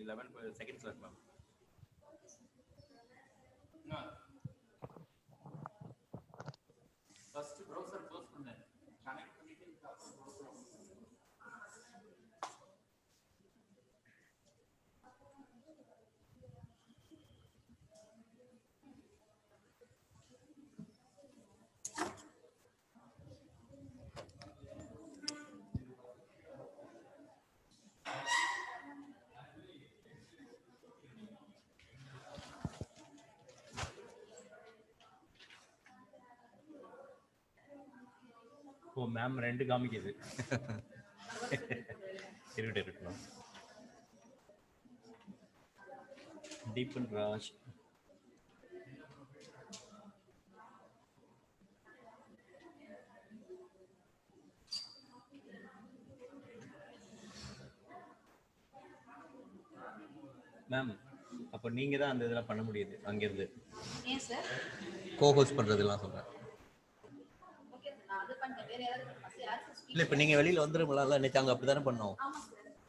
11 seconds class, ma'am. First browser close பண்ணு. Connect பண்ணிட்டு browser. ஓ ma'am ரெண்டு காமிக்குது. இருக்கட்டும். தீபன் ராஜ் மேம், அப்போ நீங்க தான் அந்த இதெல்லாம் பண்ண முடியுது அங்கிருந்து. ஏன் சார் கோஹோஸ்ட் பண்றதெல்லாம் சொல்றேன். இல்லை, இப்போ நீங்கள் வெளியில் வந்துருங்களா? நேற்று அங்கே அப்படி தானே பண்ணோம்.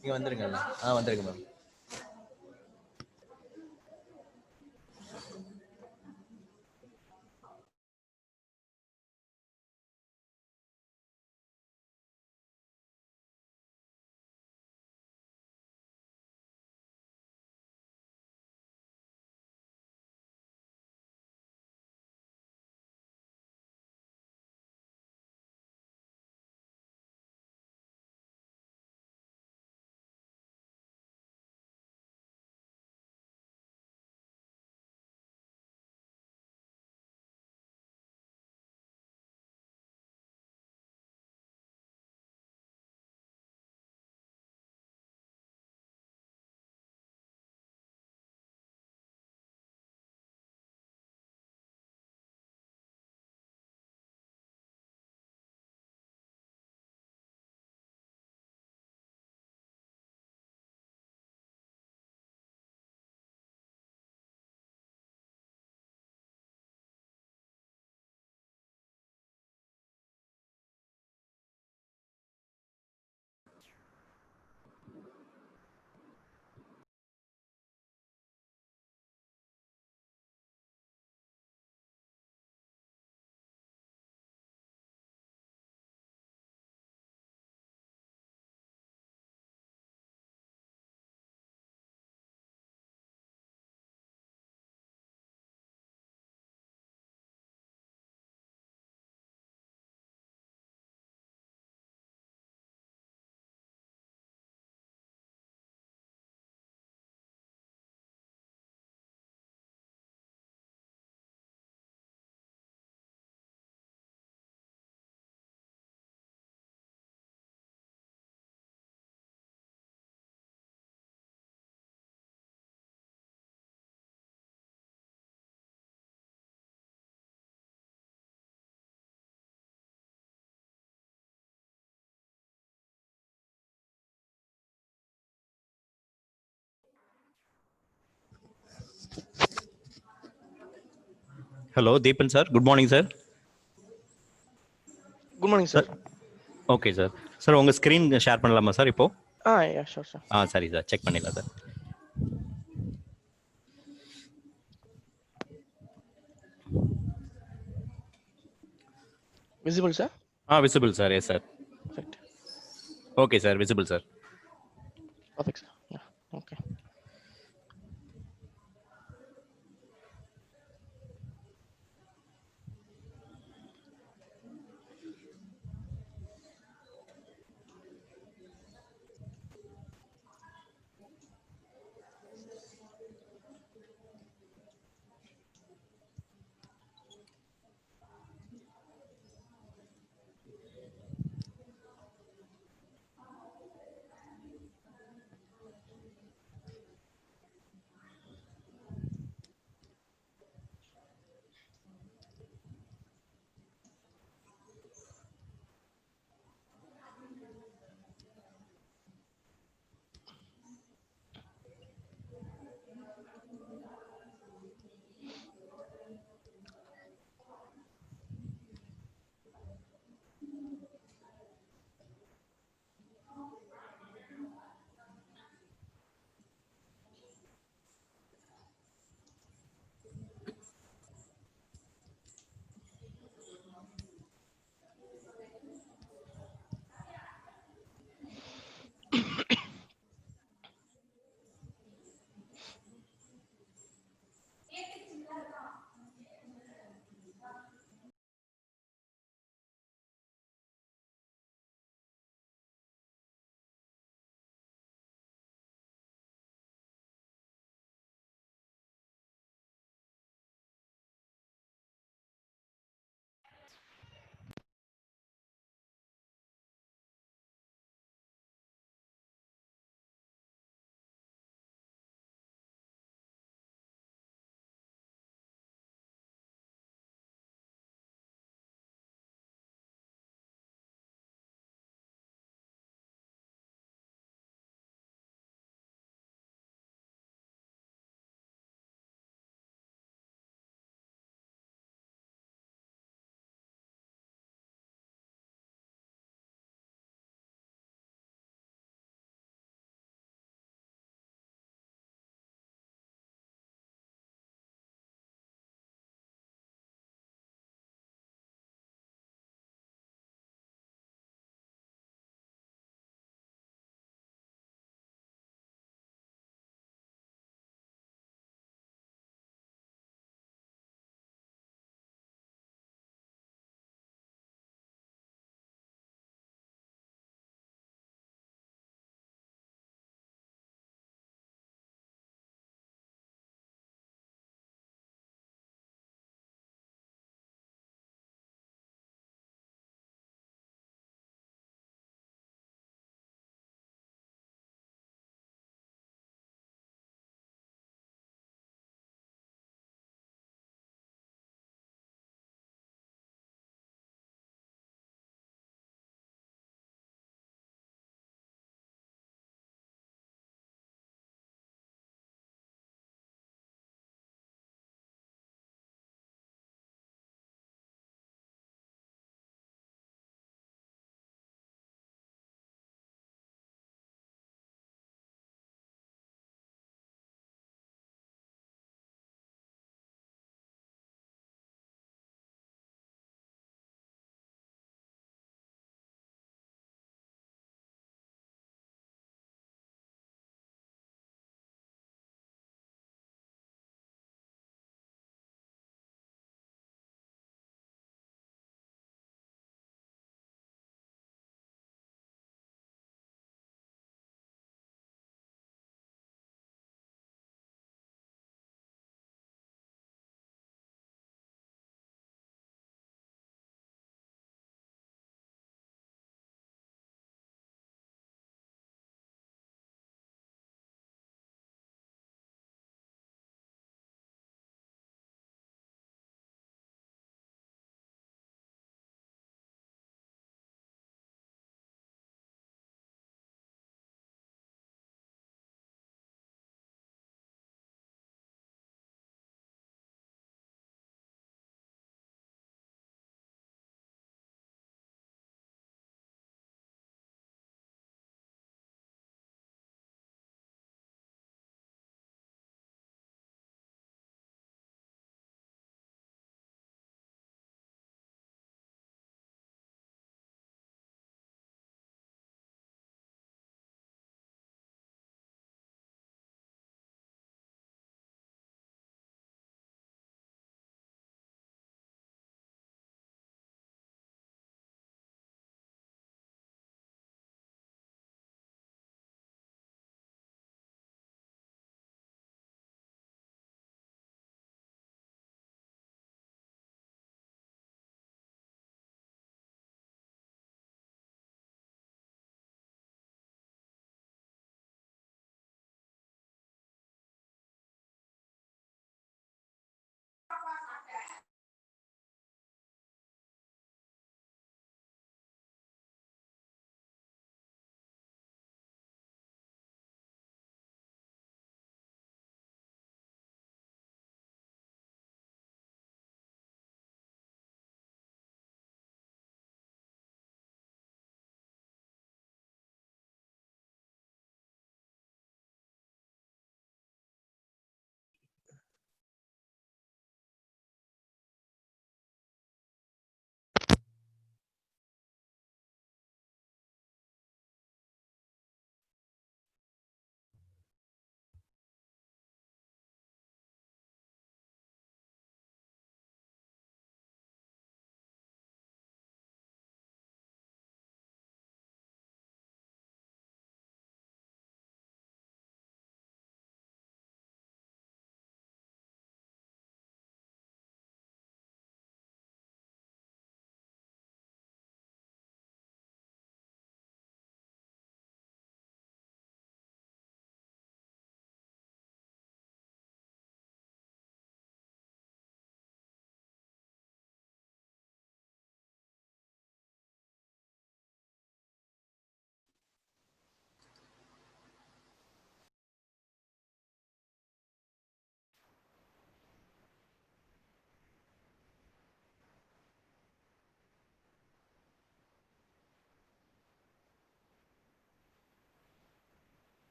நீங்கள் வந்துருங்க. வந்துருங்க ma'am. Hello, Deepan sir. Good morning, sir. Good morning sir. Okay sir. Sir உங்கள் ஸ்க்ரீன் ஷேர் பண்ணலாமா சார் இப்போ? யா ஷோர் சார். சரி சார், செக் பண்ணிடலாம் sir. Visible sir? Visible sir. Yes sir. Perfect. Okay sir, visible sir. Perfect sir. Yeah okay.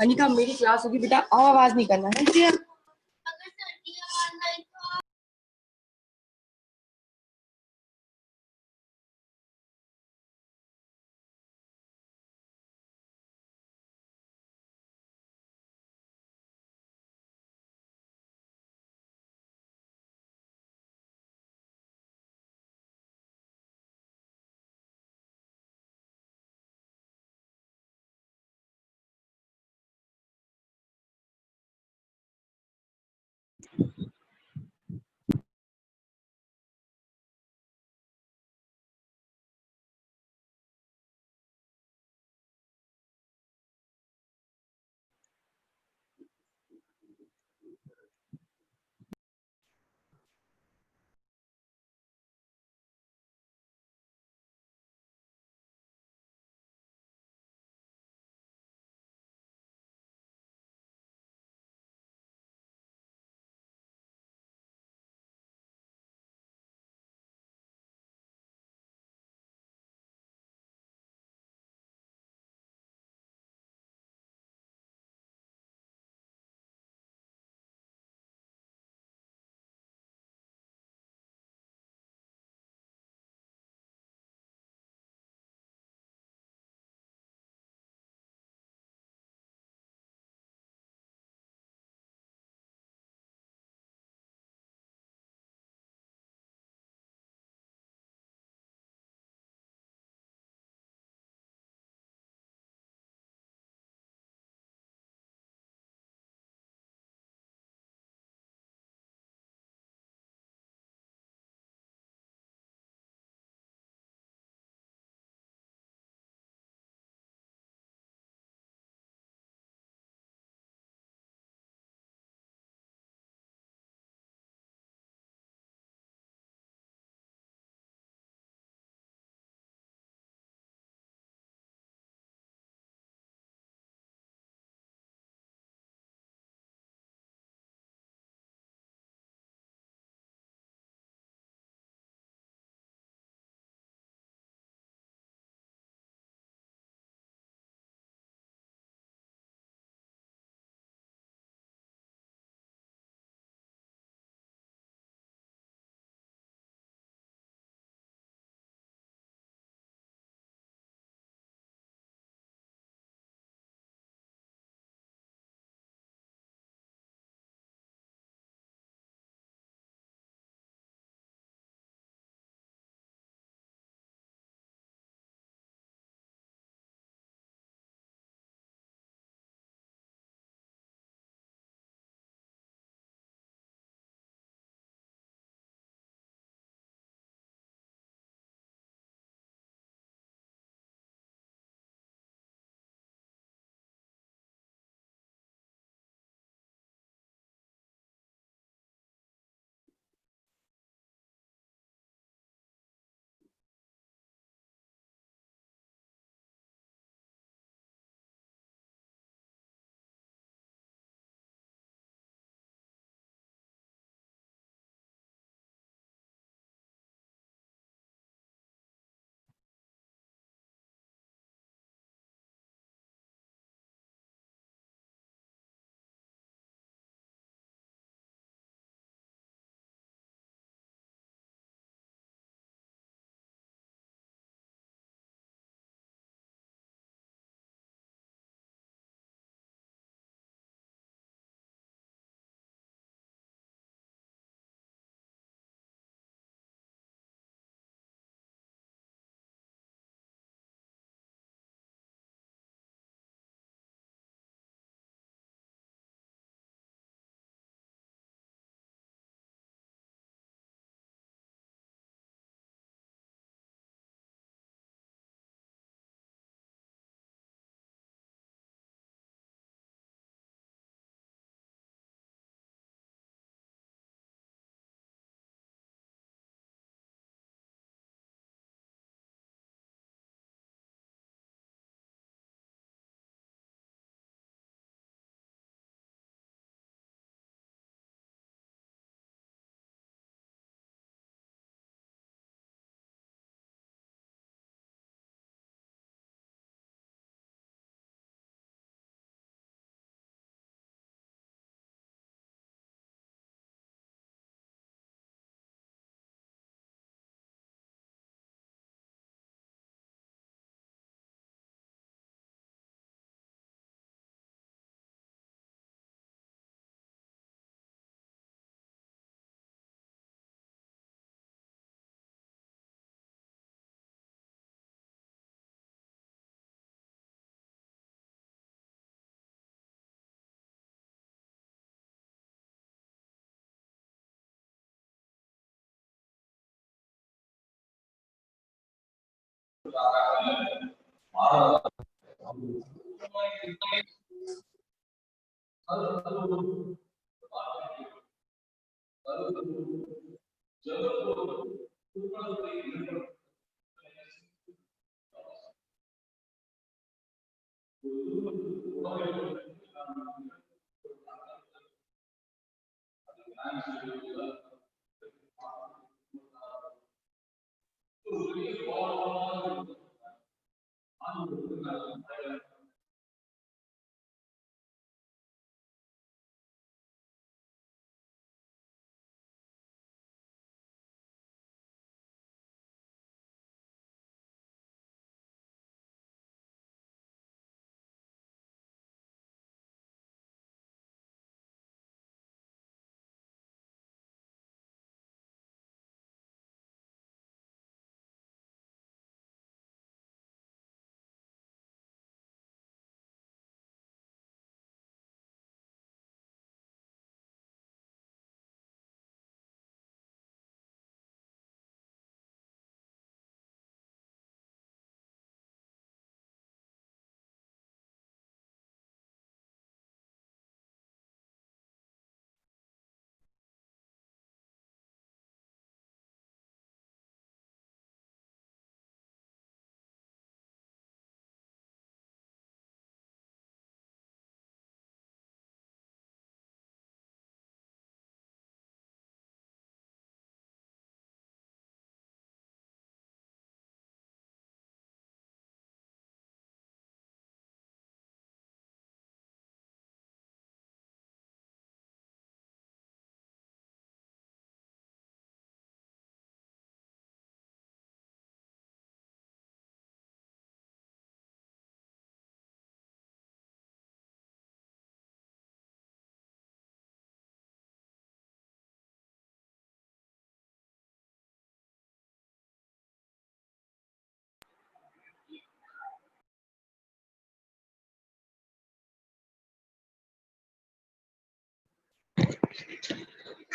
Anika मेरी class होगी बेटा, आओ आवाज नहीं करना है।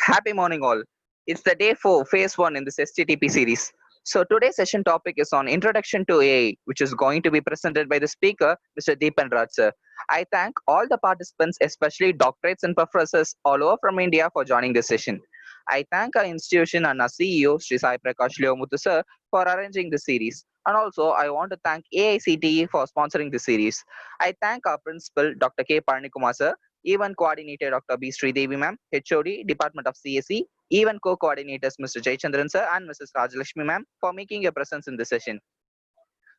Happy morning, all. It's the day 4, phase 1 in this STTP series. So today's session topic is on Introduction to AI, which is going to be presented by the speaker, Mr. Deepan Raj sir. I thank all the participants, especially doctorates and professors all over from India for joining this session. I thank our institution and our CEO, Sri Sai Prakash Leomuthu sir, for arranging this series. And also, I want to thank AICTE for sponsoring this series. I thank our principal, Dr. K. Parnikumar sir, Event Coordinator Dr. B. Sridevi ma'am, HOD, Department of CSE, Event Co-Coordinators Mr. Jaychandran sir and Mrs. Rajalakshmi ma'am for making a presence in this session.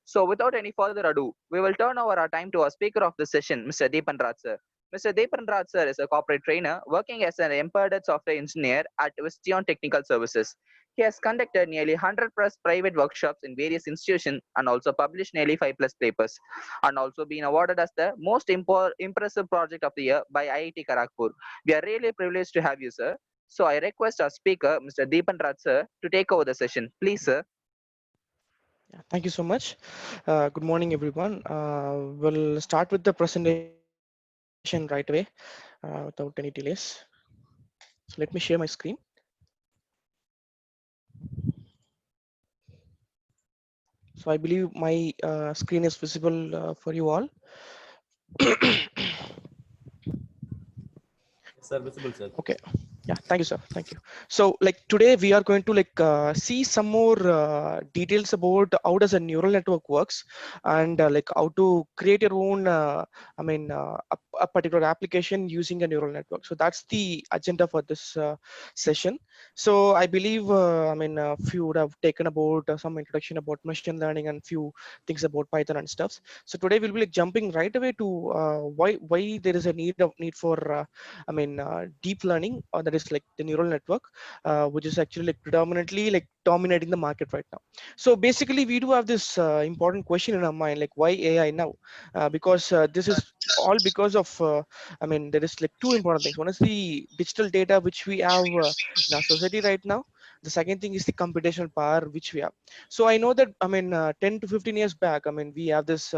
So without any further ado, we will turn over our time to our speaker of the session, Mr. Deepan Raj sir. Mr. Deepan Raj sir is a corporate trainer working as an embedded software engineer at Visteon Technical Services. He has conducted nearly 100 plus private workshops in various institutions and also published nearly 5 plus papers, and also been awarded as the most impressive project of the year by IIT Kharagpur. We are really privileged to have you, sir. So I request our speaker, Mr. Deepan Raj sir, to take over the session. Please, sir. Yeah, thank you so much. Good morning, everyone. We'll start with the presentation right away without any delays. So let me share my screen. So I believe my screen is visible for you all. Sir, visible, sir. Okay. Yeah, thank you, sir. Thank you. So like today we are going to see some more details about how does a neural network works, and like how to create your own a particular application using a neural network. So that's the agenda for this session. So I believe few would have taken about some introduction about machine learning and few things about Python and stuff. So today we'll be like jumping right away to why there is a need for deep learning, or that is like the neural network, which is actually like predominantly like dominating the market right now. So basically we do have this important question in our mind, like why AI now? Because this is all because of there is like two important things. One is the digital data which we have in our society right now. The second thing is the computational power which we have. So I know that 10 to 15 years back, we have this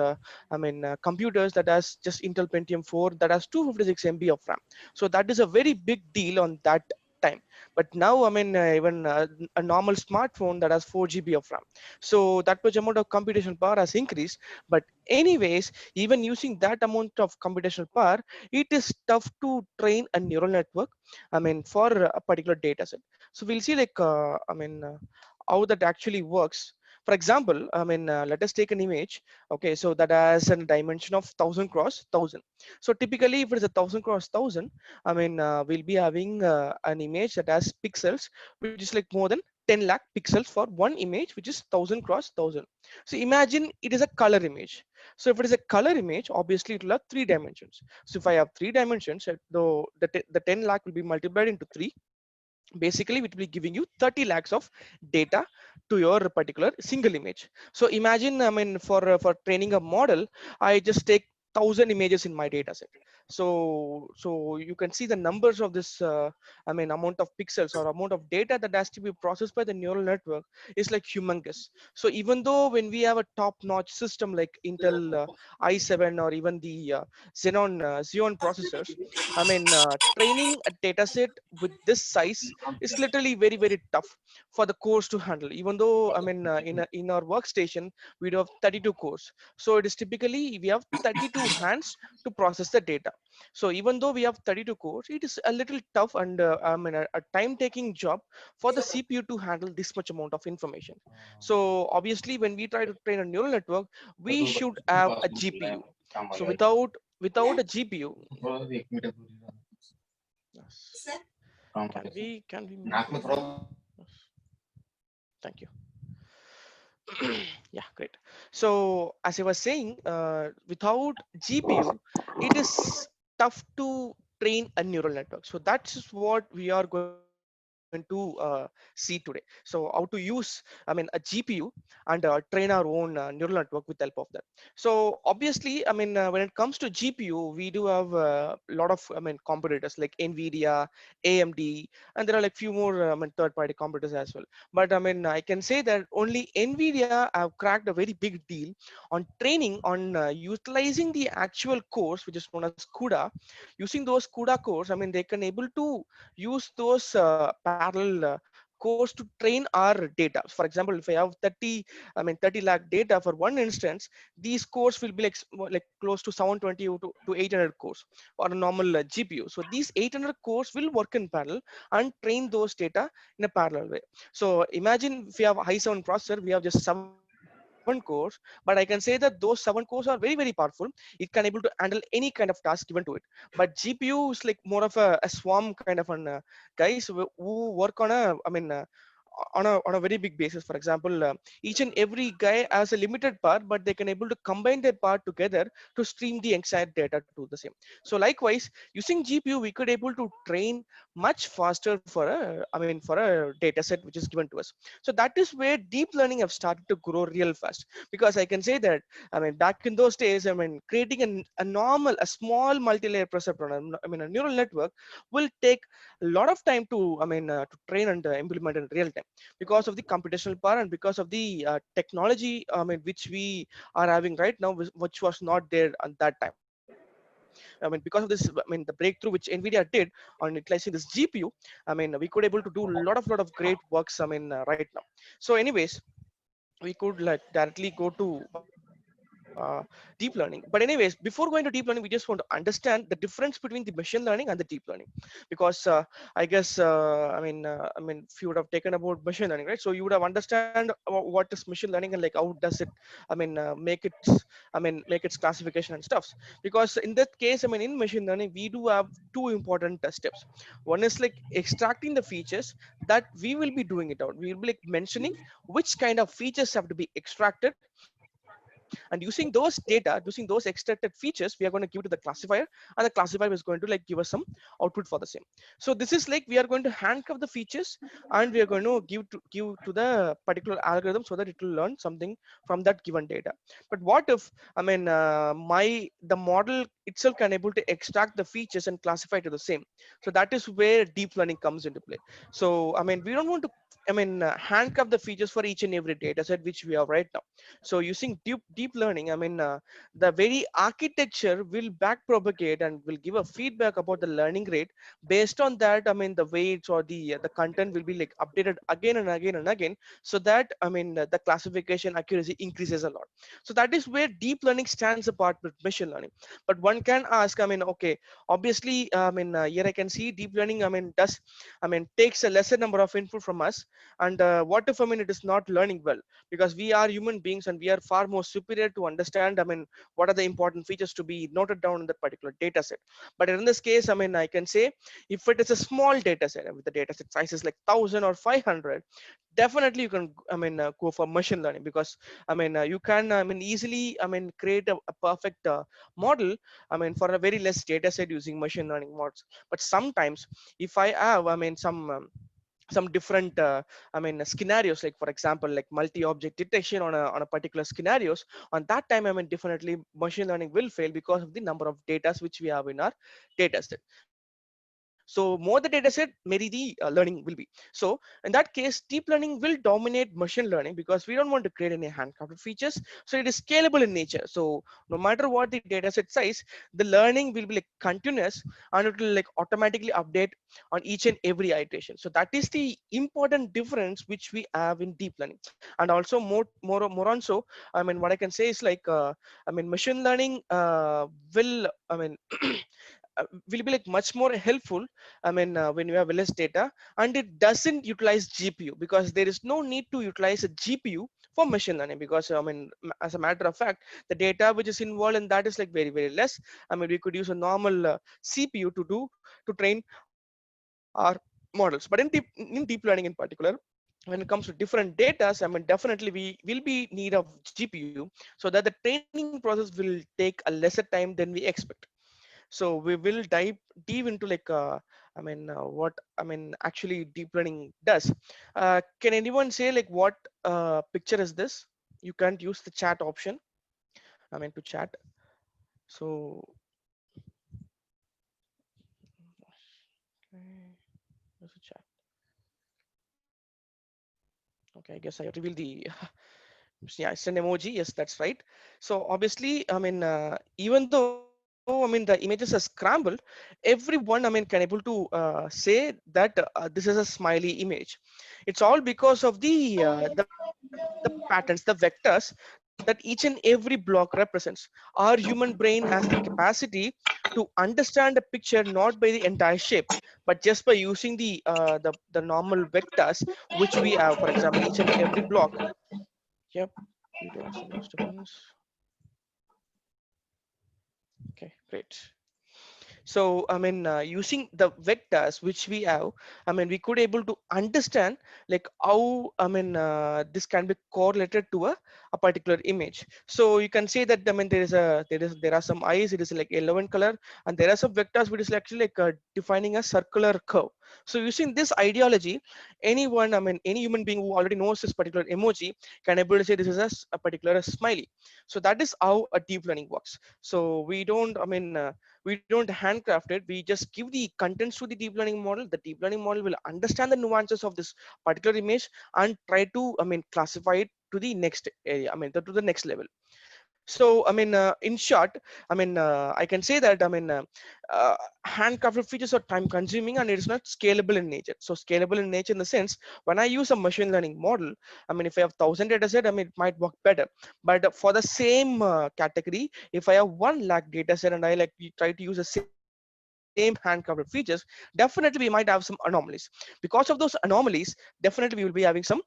computers that has just Intel Pentium 4 that has 256 MB of RAM. So that is a very big deal on that time. But now, I mean, even a normal smartphone that has 4 GB of RAM. So that much amount of computational power has increased. But anyways, even using that amount of computational power, it is tough to train a neural network, I mean, for a particular data set. So we'll see like, how that actually works. For example, I mean, let us take an image. Okay, so that has a dimension of 1000 cross 1000. So typically, if it is 1000 cross 1000, I mean, we'll be having an image that has pixels, which is like more than 10 lakh pixels for one image, which is 1000 cross 1000. So imagine it is a color image. So if it is a color image, obviously it will have 3 dimensions. So if I have 3 dimensions, though the 10 lakh will be multiplied into 3. Basically it will be giving you 30 lakhs of data to your particular single image. So imagine, I mean, for training a model, I just take 1000 images in my data set. So you can see the numbers of this, I mean, amount of pixels or amount of data that has to be processed by the neural network is like humongous. So even though when we have a top notch system like Intel i7 or even the Xeon processors, I mean, training a data set with this size is literally very, very tough for the cores to handle. Even though, I mean, in our workstation, we do have 32 cores. So it is typically, we have 32 hands to process the data. So even though we have 32 cores, it is a little tough and I mean, a time-taking job for the CPU to handle this much amount of information. So obviously, when we try to train a neural network, we should have a GPU. So without a GPU, yes. Can we move forward? Yes. Thank you. Yeah, great. So as I was saying, without GPU, it is tough to train a neural network. So that's what we are going to see today. So how to use, I mean, a GPU and train our own neural network with the help of that. So obviously, I mean, when it comes to GPU, we do have a lot of, I mean, competitors like NVIDIA, AMD, and there are like few more, I mean, third-party competitors as well. But I mean, I can say that only NVIDIA have cracked a very big deal on training on utilizing the actual cores, which is known as CUDA. Using those CUDA cores, I mean, they can able to use those parallel cores to train our data. For example, if I have 30 lakh data for one instance, these cores will be like close to 720 to 800 cores or a normal GPU. So these 800 cores will work in parallel and train those data in a parallel way. So imagine if we have a i7 processor, we have just 7 cores, but I can say that those 7 cores are very, very powerful. It can able to handle any kind of task given to it. But GPU is like more of a swarm kind of an guys who work on a, I mean, on a very big basis. For example, each and every guy has a limited power, but they can able to combine their power together to stream the exact data to the same. So likewise, using GPU, we could able to train much faster for a, I mean, for a data set which is given to us. So that is where deep learning have started to grow real fast, because I can say that, I mean, back in those days, I mean, creating a small multi-layer perceptron, I mean, a neural network will take a lot of time to, I mean, to train and implement in real time, because of the computational power and because of the technology, I mean, which we are having right now, which was not there at that time. I mean, because of this, I mean, the breakthrough which NVIDIA did on utilizing this GPU, I mean, we could able to do a lot of great works, I mean, right now. So anyways, we could like directly go to deep learning. But anyways, before going to deep learning, we just want to understand the difference between the machine learning and the deep learning, because I guess, I mean, if you would have taken about machine learning, right? So you would have understand what is machine learning and like how does it, I mean, make its classification and stuffs. Because in that case, I mean, in machine learning, we do have two important steps. One is like extracting the features that we will be doing it out. We will be like mentioning which kind of features have to be extracted, and using those data, using those extracted features, we are going to give it to the classifier, and the classifier is going to like give us some output for the same. So this is like we are going to handcuff the features, and we are going to give to the particular algorithm so that it will learn something from that given data. But what if, I mean, the model itself can able to extract the features and classify to the same? So that is where deep learning comes into play. So I mean, we don't want to handcuff the features for each and every data set which we have right now. So using deep learning, the very architecture will back propagate and will give a feedback about the learning rate. Based on that, the weights or the content will be like updated again and again and again, so that the classification accuracy increases a lot. So that is where deep learning stands apart with machine learning. But one can ask, okay, obviously, here I can see deep learning, does takes a lesser number of input from us. And what if it is not learning well? Because we are human beings and we are far more superior to understand what are the important features to be noted down in that particular data set. But in this case, I can say, if it is a small data set, with the data set size is like 1000 or 500, definitely you can go for machine learning. Because you can easily create a perfect model for a very less data set using machine learning models. But sometimes if I have some different scenarios, like for example, like multi-object detection on a particular scenarios, on that time definitely machine learning will fail because of the number of data which we have in our data set. So more the data set, maybe the learning will be. So in that case, deep learning will dominate machine learning because we don't want to create any handcrafted features. So it is scalable in nature. So no matter what the data set size, the learning will be like continuous, and it will like automatically update on each and every iteration. So that is the important difference which we have in deep learning. And also more on. So what I can say is like machine learning will will be like much more helpful when you have less data, and it doesn't utilize GPU, because there is no need to utilize a GPU for machine learning. Because as a matter of fact, the data which is involved in that is like very less. We could use a normal CPU to train our models. But in deep learning in particular, when it comes to different data, definitely we will be need of GPU, so that the training process will take a lesser time than we expect. So we will dive deep into like what actually deep learning does. Can anyone say like what picture is this? You can't use the chat option to chat. So okay, there's a chat. Okay, I guess I reveal the yeah, it's an emoji. Yes, that's right. So obviously, even though the images are scrambled, everyone can able to say that this is a smiley image. It's all because of the patterns, the vectors that each and every block represents. Our human brain has the capacity to understand a picture not by the entire shape, but just by using the normal vectors which we have. For example, each and every block. Yep, we do have some disturbance. Okay, great. So using the vectors which we have, we could able to understand like how this can be correlated to a particular image. So you can say that there are some eyes, it is like yellow in color, and there are some vectors which is actually like defining a circular curve. So using this ideology, anyone any human being who already knows this particular emoji can able to say this is a particular smiley. So that is how a deep learning works. So we don't handcraft it, we just give the contents to the deep learning model. The deep learning model will understand the nuances of this particular image and try to classify it to the next area, to the next level. So in short, I can say that uh, handcrafted features are time consuming and it is not scalable in nature. So scalable in nature in the sense, when I use a machine learning model, if I have 1000 data set, it might work better. But for the same category, if I have 1 lakh data set and I like try to use the same handcrafted features, definitely we might have some anomalies. Because of those anomalies, definitely we will be having some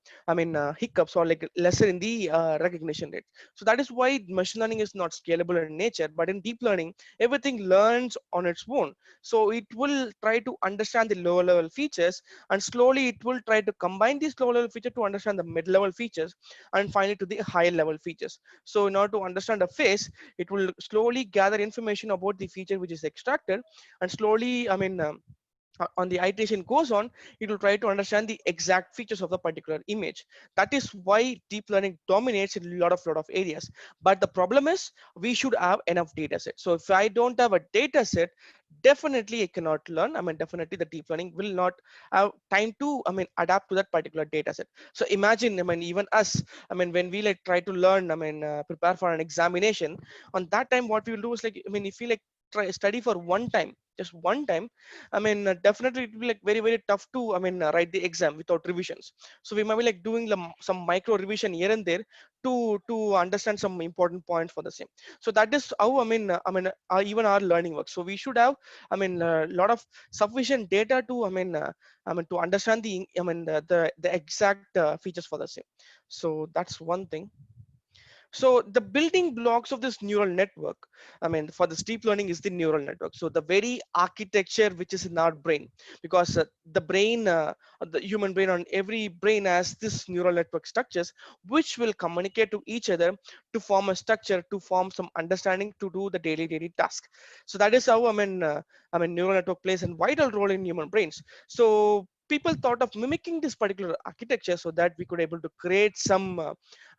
hiccups or like lesser in the recognition rate. So that is why machine learning is not scalable in nature. But in deep learning, everything learns on its own. So it will try to understand the lower level features, and slowly it will try to combine these lower level features to understand the mid level features, and finally to the higher level features. So in order to understand a face, it will slowly gather information about the feature which is extracted, and slowly on the iteration goes on, it will try to understand the exact features of the particular image. That is why deep learning dominates in a lot of areas. But the problem is we should have enough data set. So if I don't have a data set, definitely I cannot learn. I mean, definitely the deep learning will not have time to, I mean, adapt to that particular data set. So imagine, I mean, even us, I mean, when we like try to learn, I mean, prepare for an examination, on that time, what we will do is like, I mean, if we like try study for one time, just one time, I mean, definitely it will be like very tough to, I mean, write the exam without revisions. So we might be like doing some micro revision here and there to understand some important points for the same. So that is how, even our learning works. So we should have, I mean, a lot of sufficient data to, to understand the exact features for the same. So that's one thing. So the building blocks of this neural network, I mean, for this deep learning is the neural network. So the very architecture which is in our brain, because the brain, the human brain, on every brain has this neural network structures, which will communicate to each other to form a structure, to form some understanding, to do the daily task. So that is how, neural network plays a vital role in human brains. So people thought of mimicking this particular architecture so that we could able to create some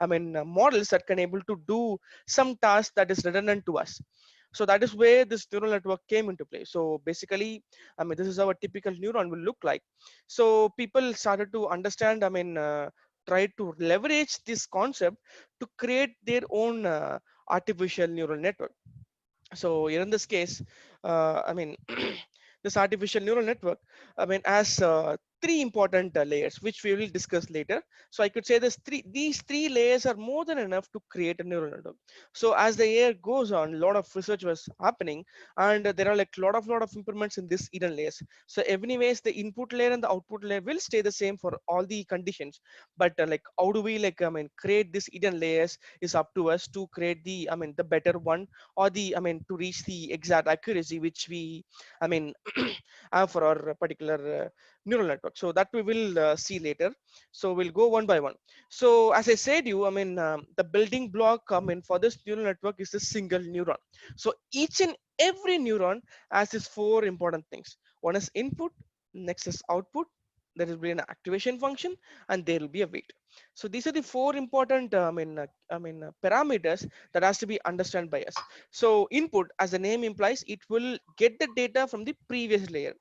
models that can able to do some task that is redundant to us. So that is where this neural network came into play. So basically, I mean, this is how a typical neuron will look like. So people started to understand, try to leverage this concept to create their own artificial neural network. So here in this case, this artificial neural network, has three important layers, which we will discuss later. So I could say these three layers are more than enough to create a neural network. So as the year goes on, a lot of research was happening, and there are like lot of improvements in this hidden layers. So anyways, the input layer and the output layer will stay the same for all the conditions. But like, how do we like, create these hidden layers is up to us to create the, the better one, or the, to reach the exact accuracy which we, I mean, for our particular neural network. So that we will see later. So we'll go one by one. So as I said you, the building block, for this neural network is a single neuron. So each and every neuron has these four important things. One is input, next is output, there will be an activation function, and there will be a weight. So these are the four important parameters that has to be understood by us. So input, as the name implies, it will get the data from the previous layer.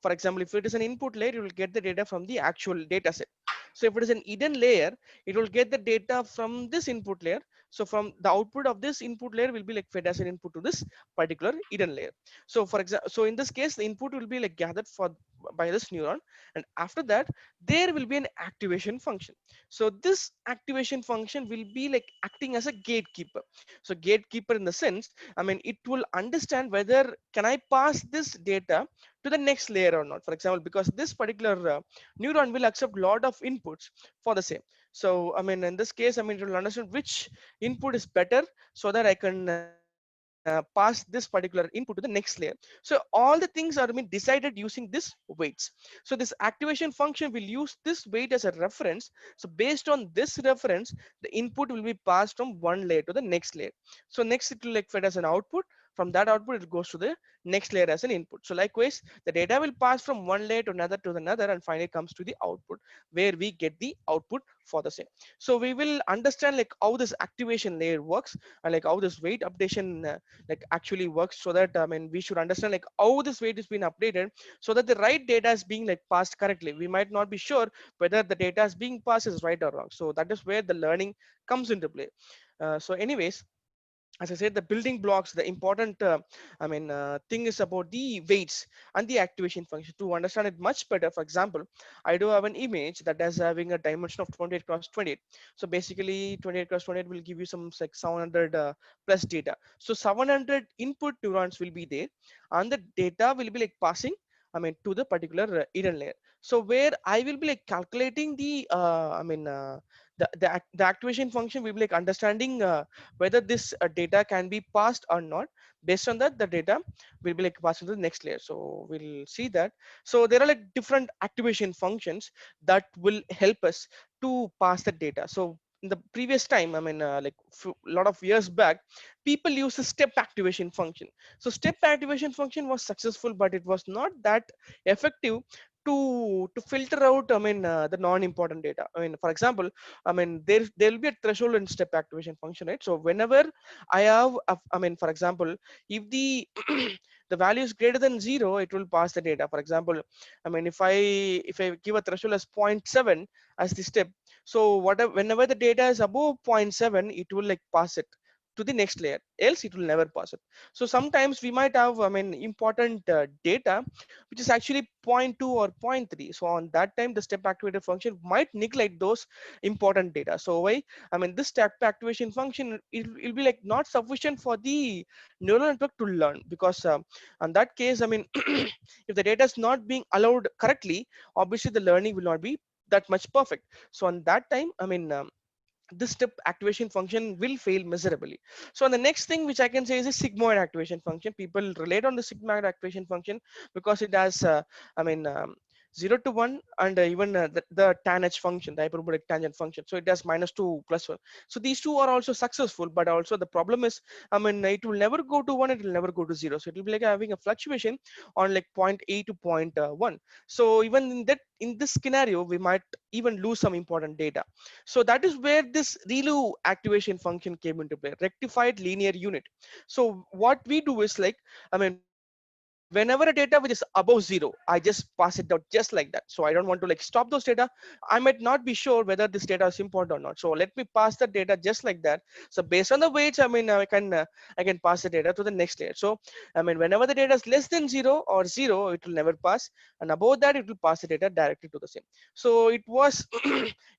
For example, if it is an input layer, you will get the data from the actual data set. So if it is an hidden layer, it will get the data from this input layer. So from the output of this input layer will be like fed as an input to this particular hidden layer. So for example, so in this case, the input will be like gathered by this neuron, and after that there will be an activation function. So this activation function will be like acting as a gatekeeper. So gatekeeper in the sense, it will understand whether can I pass this data to the next layer or not. For example, because this particular neuron will accept lot of inputs for the same. So in this case, it will understand which input is better, so that I can pass this particular input to the next layer. So all the things are decided using this weights. So this activation function will use this weight as a reference. So based on this reference, the input will be passed from one layer to the next layer. So next it will like fed as an output. From that output, it goes to the next layer as an input. So likewise, the data will pass from one layer to another, and finally comes to the output, where we get the output for the same. So we will understand like how this activation layer works, and like how this weight updation like actually works, so that we should understand like how this weight is being updated, so that the right data is being like passed correctly. We might not be sure whether the data is being passed is right or wrong. So that is where the learning comes into play. So anyways, as I said, the building blocks, the important thing is about the weights and the activation function. To understand it much better, for example, I do have an image that is having a dimension of 28 cross 28. So basically 28 cross 28 will give you some like 700 plus data. So 700 input neurons will be there, and the data will be like passing to the particular hidden layer. So where I will be like calculating the the activation function will be like understanding whether this data can be passed or not. Based on that, the data will be like passed to the next layer. So we'll see that. So there are like different activation functions that will help us to pass the data. So in the previous time, I mean, like a lot of years back, people use the step activation function. So step activation function was successful, but it was not that effective to filter out, I mean, the non-important data. I mean, for example, I mean, there will be a threshold in step activation function, right? So whenever I have, I mean, for example, if the the value is greater than 0, it will pass the data. For example, I mean, if I give a threshold as zero point 0.7 as the step, so whatever, whenever the data is above zero point 0.7, it will like pass it to the next layer, else it will never pass it. So sometimes we might have, I mean, important data which is actually zero point 0.2 or zero point 0.3. So on that time, the step activated function might neglect those important data. So why, I mean, this step activation function, it'll be like not sufficient for the neural network to learn, because in that case, I mean, if the data is not being allowed correctly, obviously the learning will not be that much perfect. So on that time, I mean, this step activation function will fail miserably. So the next thing which I can say is a sigmoid activation function. People relate on the sigmoid activation function because it has, I mean, 0 to 1, and even the tanh function, the hyperbolic tangent function. So it has -2 +1. So these two are also successful, but also the problem is, I mean, it will never go to 1, it will never go to 0. So it will be like having a fluctuation on like 0.8 to 0.1. So even in this scenario, we might even lose some important data. So that is where this ReLU activation function came into play, rectified linear unit. So what we do is like, I mean, whenever a data which is above 0, I just pass it out just like that. So I don't want to like stop those data. I might not be sure whether this data is important or not. So let me pass the data just like that. So based on the weights, I mean, I can pass the data to the next layer. So I mean, whenever the data is less than 0 or 0, it will never pass, and above that, it will pass the data directly to the same. So it was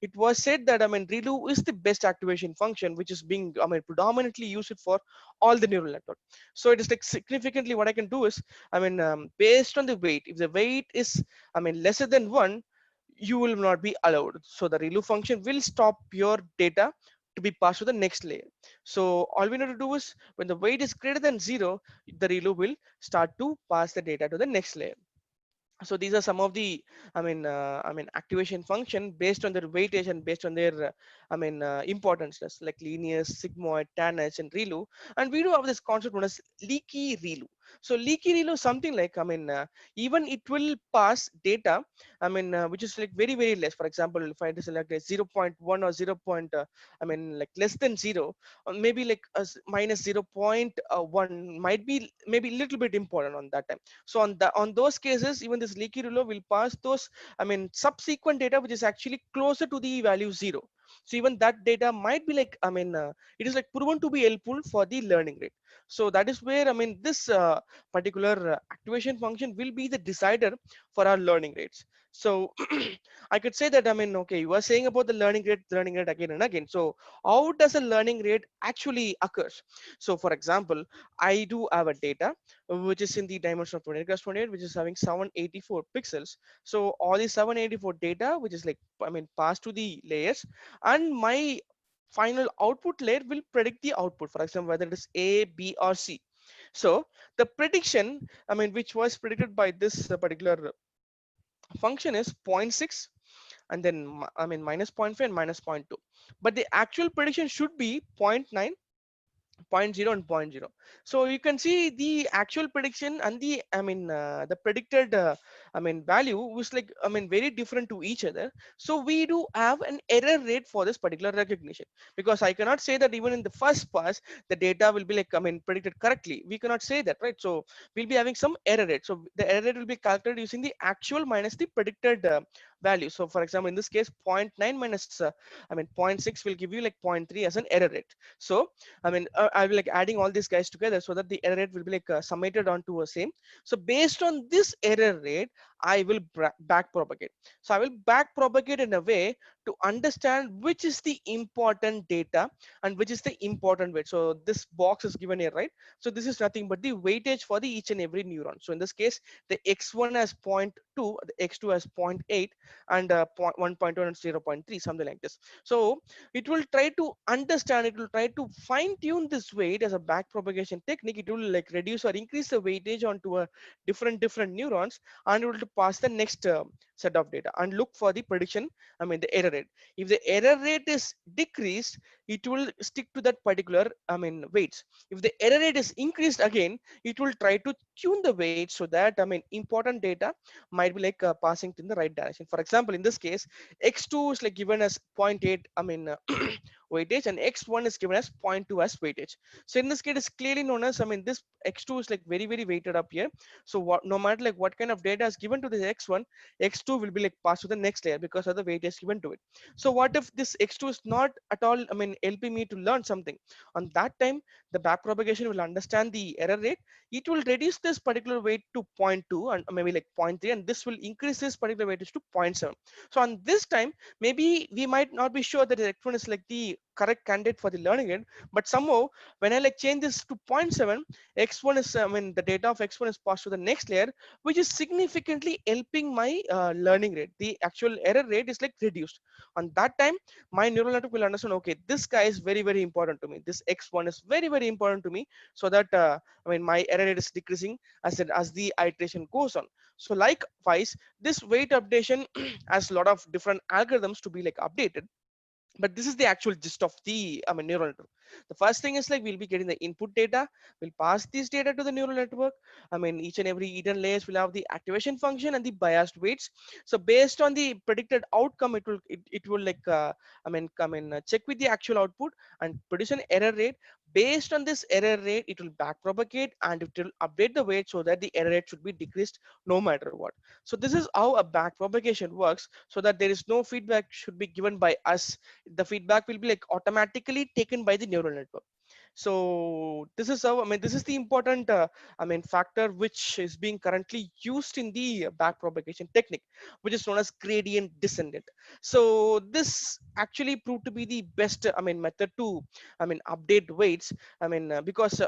it was said that, I mean, ReLU is the best activation function, which is being, I mean, predominantly used for all the neural network. So it is like significantly what I can do is, I mean, based on the weight, if the weight is, I mean, lesser than 1, you will not be allowed. So the ReLU function will stop your data to be passed to the next layer. So all we need to do is, when the weight is greater than 0, the ReLU will start to pass the data to the next layer. So these are some of the, I mean, activation function based on their weightage and based on their, importance, like linear, sigmoid, tanh, and ReLU. And we do have this concept known as leaky ReLU. So leaky ReLU is something like, even it will pass data, which is like very, very less. For example, if I select a 0.1 or 0. Like less than 0, or maybe like minus 0.1 might be maybe a little bit important on that time. So on those cases, even this leaky ruler will pass those, subsequent data which is actually closer to the value 0. So even that data might be like, it is like proven to be helpful for the learning rate. So that is where, this particular activation function will be the decider for our learning rates. So I could say that, okay, you are saying about the learning rate again and again. So how does a learning rate actually occurs? So for example, I do have a data which is in the dimension of 20x28, which is having 784 pixels. So all the 784 data, which is like, passed to the layers, and my final output layer will predict the output, for example, whether it is A, B, or C. So the prediction, which was predicted by this particular function is 0.6, and then minus 0.5 and minus 0.2. But the actual prediction should be 0.9, zero 0.0, and 0.0. So you can see the actual prediction and the the predicted value was like, very different to each other. So we do have an error rate for this particular recognition, because I cannot say that even in the first pass the data will be like, predicted correctly. We cannot say that, right? So we'll be having some error rate. So the error rate will be calculated using the actual minus the predicted value. So for example, in this case, zero point 0.9 minus zero point 0.6 will give you like zero point 0.3 as an error rate. So I will like adding all these guys together so that the error rate will be like summated onto a same. So based on this error rate, I will back propagate. So I will back propagate in a way to understand which is the important data and which is the important weight. So this box is given here, right? So this is nothing but the weightage for the each and every neuron. So in this case, the x1 has 0.2, the x2 has 0.8, and 1.1 and 0.3, something like this. So it will try to understand, it will try to fine tune this weight as a back propagation technique. It will like reduce or increase the weightage onto a different neurons, and it will pass the next set of data and look for the prediction, I mean the error rate. If the error rate is decreased, it will stick to that particular, I mean weights. If the error rate is increased again, it will try to tune the weight so that, I mean important data might be like passing in the right direction. For example, in this case, x2 is like given as 0.8, I mean weightage, and x1 is given as 0.2 as weightage. So in this case, it's clearly known as, I mean this x2 is like very weighted up here. So what, no matter like what kind of data is given to this x1, x2 will be like passed to the next layer because of the weightage given to it. So what if this x2 is not at all, I mean helping me to learn something? On that time, the back propagation will understand the error rate. It will reduce this particular weight to 0.2 and maybe like 0.3, and this will increase this particular weightage to 0.7. So on this time, maybe we might not be sure that the x1 is like the correct candidate for the learning rate, but somehow when I like change this to 0.7, x1 is, I mean the data of x1 is passed to the next layer, which is significantly helping my learning rate. The actual error rate is like reduced. On that time, my neural network will understand, okay, this guy is very important to me, this x1 is very important to me, so that I mean my error rate is decreasing as the iteration goes on. So likewise, this weight updation has a lot of different algorithms to be like updated, but this is the actual gist of the, I mean neural network. The first thing is like we'll be getting the input data, we'll pass this data to the neural network. I mean each and every hidden layers will have the activation function and the biased weights. So based on the predicted outcome, it will like check with the actual output and produce an error rate. Based on this error rate, it will back propagate and it will update the weight so that the error rate should be decreased no matter what. So this is how a back propagation works, so that there is no feedback should be given by us. The feedback will be like automatically taken by the neural network. So this is how, I mean this is the important factor which is being currently used in the back propagation technique, which is known as gradient descendant. So this actually proved to be the best, I mean method to, I mean update weights. I mean because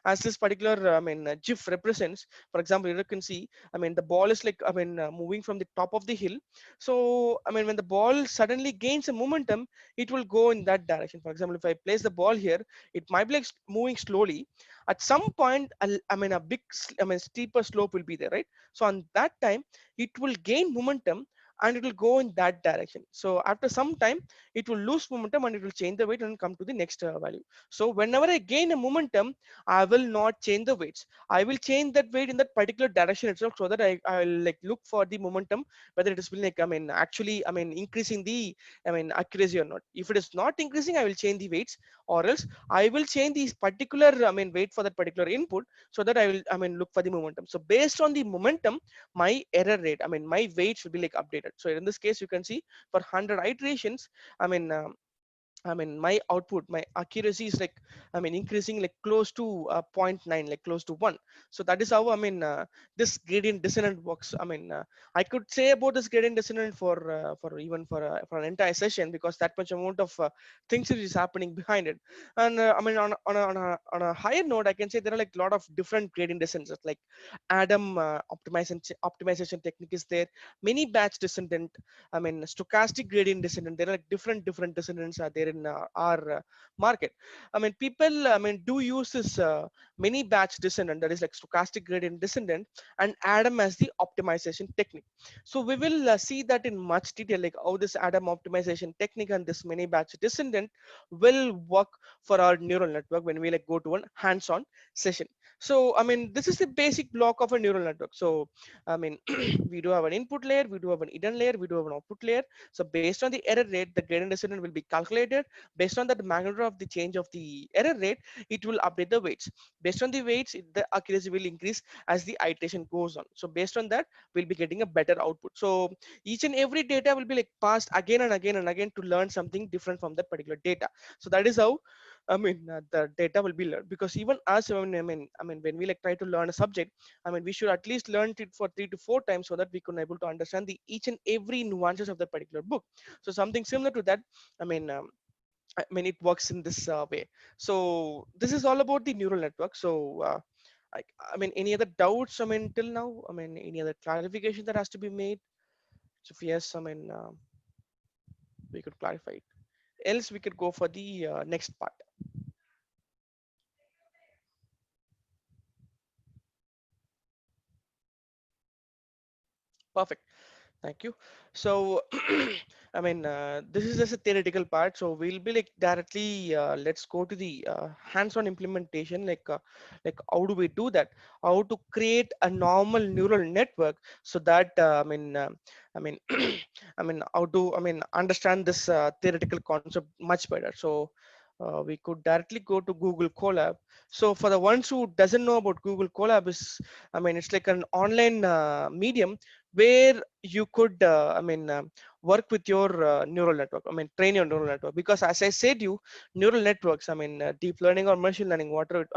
as this particular gif represents, for example, you can see, I mean the ball is like, I mean moving from the top of the hill. So I mean when the ball suddenly gains a momentum, it will go in that direction. For example, if I place the ball here, it might be like moving slowly. At some point, I mean a big, I mean steeper slope will be there, right? So on that time, it will gain momentum and it will go in that direction. So after some time, it will lose momentum and it will change the weight and come to the next value. So whenever I gain a momentum, I will not change the weights. I will change that weight in that particular direction itself, so that I will like look for the momentum, whether it is like, I mean actually, I mean increasing the, I mean accuracy or not. If it is not increasing, I will change the weights, or else I will change these particular, I mean weight for that particular input, so that I will, I mean look for the momentum. So based on the momentum, my error rate, I mean my weight should be like updated. So in this case, you can see for 100 iterations, I mean my output, my accuracy is like, I mean increasing like close to 0.9, like close to 1. So that is how, I mean this gradient descendant works. I mean I could say about this gradient descendant for even for an entire session, because that much amount of things is happening behind it. And I mean on a higher note, I can say there are like a lot of different gradient descendants, like Adam optimization technique is there, many batch descendant, I mean stochastic gradient descendant. There are like different descendants are there in our market. I mean people, I mean do use this many batch descendant, that is like stochastic gradient descendant, and Adam as the optimization technique. So we will see that in much detail, like how this Adam optimization technique and this many batch descendant will work for our neural network when we like go to one hands-on session. So I mean this is the basic block of a neural network. So I mean we do have an input layer, we do have an hidden layer, we do have an output layer. So based on the error rate, the gradient descendant will be calculated. Based on the magnitude of the change of the error rate, it will update the weights. Based on the weights, the accuracy will increase as the iteration goes on. So based on that, we'll be getting a better output. So each and every data will be like passed again and again and again to learn something different from that particular data. So that is how, I mean the data will be learned. Because even us, I mean when we like try to learn a subject, I mean we should at least learn it for 3 to 4 times, so that we can able to understand the each and every nuances of that particular book. So something similar to that, I mean it works in this way. So this is all about the neural network. So I mean any other doubts, I mean till now, I mean any other clarification that has to be made? So if yes, I mean we could clarify it, else we could go for the next part. Perfect. Thank you. So, I mean, this is just a theoretical part. So we'll be like directly, let's go to the hands-on implementation. Like how do we do that? How to create a normal neural network so that, I mean, I mean, how to, I mean, understand this theoretical concept much better. So we could directly go to Google Colab. So for the ones who doesn't know about Google Colab is, I mean, it's like an online medium where you could work with your neural network. I mean, train your neural network, because as I said you, neural networks, I mean, deep learning or machine learning, whatever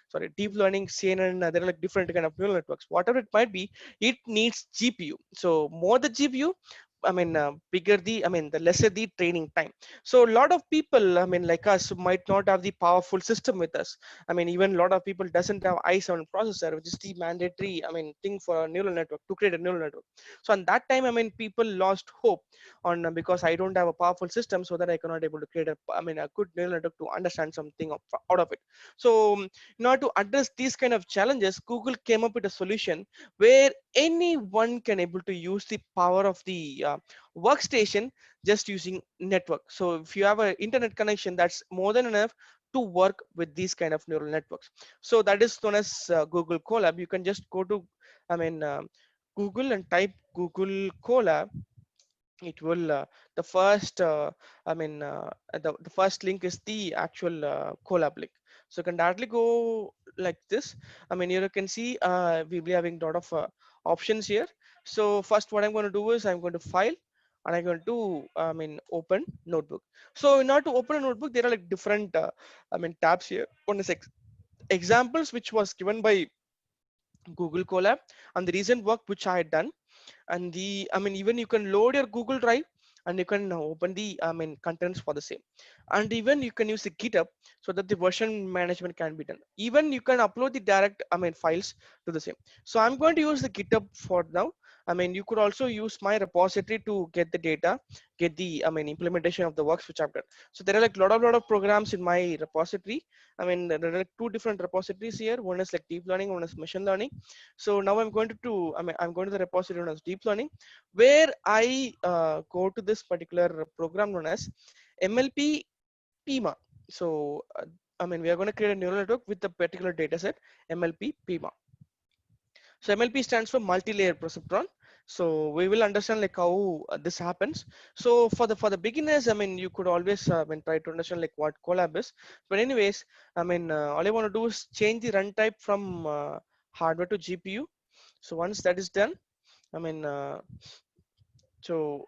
sorry, deep learning, CNN, there are like different kind of neural networks, whatever it might be, it needs GPU. So more the GPU, bigger the, the lesser the training time. So a lot of people, I mean, like us, might not have the powerful system with us. I mean, even a lot of people doesn't have i7 processor, which is the mandatory, thing for a neural network, to create a neural network. So on that time, I mean, people lost hope on, because I don't have a powerful system, so that I cannot able to create a good neural network to understand something out of it. So in order to address these kind of challenges, Google came up with a solution where anyone can able to use the power of the workstation just using network. So if you have an internet connection, that's more than enough to work with these kind of neural networks. So that is known as Google Colab. You can just go to, I mean, Google and type Google Colab. It will the first the first link is the actual Colab link. So you can directly go like this. I mean, here you can see we'll be having a lot of options here. So first what I'm going to do is I'm going to file, and I'm going to open notebook. So in order to open a notebook, there are like different tabs here. One is examples, which was given by Google Colab, and the recent work which I had done. And the, even you can load your Google Drive, and you can open the contents for the same. And even you can use the GitHub, so that the version management can be done. Even you can upload the direct files to the same. So I'm going to use the GitHub for now. I mean, you could also use my repository to get the data, get the implementation of the works which I've done. So there are like lot of programs in my repository. I mean, there are like two different repositories here. One is like deep learning, one is machine learning. So now I'm going to I'm going to the repository known as deep learning, where I go to this particular program known as MLP PIMA. So we are going to create a neural network with the particular data set MLP PIMA. So MLP stands for multi-layer perceptron. So we will understand like how this happens. So for the beginners, I mean, you could always try to understand like what Colab is. But anyways, all I want to do is change the run type from hardware to GPU. So once that is done, I mean, so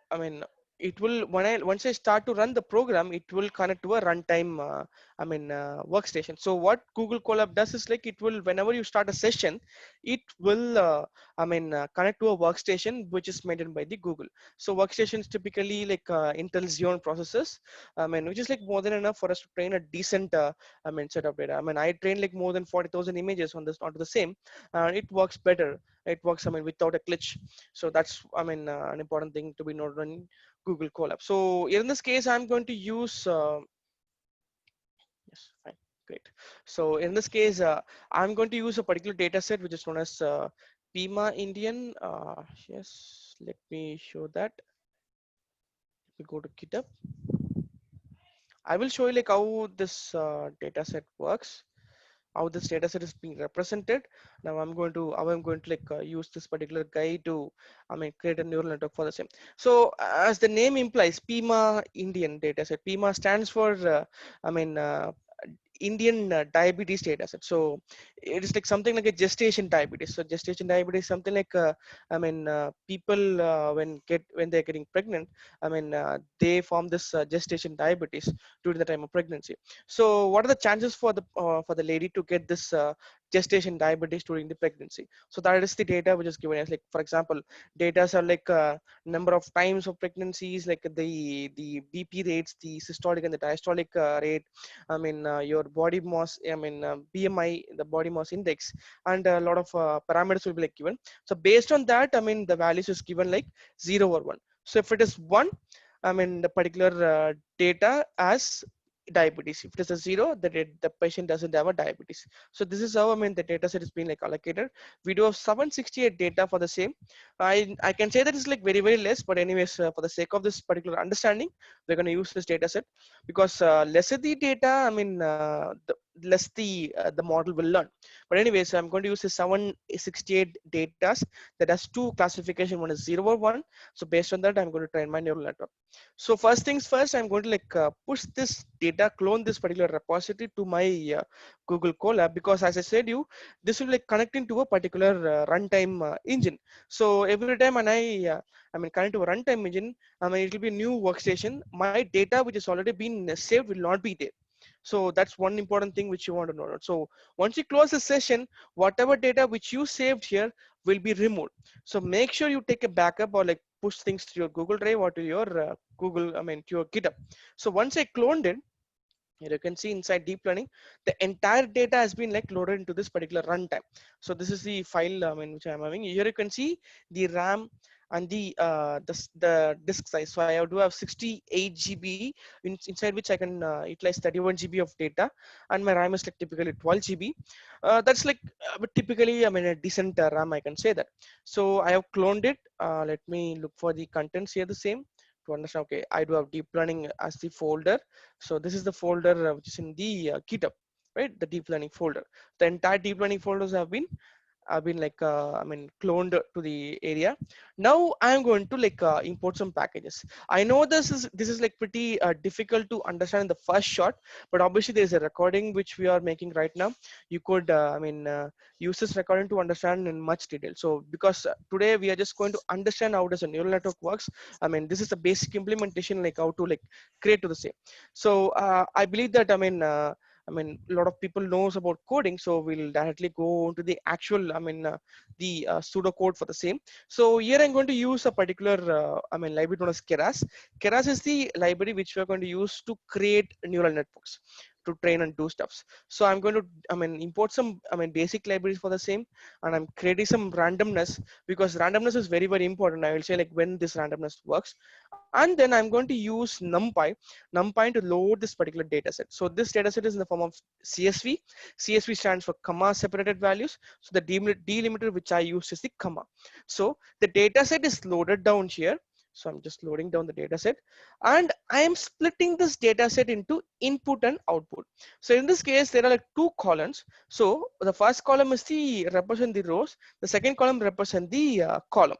it will, once I start to run the program, it will connect to a runtime workstation. So what Google Colab does is like, it will, whenever you start a session, it will connect to a workstation which is maintained by the Google. So workstations typically like Intel Xeon processors, which is like more than enough for us to train a decent set of data. I trained like more than 40,000 images on this onto the same, and it works better. It works without a glitch. So that's an important thing to be noted on Google Colab. So in this case, I'm going to use yes, fine, great. So in this case, I'm going to use a particular data set which is known as PIMA Indian. Yes, let me show that. We go to GitHub. I will show you like how this data set works, how this data set is being represented. Now I'm going to like use this particular guy to create a neural network for the same. So as the name implies, PIMA Indian data set. PIMA stands for Indian diabetes data set. So it is like something like a gestation diabetes. So gestation diabetes is something like people when they're getting pregnant, they form this gestation diabetes during the time of pregnancy. So what are the chances for the lady to get this gestation diabetes during the pregnancy? So that is the data which is given as, like, for example, data are like number of times of pregnancies, like the BP rates, the systolic and the diastolic rate, your body mass, BMI, the body mass index, and a lot of parameters will be like given. So based on that, the values is given like 0 or 1. So if it is 1, the particular data as diabetes. If it is a 0, the patient doesn't have a diabetes. So this is how, I mean, the data set is being like allocated. We do have 768 data for the same. I can say that it's like very, very less, but anyways, for the sake of this particular understanding, we're going to use this data set because lesser the data, I mean, the less the model will learn. But anyways, I'm going to use the 768 data that has two classification. One is 0 or 1. So based on that, I'm going to train my neural network. So first things first, I'm going to like push this data, clone this particular repository to my Google Colab, because as I said this will like connecting to a particular runtime engine. So every time when I mean connect to a runtime engine, I mean it will be a new workstation. My data which has already been saved will not be there. So that's one important thing which you want to know. So once you close the session, whatever data which you saved here will be removed. So make sure you take a backup or like push things to your Google Drive or to your to your GitHub. So once I cloned it, here you can see inside deep learning, the entire data has been like loaded into this particular runtime. So this is the file, I mean, which I'm having. Here you can see the RAM and the disk size. So I do have 68 GB inside which I can utilize 31 GB of data, and my RAM is like typically 12 GB. That's like typically, I mean, a decent RAM, I can say that. So I have cloned it. Let me look for the contents here the same to understand. Okay, I do have deep learning as the folder. So this is the folder which is in the GitHub, right? The deep learning folder. The entire deep learning folders have been like cloned to the area. Now I'm going to like import some packages. I know this is like pretty difficult to understand in the first shot, but obviously there's a recording which we are making right now. You could use this recording to understand in much detail. So because today we are just going to understand how does a neural network works. I mean, this is the basic implementation, like how to like create to the same. So I believe that a lot of people knows about coding, so we'll directly go into the actual, the pseudo code for the same. So here I'm going to use a particular, library known as Keras. Keras is the library which we're going to use to create neural networks, to train and do stuffs. So I'm going to, import some, basic libraries for the same, and I'm creating some randomness, because randomness is very, very important. I will say like when this randomness works, and then I'm going to use NumPy to load this particular data set. So this data set is in the form of CSV. CSV stands for comma separated values. So the delimiter which I use is the comma. So the data set is loaded down here. So I'm just loading down the data set, and I am splitting this data set into input and output. So in this case, there are like two columns. So the first column is the represent the rows. The second column represent the column.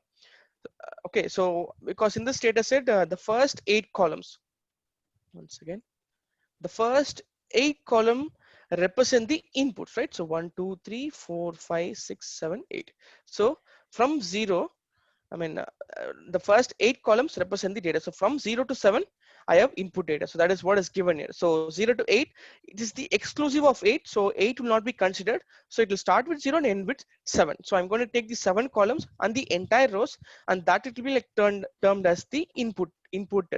Okay, so because in this data set, the first 8 columns, once again, the first 8 column represent the inputs, right? So 1, 2, 3, 4, 5, 6, 7, 8. So from 0, the first 8 columns represent the data. So from 0 to 7, I have input data. So that is what is given here. So 0 to 8, it is the exclusive of 8. So 8 will not be considered. So it will start with 0 and end with 7. So I'm going to take the 7 columns and the entire rows, and that it will be like termed as the input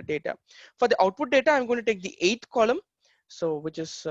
data. For the output data, I'm going to take the 8th column. So which is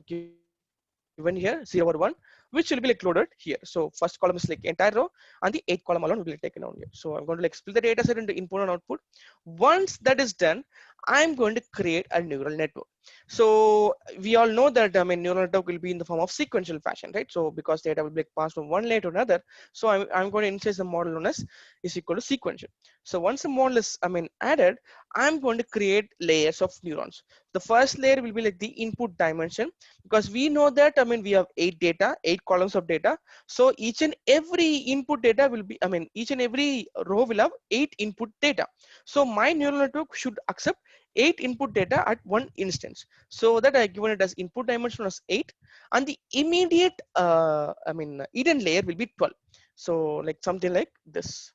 given here 0 or 1, which will be like loaded here. So first column is like entire row, and the 8th column alone will be taken down here. So I'm going to like split the data set into input and output. Once that is done, I'm going to create a neural network. So we all know that neural network will be in the form of sequential fashion, right? So because data will be passed from one layer to another, so I'm going to initialize the model known as is equal to sequential. So once the model is added, I'm going to create layers of neurons. The first layer will be like the input dimension, because we know that we have 8 columns of data. So each and every input data will be, each and every row will have 8 input data. So my neural network should accept 8 input data at one instance. So that I given it as input dimension as 8, and the immediate hidden layer will be 12. So like something like this.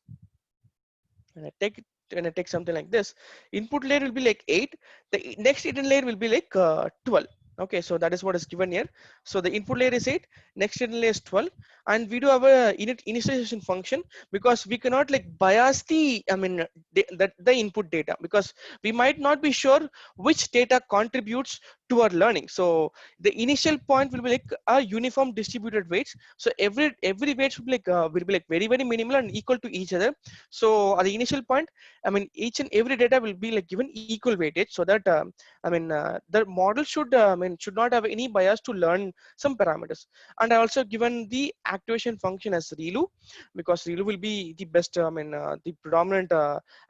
When I take something like this, input layer will be like 8. The next hidden layer will be like 12. Okay, so that is what is given here. So the input layer is 8, next hidden layer is 12, and we do have a initialization function, because we cannot like bias the the input data, because we might not be sure which data contributes to our learning. So the initial point will be like a uniform distributed weights. So every weights will be like very minimal and equal to each other. So at the initial point, I mean each and every data will be like given equal weightage, so that the model should not have any bias to learn some parameters. And I also given the activation function as ReLU, because ReLU will be the best the predominant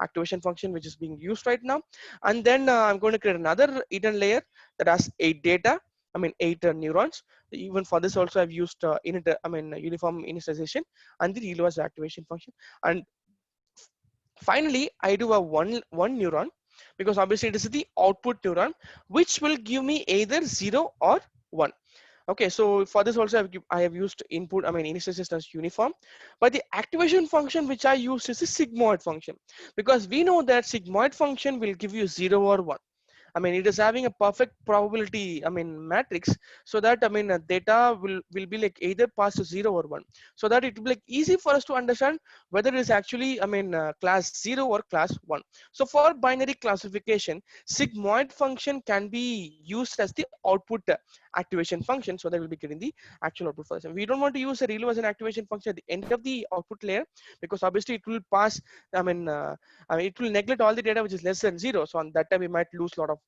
activation function which is being used right now. And then I'm going to create another hidden layer that has 8 data, 8 neurons. Even for this also I've used uniform initialization and the ReLU as activation function. And finally I do a one neuron, because obviously it is the output neuron which will give me either 0 or 1. Okay, so for this also I have used input, initialization as uniform, but the activation function which I used is a sigmoid function, because we know that sigmoid function will give you 0 or 1. It is having a perfect probability, matrix, so that, data will be like either pass to 0 or 1, so that it will be like easy for us to understand whether it is actually, class 0 or class 1. So for binary classification, sigmoid function can be used as the output activation function, so that we'll be getting the actual output for this. And we don't want to use a ReLU as an activation function at the end of the output layer, because obviously it will pass, it will neglect all the data which is less than 0. So on that time we might lose a lot of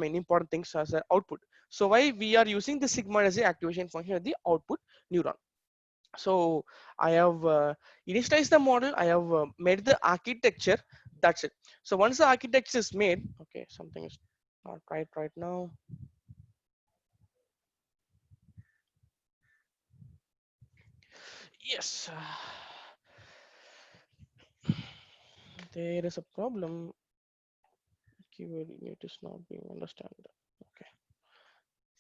important things as an output. So why we are using the sigmoid as the activation function at the output neuron. So I have initialized the model, I have made the architecture, that's it. So once the architecture is made, okay, something is not right now. Yes, there is a problem. Keyword unit is not being understood. Okay,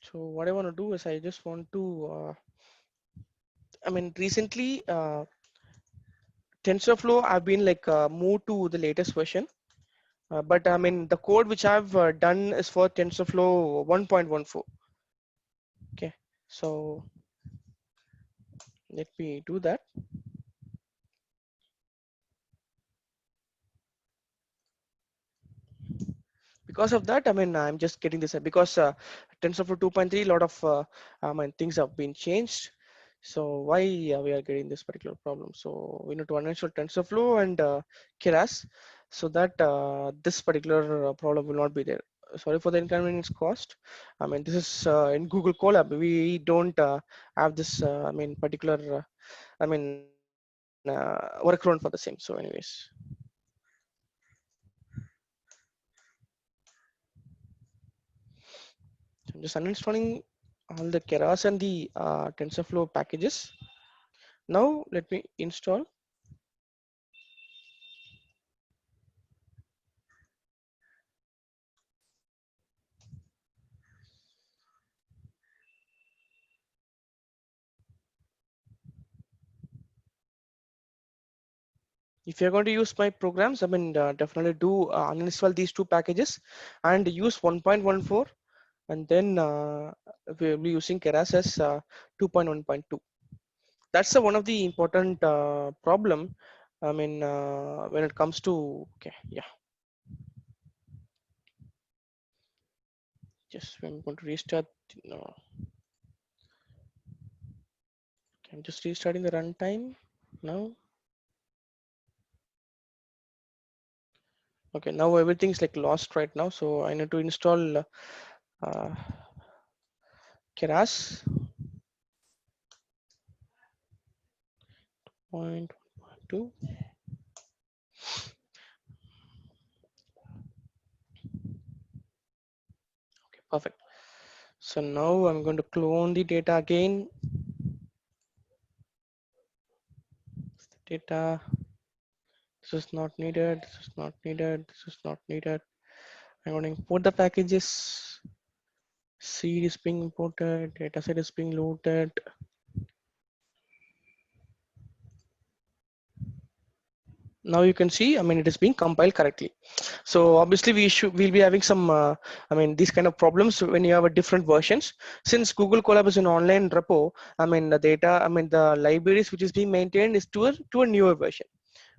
so what I want to do is I just want to recently TensorFlow I've been like moved to the latest version, but the code which I've done is for TensorFlow 1.14. Okay, so let me do that. Because of that, I'm just getting this because TensorFlow 2.3, a lot of things have been changed. So why we are getting this particular problem? So we need to uninstall TensorFlow and Keras, so that this particular problem will not be there. Sorry for the inconvenience cost. This is in Google Colab. We don't have this. Particular. Workaround for the same. So, anyways. I'm just uninstalling all the Keras and the TensorFlow packages. Now let me install. If you're going to use my programs, definitely do uninstall these two packages and use 1.14, and then we'll be using Keras as 2.1.2. That's one of the important problem. When it comes to, okay, yeah. Just I'm going to restart. No. Okay, I'm just restarting the runtime now. Okay, now everything's like lost right now, so I need to install Keras 0.2. Okay, perfect. So now I'm going to clone the data again. Data. This is not needed. This is not needed. This is not needed. I'm going to import the packages. Seed is being imported. Dataset is being loaded. Now you can see, it is being compiled correctly. So obviously we'll be having some, these kind of problems when you have a different versions. Since Google Colab is an online repo, the data, the libraries which is being maintained is to a newer version.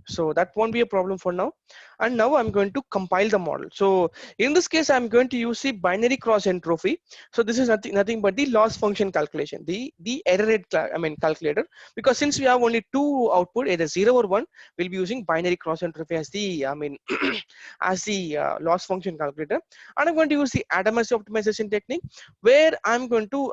So that won't be a problem for now. And now I'm going to compile the model. So in this case, I'm going to use the binary cross entropy. So this is nothing but the loss function calculation, the error rate calculator, because since we have only two output, either 0 or 1, we'll be using binary cross entropy as the as the loss function calculator. And I'm going to use the atomic optimization technique, where I'm going to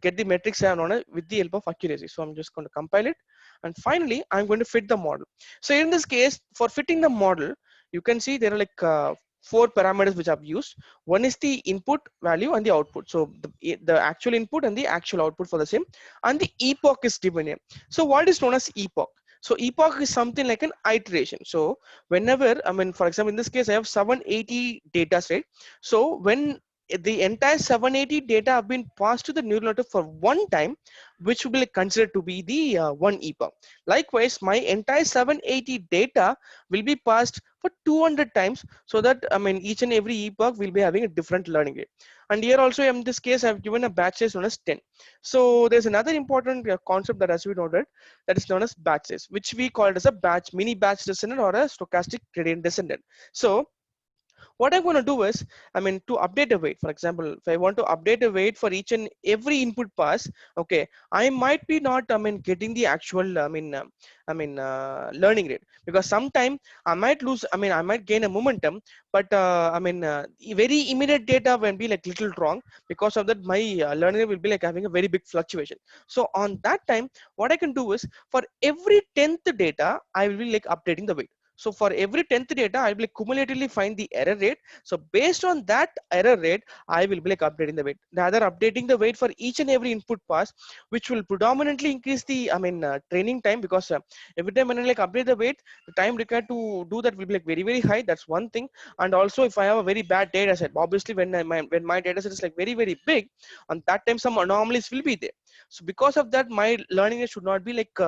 get the metrics with the help of accuracy. So I'm just going to compile it, and finally I'm going to fit the model. So in this case, for fitting the model, you can see there are like 4 parameters which I've used. One is the input value and the output. So the actual input and the actual output for the same, and the epoch is given here. So what is known as epoch? So epoch is something like an iteration. So whenever, for example, in this case, I have 780 data set. So when the entire 780 data have been passed to the neural network for one time, which will be considered to be the one epoch. Likewise, my entire 780 data will be passed for 200 times, so that each and every epoch will be having a different learning rate. And here also, in this case, I've given a batch size known as 10. So there's another important concept that has to be noted, that is known as batch size, which we call it as a mini batch descendant or a stochastic gradient descendant. So what I'm going to do is, to update a weight, for example, if I want to update a weight for each and every input pass, okay, I might be not, getting the actual, learning rate, because sometime I might lose, I might gain a momentum, but, very immediate data will be like little wrong. Because of that, my learning rate will be like having a very big fluctuation. So on that time, what I can do is, for every 10th data, I will be like updating the weight. So for every 10th data, I will like cumulatively find the error rate. So based on that error rate, I will be like updating the weight. Rather, updating the weight for each and every input pass, which will predominantly increase the training time, because every time when I like update the weight, the time required to do that will be like very, very high. That's one thing. And also, if I have a very bad data set, obviously when my data set is like very, very big, on that time some anomalies will be there. So because of that, my learning rate should not be like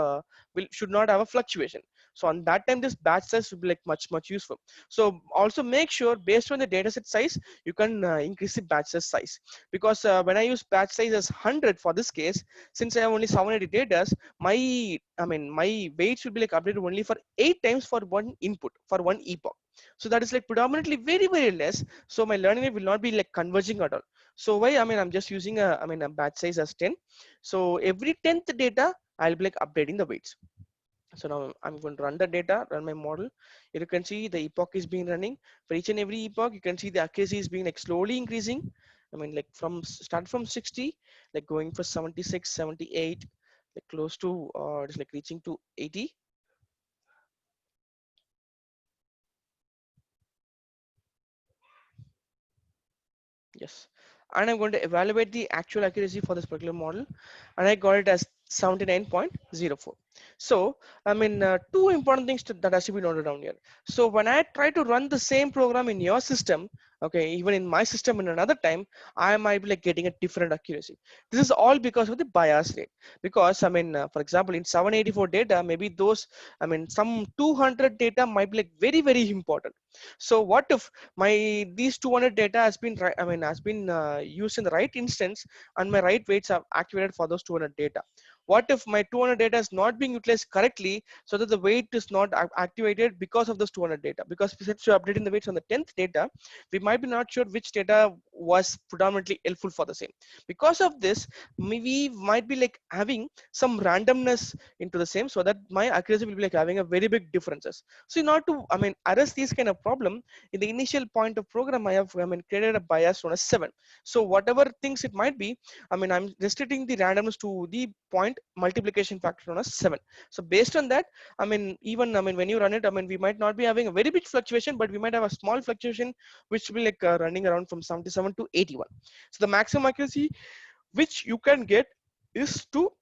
should not have a fluctuation. So on that time, this batch size will be like much useful. So also make sure, based on the dataset size, you can increase the batch size, because when I use batch size as 100 for this case, since I have only 780 data, my weight should be like updated only for 8 times for one input, for one epoch. So that is like predominantly very, very less. So my learning rate will not be like converging at all. So why, I'm just using a batch size as 10. So every 10th data, I'll be like updating the weights. So now I'm going to run the data, run my model. Here you can see the epoch is being running. For each and every epoch, you can see the accuracy is being like slowly increasing. Like start from 60, like going for 76, 78, like close to, it's like reaching to 80. Yes. And I'm going to evaluate the actual accuracy for this particular model, and I got it as 79.04. So two important things that has to be noted down here. So when I try to run the same program in your system, okay, even in my system in another time, I might be like getting a different accuracy. This is all because of the bias rate. Because for example, in 784 data, maybe those some 200 data might be like very, very important. So what if these 200 data has been used in the right instance, and my right weights are activated for those 200 data? What if my 200 data is not being utilized correctly, so that the weight is not activated because of those 200 data? Because since you're updating the weights on the 10th data, we might be not sure which data was predominantly helpful for the same. Because of this, we might be like having some randomness into the same, so that my accuracy will be like having a very big differences. So in order to arrest these kind of problem, in the initial point of program, I have created a bias known as 7. So whatever things it might be, I'm restricting the randomness to the point multiplication factor known as 7. So based on that, even when you run it, we might not be having a very big fluctuation, but we might have a small fluctuation which will be like running around from 77 to 81. So the maximum accuracy which you can get is to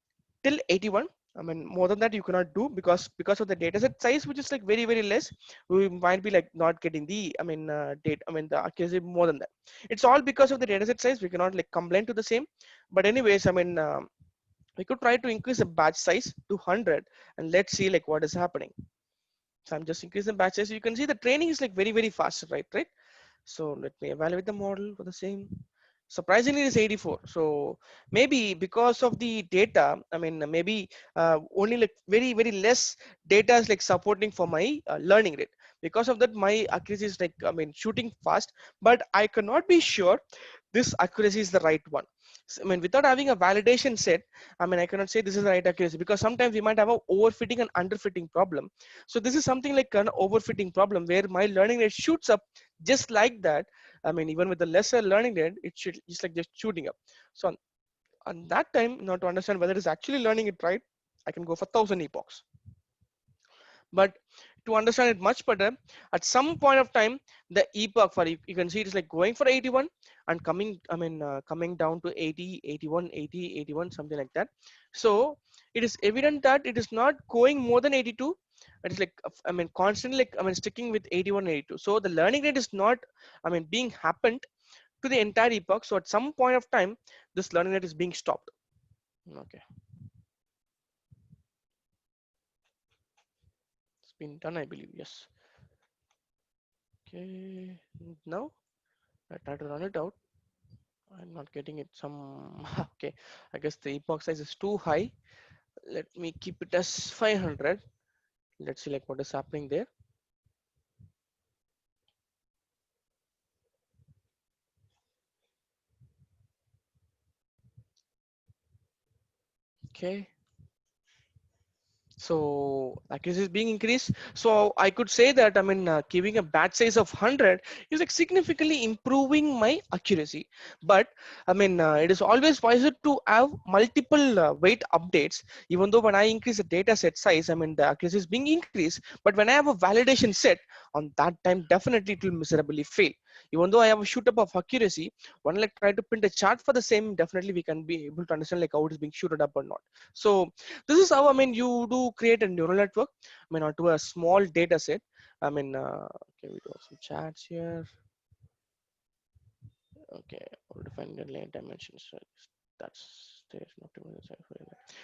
till 81. More than that you cannot do, because of the dataset size, which is like very, very less. We might be like not getting the the accuracy more than that. It's all because of the dataset size. We cannot like complain to the same. But anyways, we could try to increase the batch size to 100, and let's see like what is happening. So I'm just increasing batch size. You can see the training is like very, very fast, right? So let me evaluate the model for the same. Surprisingly, it is 84. So maybe because of the data, I mean, maybe only like very less data is like supporting for my learning rate. Because of that, my accuracy is like, I mean, shooting fast, but I cannot be sure this accuracy is the right one. I mean, without having a validation set, I mean, I cannot say this is the right accuracy, because sometimes we might have a overfitting and underfitting problem. So this is something like an overfitting problem where my learning rate shoots up just like that. I mean, even with the lesser learning rate, it should just like just shooting up. So on that time, now to understand whether it's actually learning it right, I can go for 1000 epochs. But to understand it much better, at some point of time, the epoch for you can see it is like going for 81 and coming, I mean, coming down to 80, 81, 80, 81, something like that. So it is evident that it is not going more than 82. It is like, I mean, constantly like, I mean, sticking with 81, 82. So the learning rate is not, I mean, being happened to the entire epoch. So at some point of time, this learning rate is being stopped. Okay. It's been done, I believe. Yes. Okay. Now I try to run it out. I'm not getting it. Some okay. I guess the epoch size is too high. Let me keep it as 500. Let's see like what is happening there. Okay. So accuracy is being increased. So I could say that, I mean, giving a batch size of 100 is like significantly improving my accuracy. But I mean, it is always wiser to have multiple weight updates. Even though when I increase the data set size, I mean, the accuracy is being increased. But when I have a validation set, on that time, definitely it will miserably fail. Even though I have a shoot up of accuracy, when I like try to print a chart for the same, definitely we can be able to understand like how it is being shooted up or not. So this is how, I mean, you do create a neural network, I mean, onto a small data set. I mean, okay, we do have some chats here. Okay, we'll define the layer dimensions. So that's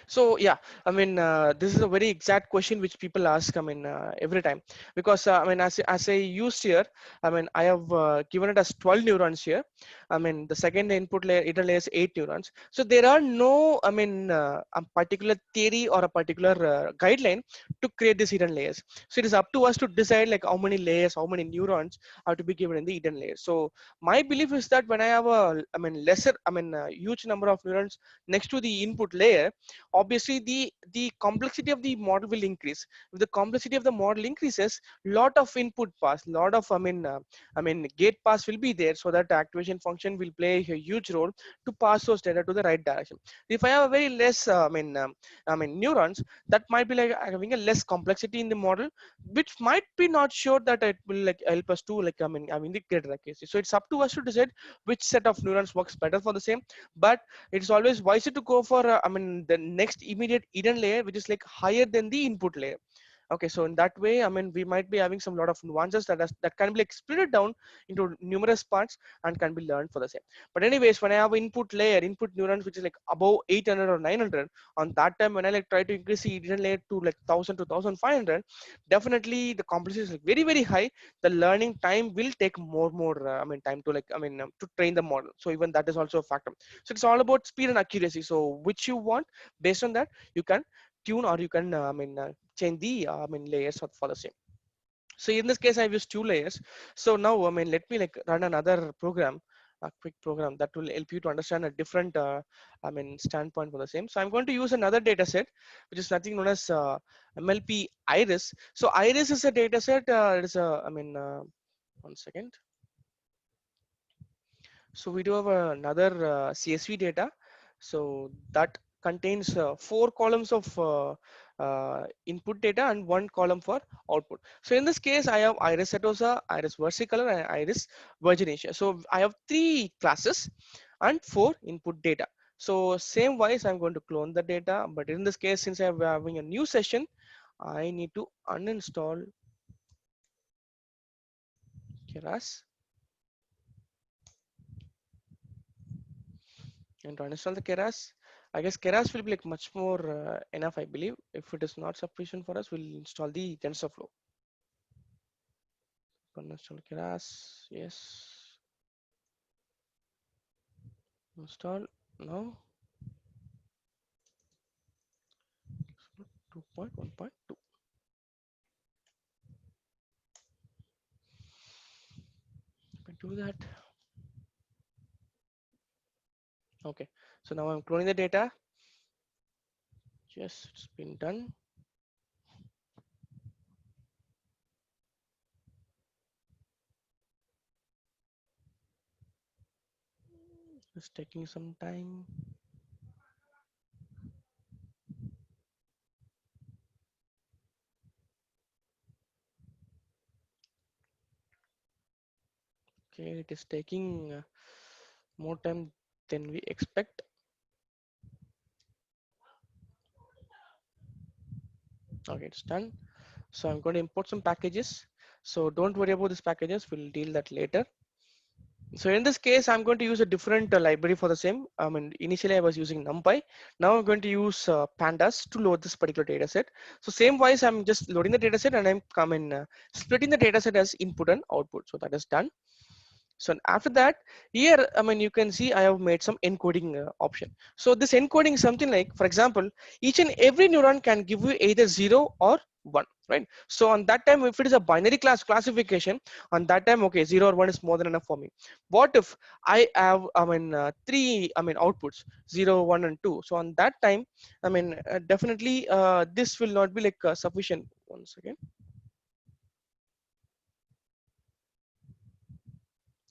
so yeah, I mean, this is a very exact question which people ask, I mean, every time, because I mean, as I used here, I mean, I have given it as 12 neurons here. I mean, the second input layer, it layer is 8 neurons. So there are no, I mean, a particular theory or a particular guideline to create these hidden layers. So it is up to us to decide like how many layers, how many neurons are to be given in the hidden layer. So my belief is that when I have a, I mean, lesser, I mean, huge number of neurons next to the input layer, obviously the complexity of the model will increase. If the complexity of the model increases, lot of input pass, lot of, I mean, gate pass will be there, so that the activation function will play a huge role to pass those data to the right direction. If I have a very less, I mean, neurons, that might be like having a less complexity in the model, which might be not sure that it will like help us to like, I mean, having the greater accuracy. So it's up to us to decide which set of neurons works better for the same. But it's always wiser to go for I mean, the next immediate hidden layer, which is like higher than the input layer. Okay, so in that way, I mean, we might be having some lot of nuances that can be like split down into numerous parts and can be learned for the same. But anyways, when I have input layer, input neurons, which is like above 800 or 900, on that time when I like try to increase the hidden layer to like 1000 to 1500, definitely the complexity is like very high. The learning time will take more I mean, time to like, I mean, to train the model. So even that is also a factor. So it's all about speed and accuracy. So which you want, based on that, you can tune or you can change the I mean, layers for the same. So in this case, I've used 2 layers. So now, I mean, let me like run another program, a quick program that will help you to understand a different I mean, standpoint for the same. So I'm going to use another data set, which is nothing known as MLP iris. So iris is a data set. It is a, I mean, 1 second. So we do have another CSV data. So that contains 4 columns of input data and 1 column for output. So in this case, I have iris setosa, iris versicolor, and iris virginacea. So I have 3 classes and 4 input data. So same wise, I'm going to clone the data. But in this case, since I'm having a new session, I need to uninstall Keras. And to install the Keras, I guess Keras will be like much more enough, I believe. If it is not sufficient for us, we'll install the TensorFlow. Install Keras, yes. Install now. 2.1.2. Do that. Okay, so now I'm cloning the data. Yes, it's been done. It's taking some time. Okay, it is taking more time than we expect. Okay, it's done. So I'm going to import some packages. So don't worry about these packages. We'll deal that later. So in this case, I'm going to use a different library for the same. I mean, initially I was using NumPy. Now I'm going to use pandas to load this particular data set. So same wise, I'm just loading the data set and I'm splitting the data set as input and output. So that is done. So after that, here, I mean, you can see I have made some encoding option. So this encoding is something like, for example, each and every neuron can give you either 0 or 1, right? So on that time, if it is a binary classification, on that time, okay, 0 or 1 is more than enough for me. What if I have, three, outputs, 0, 1, and 2. So on that time, definitely this will not be like sufficient. One second.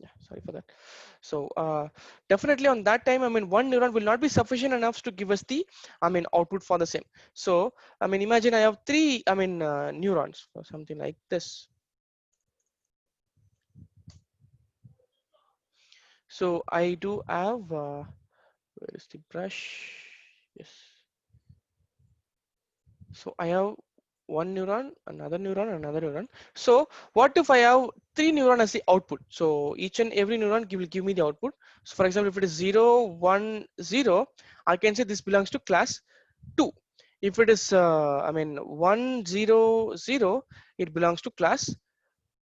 Yeah, sorry for that. So definitely on that time, one neuron will not be sufficient enough to give us the output for the same. So imagine I have three neurons or something like this. So I do have where is the brush? Yes. So I have one neuron, another neuron, another neuron. So what if I have three neuron as the output? So each and every neuron will give me the output. So for example, if it is 0, 1, 0, I can say this belongs to class 2. If it is 1, 0, 0, it belongs to class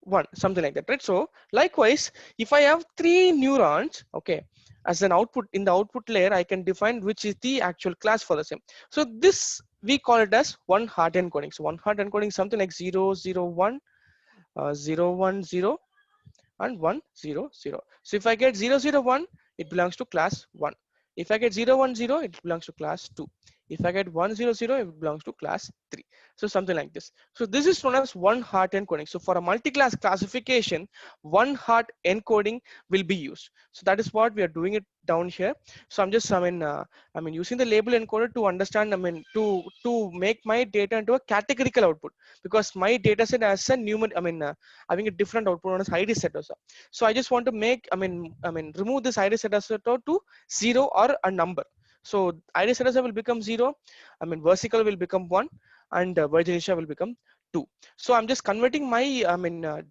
1, something like that, right? So likewise, if I have three neurons, okay, as an output in the output layer, I can define which is the actual class for the same. So this we call it as one hard encoding. So one hard encoding is something like 0, 0, 1, 0, 1, 0, and 1, 0, 0. So if I get 0, 0, 1, it belongs to class 1. If I get 0, 1, 0, it belongs to class 2. If I get 1, 0, 0, it belongs to class 3. So something like this. So this is known as one hot encoding. So for a multi-class classification, one hot encoding will be used. So that is what we are doing it down here. So I'm just using the label encoder to understand, to make my data into a categorical output, because my data set has a having a different output on as ID setter. So I just want to make, remove this ID setter to 0 or a number. So ID setter will become 0, versicle will become 1, and Virginia will become 2. So I'm just converting my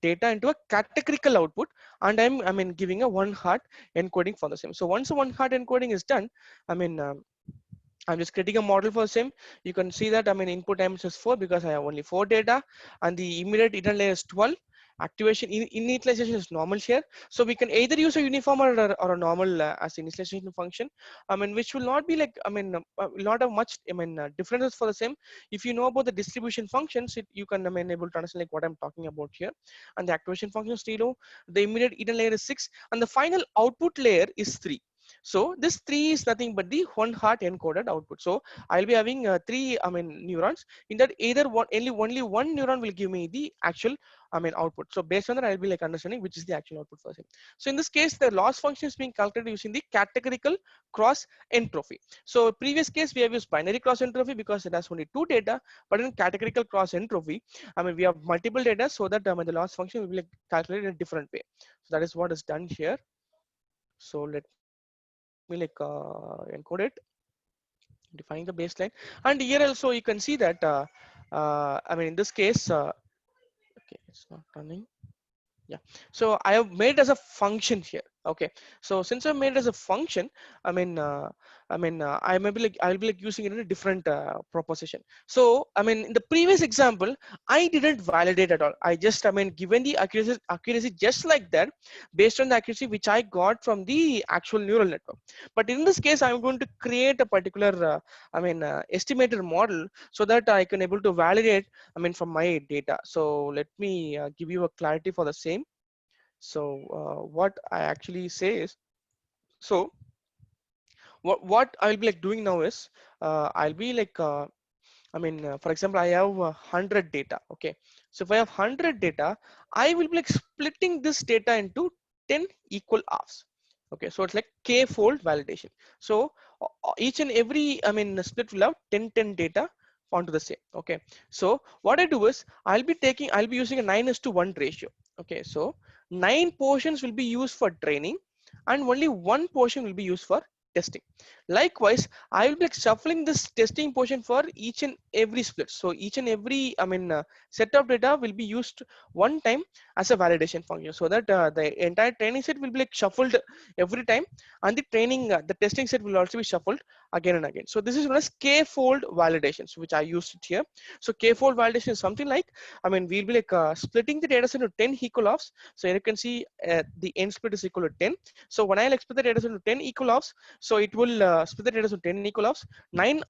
data into a categorical output, and I'm giving a one hot encoding for the same. So once a one hot encoding is done, I'm just creating a model for the same. You can see that input times is 4 because I have only 4 data, and the immediate hidden layer is 12. Activation initialization is normal here. So we can either use a uniform or a normal as initialization function. Which will not be like, not have much differences for the same. If you know about the distribution functions, you can able to understand like what I'm talking about here. And the activation function is 0. The immediate hidden layer is 6, and the final output layer is 3. So this 3 is nothing but the one hot encoded output. So I'll be having three neurons. In that, either only one neuron will give me the actual output. So based on that, I'll be like understanding which is the actual output for him. So in this case, the loss function is being calculated using the categorical cross entropy. So previous case we have used binary cross entropy because it has only 2 data, but in categorical cross entropy, we have multiple data, so that the loss function will be like calculated in a different way. So that is what is done here. So let me encode it, defining the baseline. And here also you can see that in this case, okay, it's not running. Yeah, so I have made as a function here. Okay, so since I made it as a function, I mean, I may be like I'll be like using it in a different proposition. So I mean, in the previous example, I didn't validate at all. I just given the accuracy just like that, based on the accuracy which I got from the actual neural network. But in this case, I'm going to create a particular estimator model so that I can able to validate from my data. So let me give you a clarity for the same. So what I actually say is, so what I'll be like doing now is I'll be like for example, I have 100 data. Okay, so if I have 100 data, I will be like splitting this data into 10 equal halves. Okay, so it's like k-fold validation. So each and every split will have 10 data onto the same. Okay, so what I do is I'll be using a 9:1 ratio. Okay, so 9 portions will be used for training and only 1 portion will be used for testing. Likewise, I will be like shuffling this testing portion for each and every split. So each and every set of data will be used one time as a validation function, so that the entire training set will be like shuffled every time, and the testing set will also be shuffled again and again. So this is known as k-fold validations, which I used it here. So k-fold validation is something like, we'll be like splitting the data set into 10 equal halves. So you can see the end split is equal to 10. So when I like split the data set into 10 equal halves, so it will split the data into 10 equal halves. 9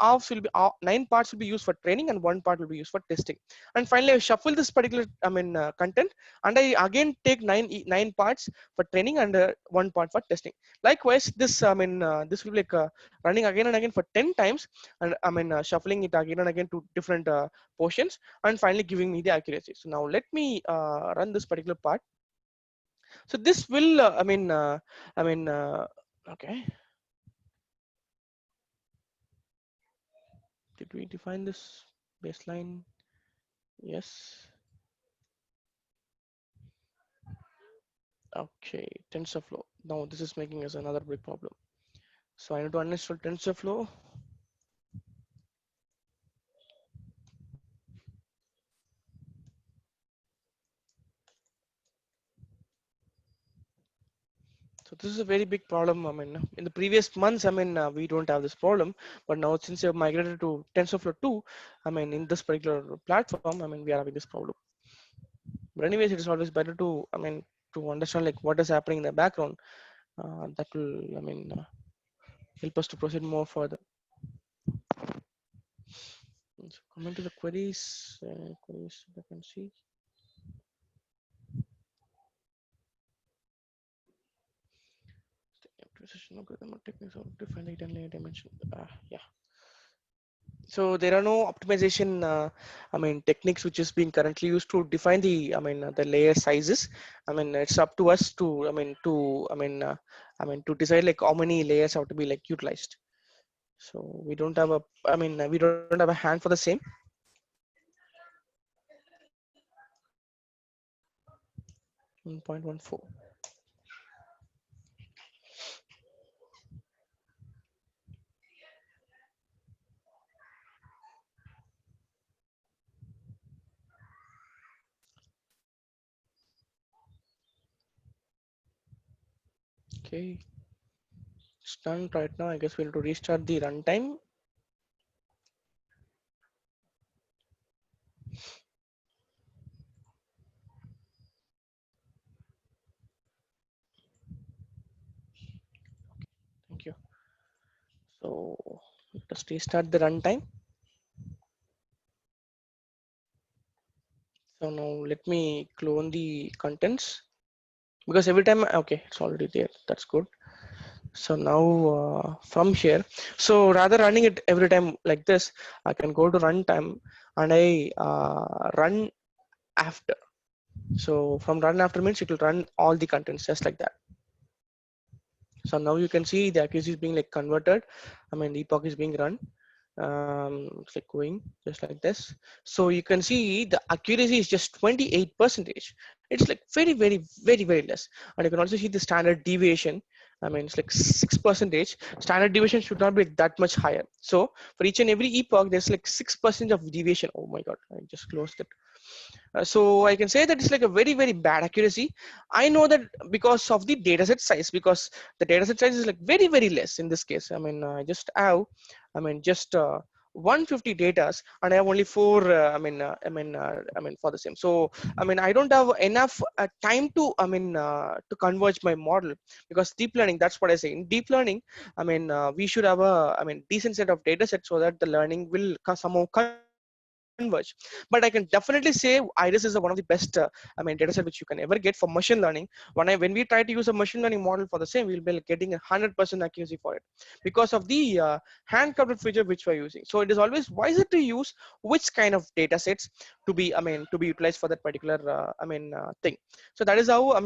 parts will be used for training and 1 part will be used for testing. And finally, I shuffle this particular content, and I again take 9 parts for training and 1 part for testing. Likewise, this will be like running again and again for 10 times, and shuffling it again and again to different portions, and finally giving me the accuracy. So now let me run this particular part. So this will okay. Did we define this baseline? Yes. Okay, TensorFlow. Now this is making us another big problem. So I need to uninstall TensorFlow. So this is a very big problem. In the previous months, we don't have this problem, but now since you've migrated to TensorFlow 2, in this particular platform, we are having this problem. But anyways, it is always better to, to understand like what is happening in the background. That will, help us to proceed more further. So coming to the queries, I can see. Precision algorithm or techniques of define the hidden layer dimension. Yeah. So there are no optimization, techniques which is being currently used to define the, the layer sizes. It's up to us to, to decide like how many layers have to be like utilized. So we don't have a, we don't have a hand for the same. .14. Okay, it's done right now. I guess we'll have to restart the runtime. Thank you. So just restart the runtime. So now let me clone the contents, because every time, okay, it's already there. That's good. So now from here, so rather running it every time like this, I can go to runtime and I run after. So from run after means it will run all the contents just like that. So now you can see the accuracy is being like converted. The epoch is being run. It's like going just like this. So you can see the accuracy is just 28%. It's like very, very, very, very less. And you can also see the standard deviation. It's like 6%. Standard deviation should not be that much higher. So for each and every epoch, there's like 6% of deviation. Oh my God, I just closed it. So I can say that it's like a very bad accuracy. I know that because of the dataset size, because the dataset size is like very less in this case. I mean, I just have, I mean, just 150 datas, and I have only four. I mean, for the same. So I mean, I don't have enough time to, to converge my model, because deep learning. That's what I say. In deep learning, we should have a, decent set of data sets so that the learning will somehow converge. But I can definitely say Iris is one of the best, data set which you can ever get for machine learning. When we try to use a machine learning model for the same, we'll be getting 100% accuracy for it, because of the hand counted feature which we're using. So it is always wiser to use which kind of data sets to be, to be utilized for that particular, thing. So that is how,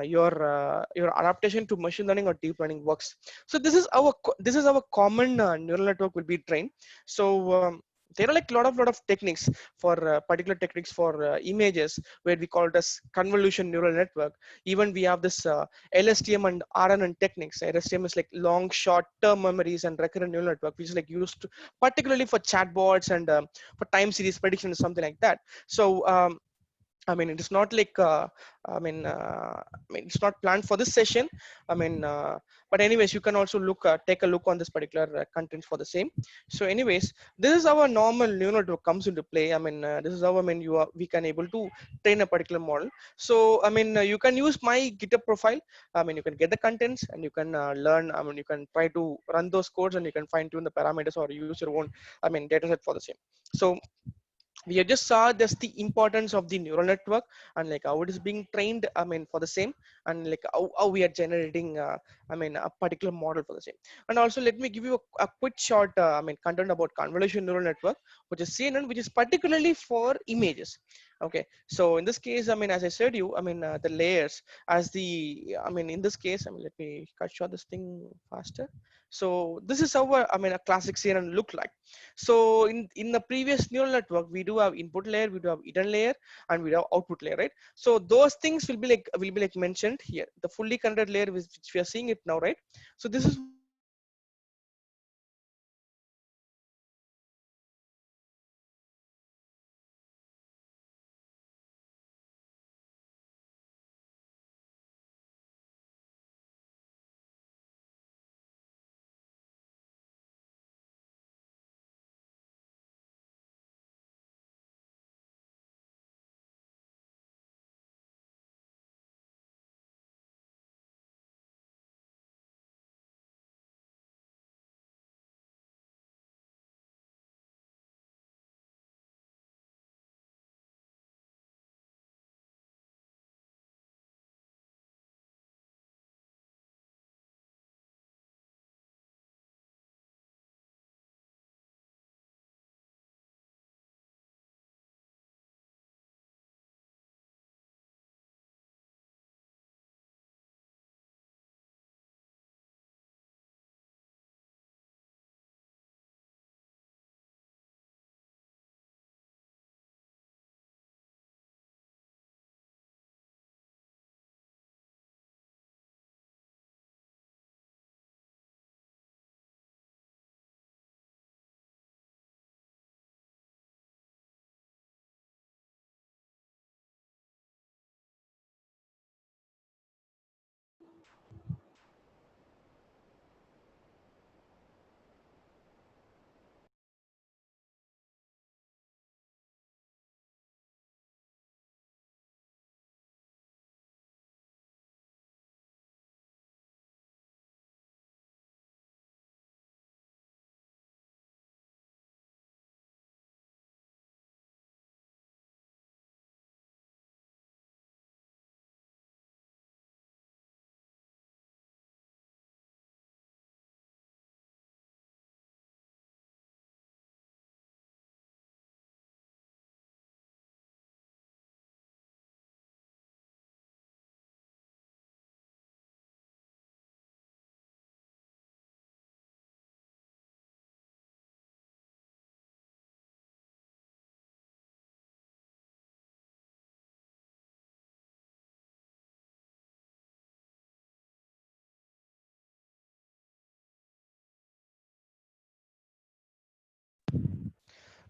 your adaptation to machine learning or deep learning works. So this is our common neural network will be trained. So there are like lot of techniques for particular techniques for images, where we call it as convolution neural network. Even we have this LSTM and RNN techniques. LSTM is like long short term memories and recurrent neural network, which is like used particularly for chatbots and for time series prediction or something like that. So it is not like it's not planned for this session. I mean, but anyways, you can also take a look on this particular content for the same. So anyways, this is our normal neural network comes into play. This is how we can able to train a particular model. So you can use my GitHub profile. You can get the contents and you can learn. You can try to run those codes and you can fine tune the parameters or use your own data set for the same. So we have just saw this the importance of the neural network and like how it is being trained, for the same, and like how we are generating a particular model for the same. And also let me give you a quick short content about convolution neural network, which is CNN, which is particularly for images. Okay, so in this case, as I said you, the layers as the, in this case, let me cut short this thing faster. So this is how a classic CNN look like. So in the previous neural network, we do have input layer, we do have hidden layer, and we have output layer, right? So those things will be like mentioned here. The fully connected layer, which we are seeing it now, right? So this is what we call as convolution neural network. So this is how convolution neural network will be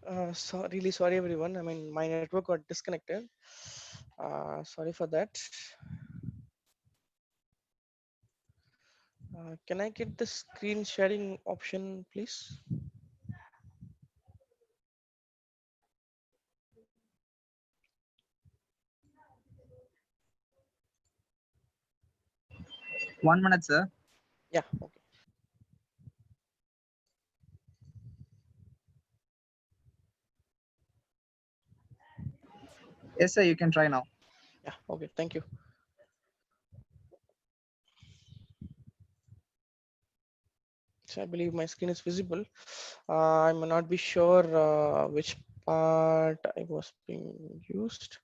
Really sorry everyone. I mean, my network got disconnected. Sorry for that. Can I get the screen sharing option, please? One minute, sir. Yeah. Okay. Yes, sir. You can try now. Yeah. Okay. Thank you. So I believe my screen is visible. I may not be sure which part I was being used.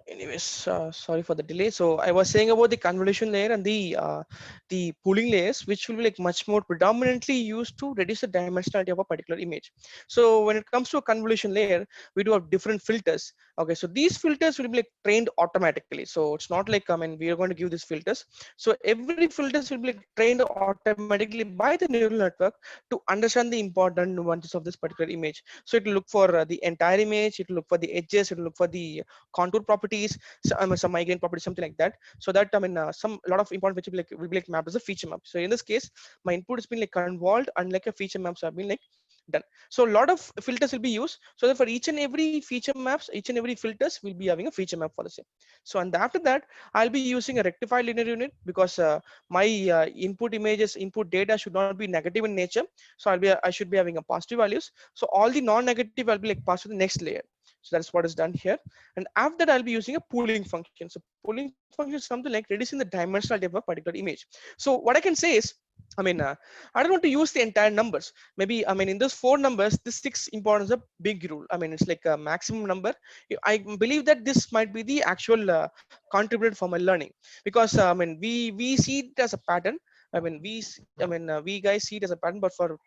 Anyways, sorry for the delay. So I was saying about the convolution layer and the pooling layers, which will be like much more predominantly used to reduce the dimensionality of a particular image. So when it comes to a convolution layer, we do have different filters. Okay, so these filters will be like trained automatically. So it's not like, I mean, we are going to give these filters. So every filters will be like trained automatically by the neural network to understand the important nuances of this particular image. So it will look for the entire image, it will look for the edges, it will look for the contour properties, so, some migrant properties, something like that. So that, I mean, some a lot of important feature will be like mapped as a feature map. So in this case, my input has been like convolved and like a feature maps have been like done. So a lot of filters will be used, so that for each and every feature maps, each and every filters will be having a feature map for the same. So and after that, I'll be using a rectified linear unit, because my input images, input data should not be negative in nature. So I should be having a positive values. So all the non-negative I'll be like passed to the next layer. So that's what is done here. And after that, I'll be using a pooling function. So pooling function is something like reducing the dimensionality of a particular image. So what I can say is, I mean, I don't want to use the entire numbers. Maybe, I mean, in those four numbers, this 6 important is a big rule. I mean, it's like a maximum number. I believe that this might be the actual contributor for my learning, because I mean, we see it as a pattern. I mean, we guys see it as a pattern, but for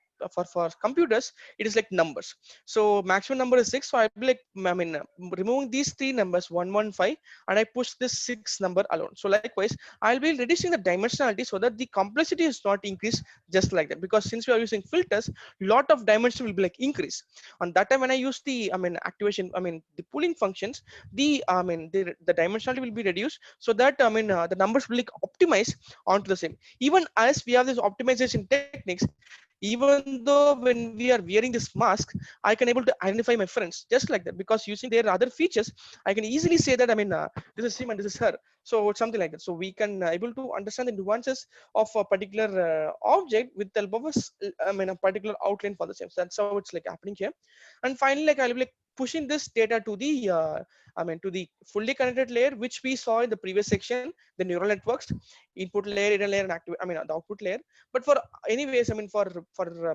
computers, it is like numbers. So maximum number is 6. So I be like, I mean, removing these three numbers, 115, and I push this 6 number alone. So likewise, I'll be reducing the dimensionality so that the complexity is not increased just like that. Because since we are using filters, lot of dimension will be like increase. On that time when I use the, I mean, activation, I mean, the pooling functions, the, I mean, the dimensionality will be reduced, so that, I mean, the numbers will like optimize onto the same. Even as we have this optimization techniques, even though when we are wearing this mask, I can able to identify my friends just like that, because using their other features, I can easily say that, I mean, this is him and this is her. So it's something like that. So we can able to understand the nuances of a particular object with the help of I mean, a particular outline for the same. So that's how it's like happening here. And finally, like, I'll be like pushing this data to the I mean, to the fully connected layer, which we saw in the previous section, the neural networks, input layer, inner layer, and active, I mean, the output layer. But for anyways, I mean, for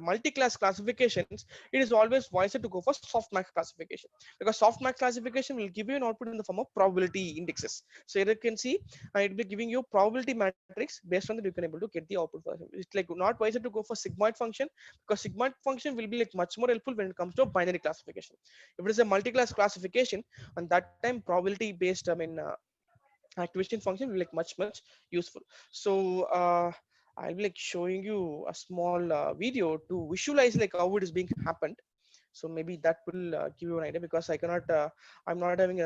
multi-class classifications, it is always wiser to go for softmax classification, because softmax classification will give you an output in the form of probability indexes. So here you can see, it will be giving you probability matrix. Based on that, you can able to get the output. It's like not wiser to go for sigmoid function, because sigmoid function will be like much more helpful when it comes to binary classification. If it is a multi-class classification, and that time probability based, I mean, activation function will be like much useful. So I'll be like showing you a small video to visualize like how it is being happened. So maybe that will give you an idea, because I cannot, I'm not having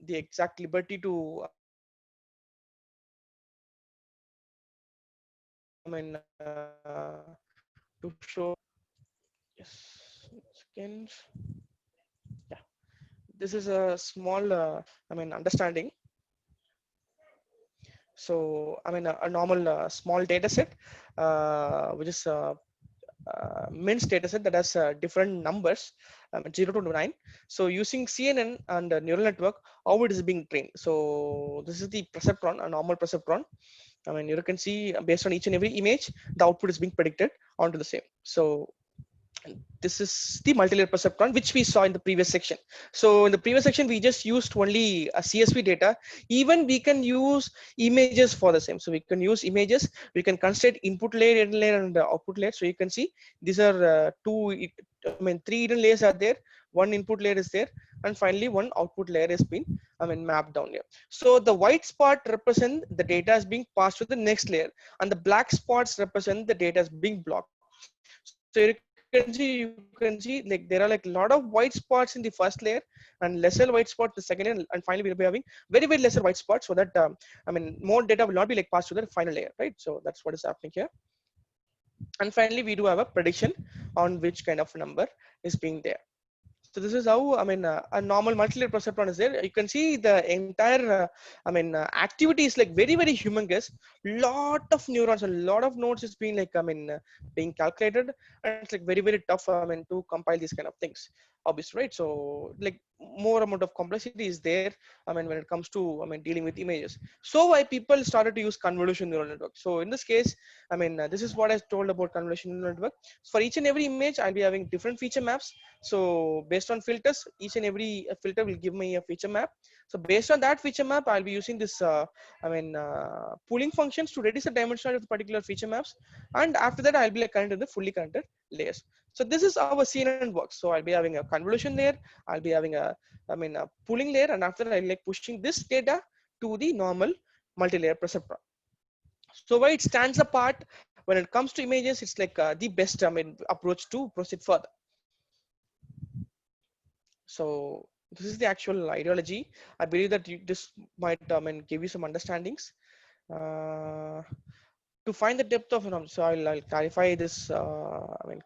the exact liberty to, I mean, to show. Yes, seconds. Yeah, this is a small, I mean, understanding. So I mean, a normal small data set, which is MINS data set that has different numbers, 0 to 9. So using CNN and neural network, how it is being trained. So this is the perceptron, a normal perceptron. I mean, you can see based on each and every image, the output is being predicted onto the same. So this is the multi-layer perceptron, which we saw in the previous section. So in the previous section, we just used only a CSV data. Even we can use images for the same. So we can use images. We can consider input layer, hidden layer, and output layer. So you can see these are I mean, 3 hidden layers are there. One input layer is there, and finally one output layer has been, I mean, mapped down here. So the white spot represent the data is being passed to the next layer, and the black spots represent the data is being blocked. So you can see you can see like there are like a lot of white spots in the first layer and lesser white spots the second layer, and finally we'll be having very very lesser white spots, so that more data will not be like passed to the final layer, right? So that's what is happening here. And finally we do have a prediction on which kind of number is being there. So this is how a normal multi-layer perceptron is there. You can see the entire activity is like very very humongous. Lot of neurons, a lot of nodes is being like being calculated, and it's like very very tough to compile these kind of things, obviously, right? So like more amount of complexity is there when it comes to dealing with images. So why people started to use convolution neural network. So in this case this is what I told about convolution neural network. For each and every image I'll be having different feature maps. So based on filters, each and every filter will give me a feature map. So based on that feature map, I'll be using this pooling functions to reduce the dimension of the particular feature maps. And after that, I'll be like connected the fully connected layers. So this is how a CNN works. So I'll be having a convolution layer. I'll be having a pooling layer, and after that, I'll like pushing this data to the normal multi-layer perceptron. So why it stands apart when it comes to images, it's like the best approach to proceed further. So this is the actual ideology. I believe that this might give you some understandings. To find the depth of an so I'll clarify this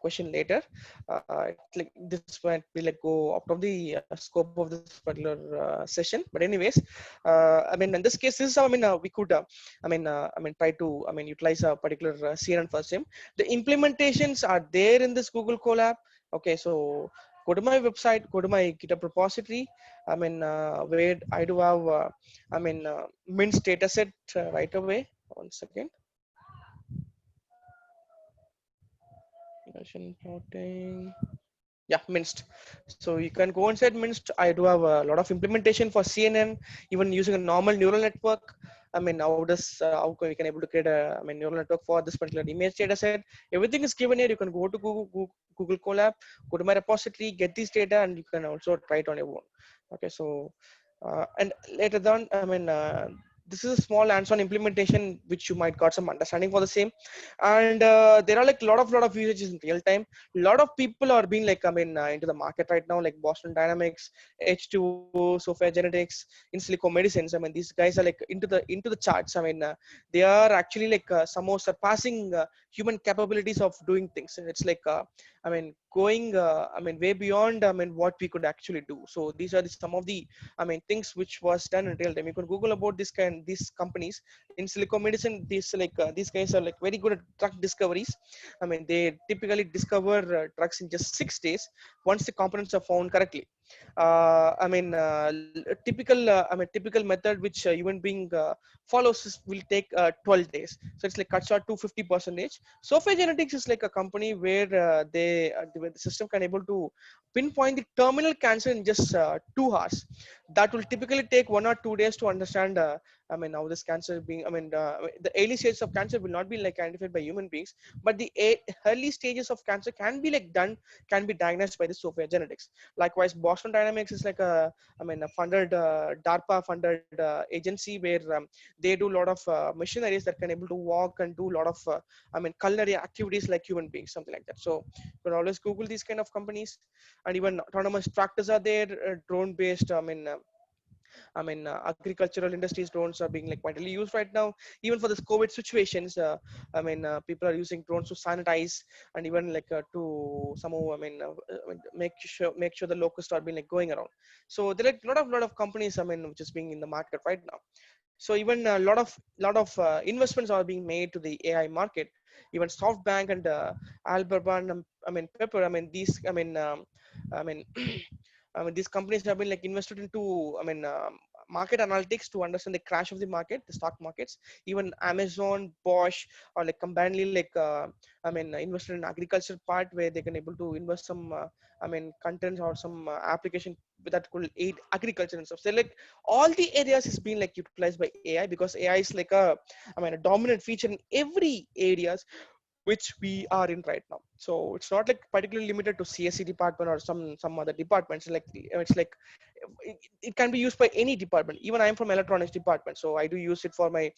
question later. Like this might be like go out of the scope of this particular session, but anyways, in this case, this is how we could try to utilize a particular CNN for SIM. The implementations are there in this Google Colab. Okay, so go to my website, go to my GitHub repository. Where I do have Mint's dataset right away. One second. Plotting. Yeah, Minst. So you can go inside Minst. I do have a lot of implementation for CNN, even using a normal neural network. How we can able to create a neural network for this particular image data set. Everything is given here. You can go to Google Colab, go to my repository, get this data, and you can also try it on your own. Okay, so and later on, this is a small hands-on implementation which you might got some understanding for the same. And there are like a lot of usages in real time. A lot of people are being like into the market right now, like Boston Dynamics, H2O, Sophia Genetics, in Silico Medicines. These guys are like into the charts. They are actually like somehow surpassing human capabilities of doing things. It's like going way beyond what we could actually do. So these are some of the things which was done in real time. You can Google about these companies in Silico Medicine. These guys are like very good at drug discoveries. They typically discover drugs in just 6 days once the components are found correctly. Typical method which human being follows will take 12 days. So it's like cuts out to 50%. Sophia Genetics is like a company where the system can able to pinpoint the terminal cancer in just 2 hours. That will typically take 1 or 2 days to understand how this cancer is being the early stages of cancer will not be like identified by human beings, but the early stages of cancer can be diagnosed by the Sophia Genetics. Likewise, Boston Dynamics is like a funded DARPA funded agency where they do a lot of machineries that can able to walk and do a lot of culinary activities like human beings, something like that. So you can always Google these kind of companies. And even autonomous tractors are there, drone based agricultural industries drones are being like widely used right now. Even for this COVID situations, people are using drones to sanitize and even like to somehow make sure the locusts are being like going around. So there are a lot of companies which is being in the market right now. So even a lot of investments are being made to the AI market. Even SoftBank and Alibaba and Pepper. I mean these companies have been like invested into market analytics to understand the crash of the market, the stock markets. Even Amazon, Bosch, or like combinedly like invested in agriculture part where they can able to invest some contents or some application that could aid agriculture and stuff. So like all the areas is being like utilized by AI, because AI is like a dominant feature in every areas which we are in right now. So it's not like particularly limited to CSE department or some other departments. Like it's like it can be used by any department. Even I'm from electronics department, so I do use it for my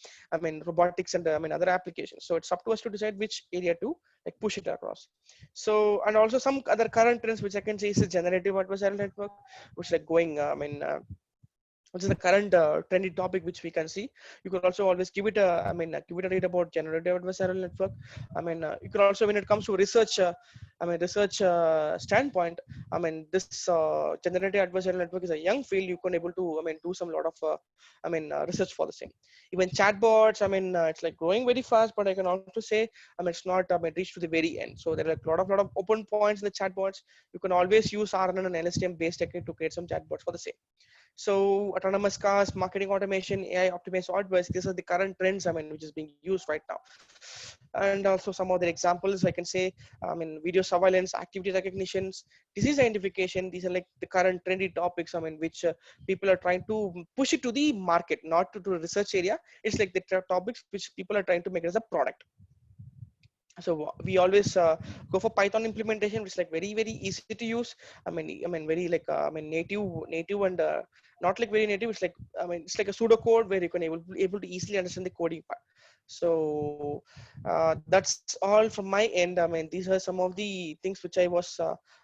robotics and other applications. So it's up to us to decide which area to like push it across. So, and also some other current trends which I can say is the generative adversarial network, which is like going, which is the current trendy topic which we can see. You could also always give it a, give it a read about generative adversarial network. You could also, when it comes to research, research standpoint, this generative adversarial network is a young field. You can able to, do some lot of, research for the same. Even chatbots, it's like growing very fast, but I can also say, it's not, reached to the very end. So there are a lot of open points in the chatbots. You can always use RNN and LSTM based technique to create some chatbots for the same. So autonomous cars, marketing automation, AI optimized AdWords, these are the current trends, which is being used right now. And also some other examples I can say, video surveillance, activity recognitions, disease identification. These are like the current trendy topics, which people are trying to push it to the market, not to the research area. It's like the topics which people are trying to make as a product. So we always go for Python implementation, which is like very easy to use. Very like native and not like very native. It's like it's like a pseudo code where you can able to easily understand the coding part. So that's all from my end. These are some of the things which I was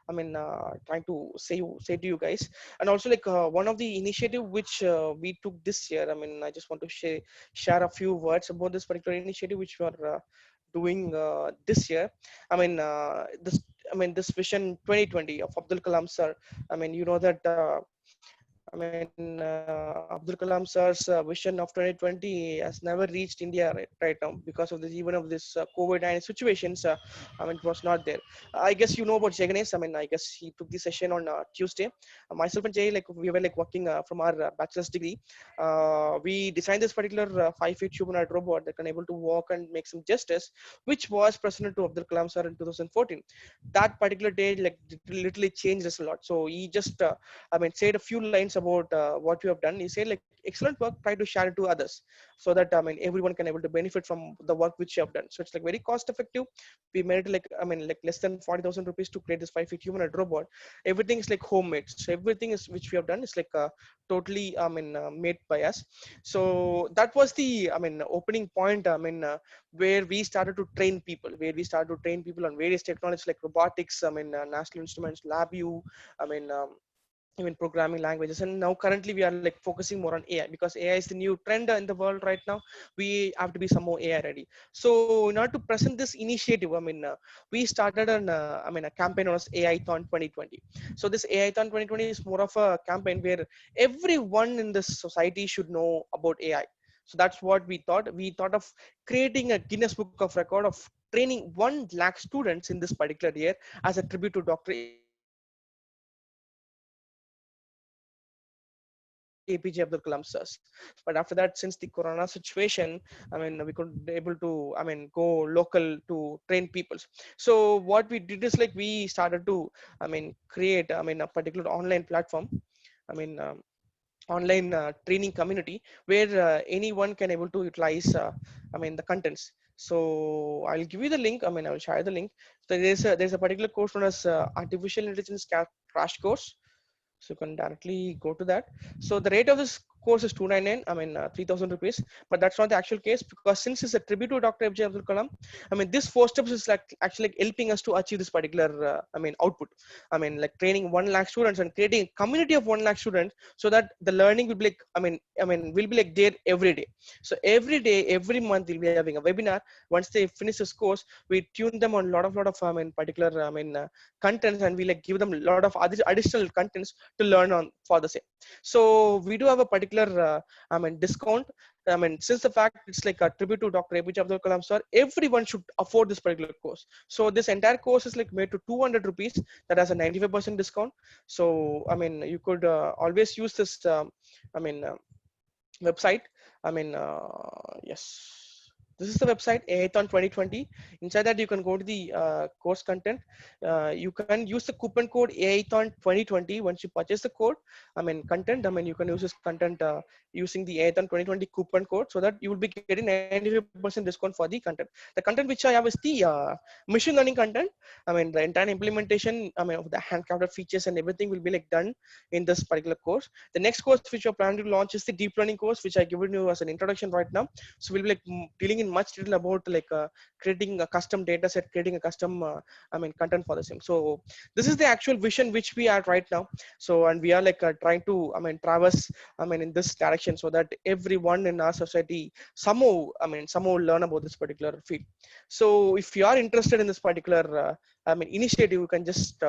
trying to say to you guys. And also like one of the initiative which we took this year. I just want to share a few words about this particular initiative which we are doing this year. This vision 2020 of Abdul Kalam sir. You know that Abdul Kalam sir's vision of 2020 has never reached India right now because of this, even of this COVID-19 situations. It was not there. I guess you know about Jaganesh. I guess he took the session on Tuesday. Myself and Jay, like we were like working from our bachelor's degree. We designed this particular 5-feet humanoid robot that can able to walk and make some gestures, which was presented to Abdul Kalam sir in 2014. That particular day, like literally changed us a lot. So he just, said a few lines about what you have done. He said like, excellent work, try to share it to others so that everyone can able to benefit from the work which you have done. So it's like very cost effective. We made it like like less than 40,000 rupees to create this 5-feet humanoid robot. Everything is like homemade. So everything is which we have done is like totally made by us. So that was the opening point. Where we started to train people, on various technologies like robotics. National Instruments, LabVIEW. Even programming languages, and now currently we are like focusing more on AI because AI is the new trend in the world right now. We have to be some more AI ready. So in order to present this initiative, we started a campaign known as AI-thon 2020. So this AI-thon 2020 is more of a campaign where everyone in this society should know about AI. So that's what we thought. We thought of creating a Guinness Book of Record of training 1 lakh students in this particular year as a tribute to Dr. APJ Abdul Kalam sir. But after that, since the corona situation, we could able to, go local to train people. So what we did is like we started to, create, a particular online platform. Online training community where anyone can able to utilize, the contents. So I'll give you the link. I will share the link. So there's a particular course known as Artificial Intelligence Crash Course. So you can directly go to that. So the rate of this course is 299, 3,000 rupees, but that's not the actual case because since it's a tribute to Dr. APJ Abdul Kalam, this 4 steps is like actually like helping us to achieve this particular, output. Like training 1 lakh students and creating a community of 1 lakh students so that the learning will be like, will be like there every day. So every day, every month we'll be having a webinar. Once they finish this course, we tune them on a lot of, particular, contents, and we like give them a lot of other additional contents to learn on for the same. So we do have a particular discount. Since the fact it's like a tribute to Dr. APJ Abdul Kalam sir, everyone should afford this particular course. So this entire course is like made to 200 rupees. That has a 95% discount. So you could always use this website. Yes. This is the website AI-thon 2020. Inside that you can go to the course content. You can use the coupon code AI-thon 2020 once you purchase the code. Content. You can use this content using the ATHON 2020 coupon code, so that you will be getting 95% discount for the content. The content which I have is the machine learning content. I mean, the entire implementation, I mean, of the handcrafted features and everything will be like done in this particular course. The next course which we're planning to launch is the deep learning course, which I given you as an introduction right now. So we'll be like dealing in much detail about like creating a custom data set, creating a custom, I mean, content for the same. So this is the actual vision which we are right now. So, and we are like trying to, I mean, traverse, I mean, in this direction, so that everyone in our society somehow, I mean, somehow learn about this particular field. So if you are interested in this particular, I mean, initiative, you can just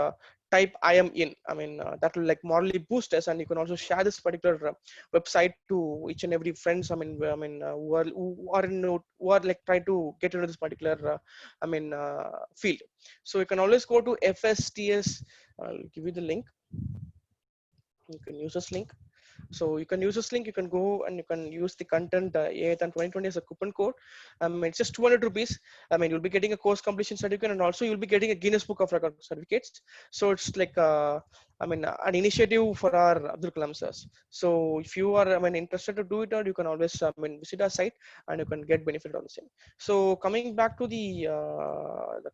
type I am in. I mean, that will like morally boost us, and you can also share this particular website to each and every friends. I mean, who are like trying to get into this particular, I mean, field. So you can always go to FSTS. I'll give you the link. You can use this link. So you can use this link, you can go and you can use the content ATHON 2020 as a coupon code. It's just 200 rupees. I mean, you'll be getting a course completion certificate, and also you'll be getting a Guinness Book of Record certificates. So it's like, I mean, an initiative for our Abdul Kalam sirs. So if you are, I mean, interested to do it, or you can always, I mean, visit our site and you can get benefit on the same. So coming back to the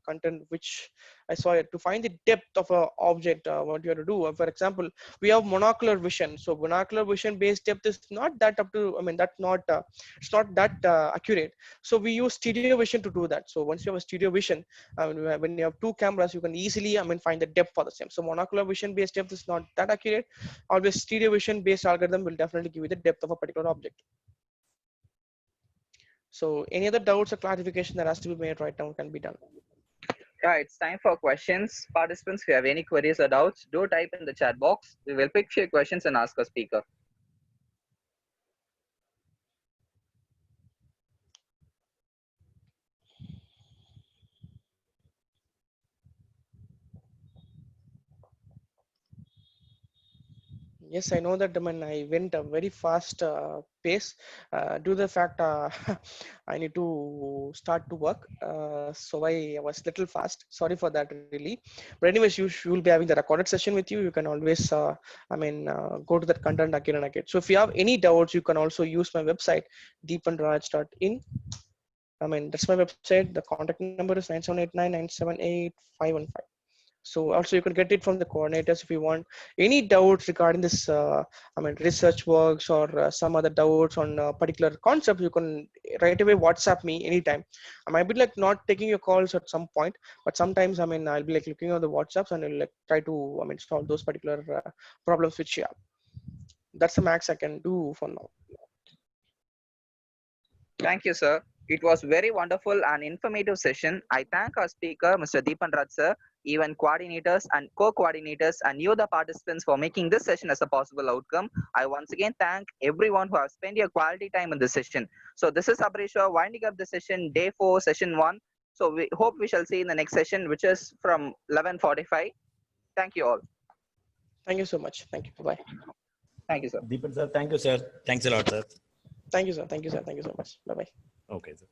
content which I saw it, to find the depth of a object, what you have to do. For example, we have monocular vision. So monocular vision based depth is not that up to, I mean, that's not, it's not that accurate. So we use stereo vision to do that. So once you have a stereo vision, I mean, when you have two cameras, you can easily, I mean, find the depth for the same. So monocular vision based depth is not that accurate. Always stereo vision based algorithm will definitely give you the depth of a particular object. So any other doubts or clarification that has to be made right now can be done. Yeah, it's time for questions. Participants, if you have any queries or doubts, do type in the chat box. We will pick few questions and ask our speaker. Yes, I know that. I mean, I went a very fast pace due to the fact I need to start to work. So I was little fast. Sorry for that, really. But anyways, you will be having the recorded session with you. You can always, I mean, go to that content again and again. So if you have any doubts, you can also use my website, deepanraj.in. I mean, that's my website. The contact number is 97899785515. So also you can get it from the coordinators if you want any doubts regarding this, I mean, research works or some other doubts on a particular concept. You can right away WhatsApp me anytime. I might be like not taking your calls at some point, but sometimes, I mean, I'll be like looking at the WhatsApps and I'll like try to, I mean, solve those particular problems which you have. That's the max I can do for now. Thank you, sir. It was very wonderful and informative session. I thank our speaker, Mr. Deepan Raj, sir, even coordinators and co-coordinators, and you, the participants, for making this session as a possible outcome. I once again thank everyone who has spent your quality time in this session. So this is Abrisha winding up the session, day 4, session 1. So we hope we shall see in the next session, which is from 11:45. Thank you all. Thank you so much. Thank you. Bye. Thank you, sir. Deepan sir, thank you, sir. Thanks a lot, sir. Thank you, sir. Thank you, sir. Thank you so much. Bye bye. Okay, sir.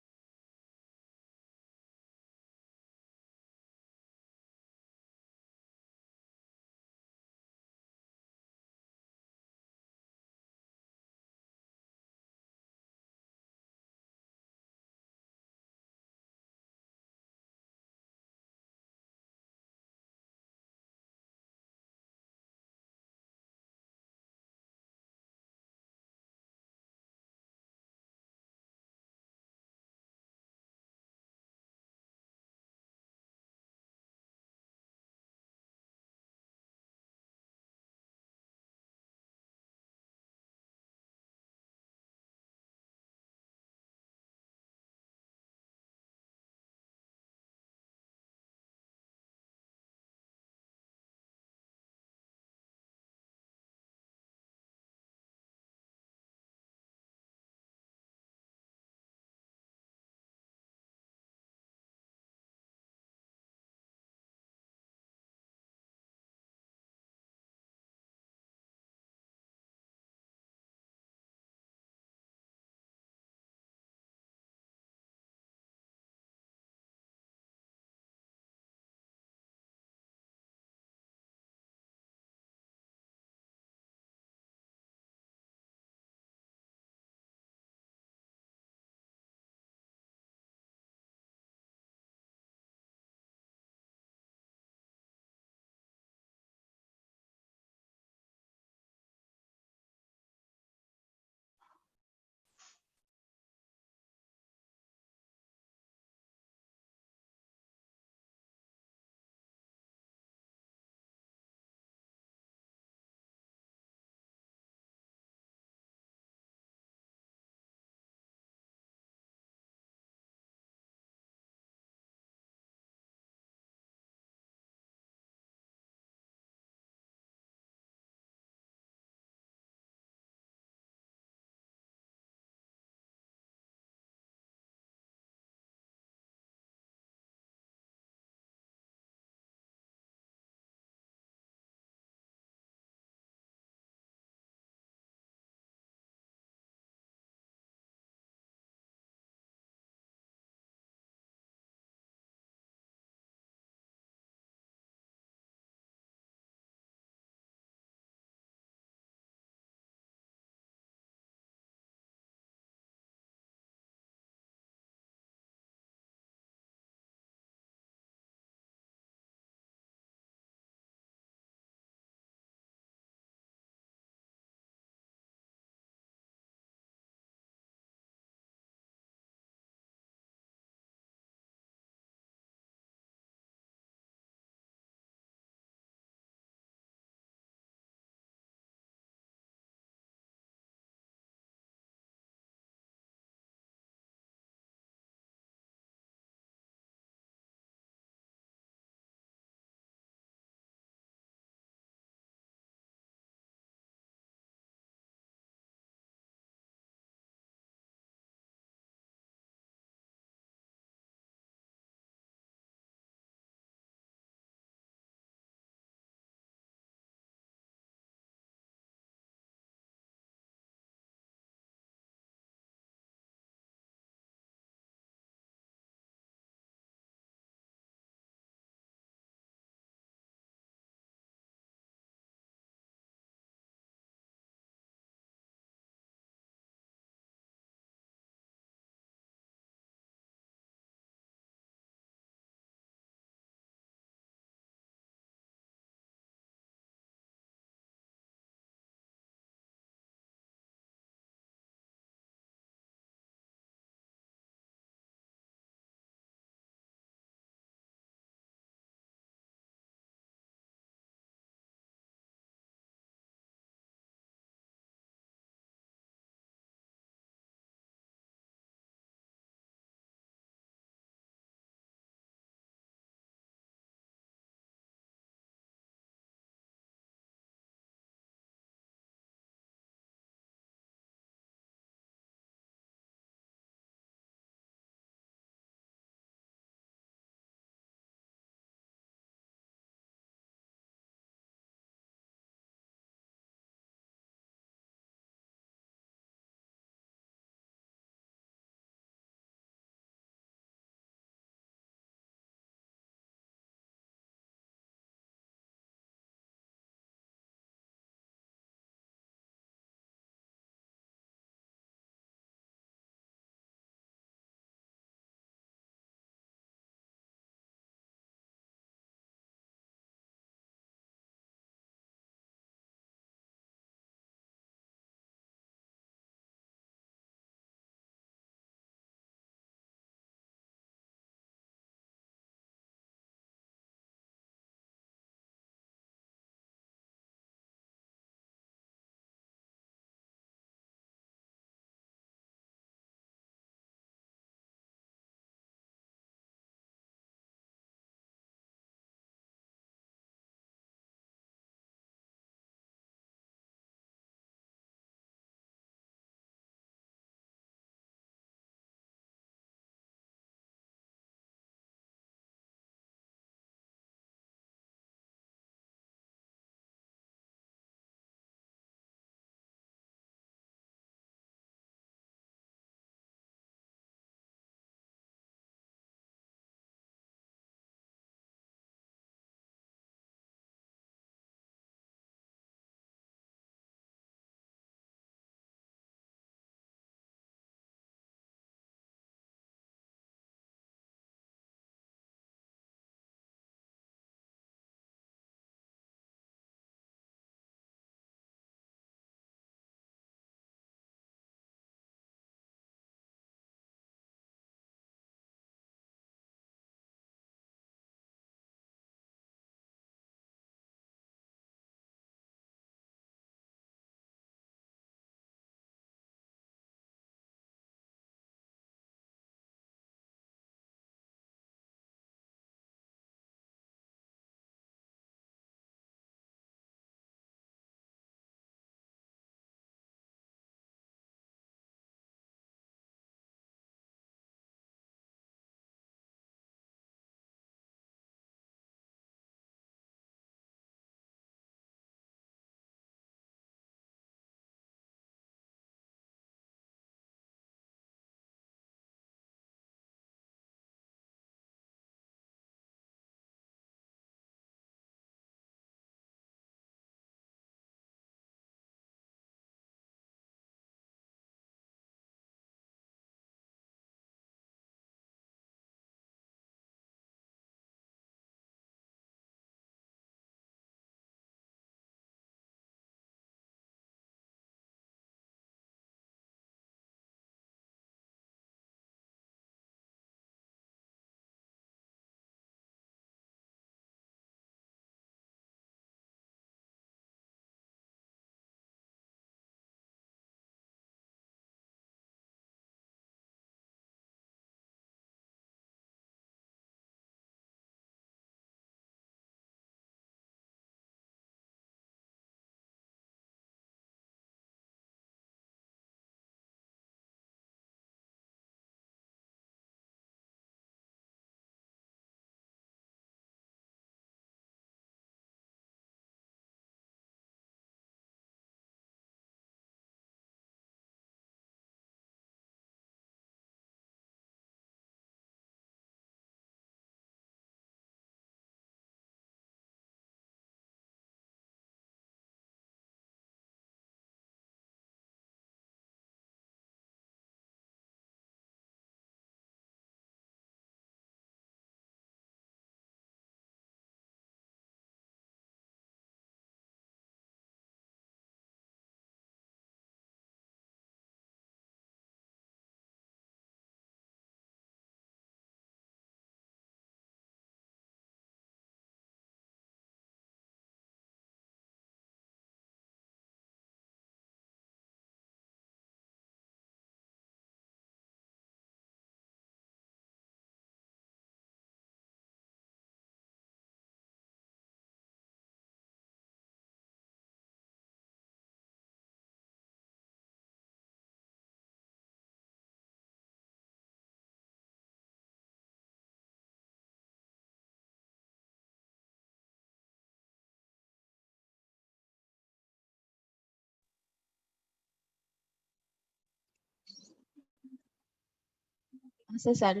Sir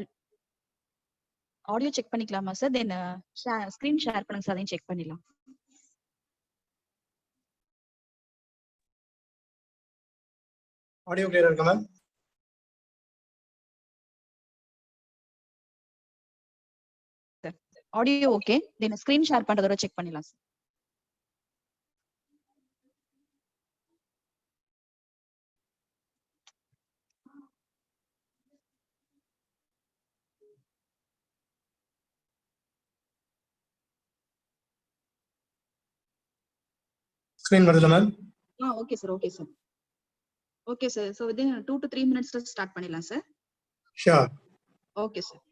audio check பண்ணிக்கலாமா sir? Then screen share பண்ணுங்க sir, அதையும் check பண்ணிடலாம். Audio கிளியரா இருக்கா ma'am? Audio okay, then screen share பண்றதோட check பண்ணிடலாம் sir. Screen வருதுல ma'am? Okay sir, okay sir, okay sir. So within 2 to 3 minutes start பண்ணிடலாம் sir. Sure. Okay sir.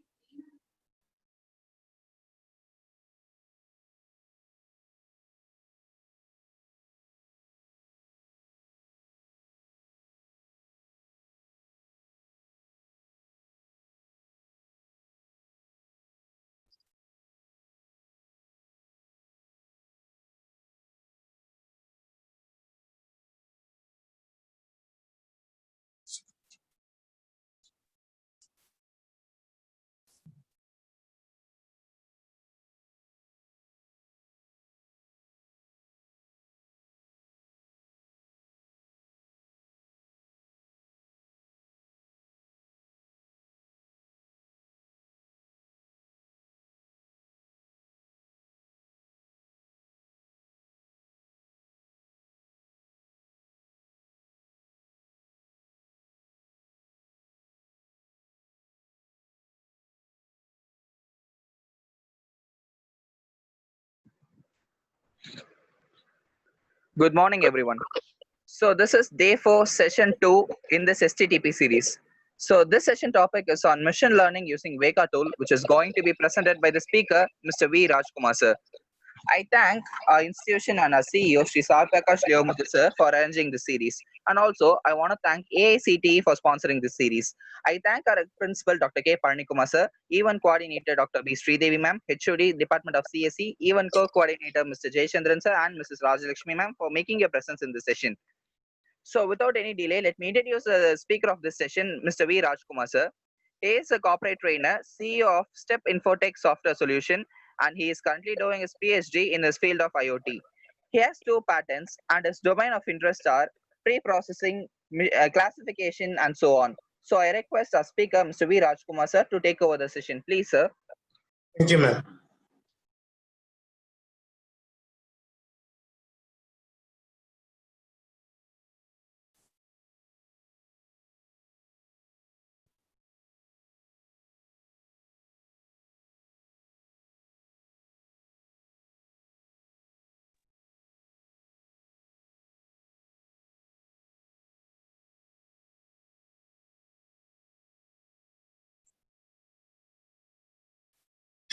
Good morning, everyone. So this is day 4, session 2 in this STTP series. So this session topic is on machine learning using Vega tool, which is going to be presented by the speaker, Mr. V. Rajkumar sir. I thank our institution and our CEO, Sri Sairam sir, for arranging this series. And also, I want to thank AICTE for sponsoring this series. I thank our principal, Dr. K. Parnikumar sir, event coordinator, Dr. B. Sridevi ma'am, HOD, Department of CSE, event co-coordinator, Mr. Jaychandran sir, and Mrs. Rajalakshmi ma'am for making your presence in this session. So without any delay, let me introduce the speaker of this session, Mr. V. Rajkumar sir. He is a corporate trainer, CEO of Step Infotech Software Solution, and he is currently doing his PhD in his field of IoT. He has 2 patents, and his domain of interest are pre-processing, classification, and so on. So I request our speaker, Mr. V. Rajkumar sir, to take over the session. Please, sir. Thank you, ma'am.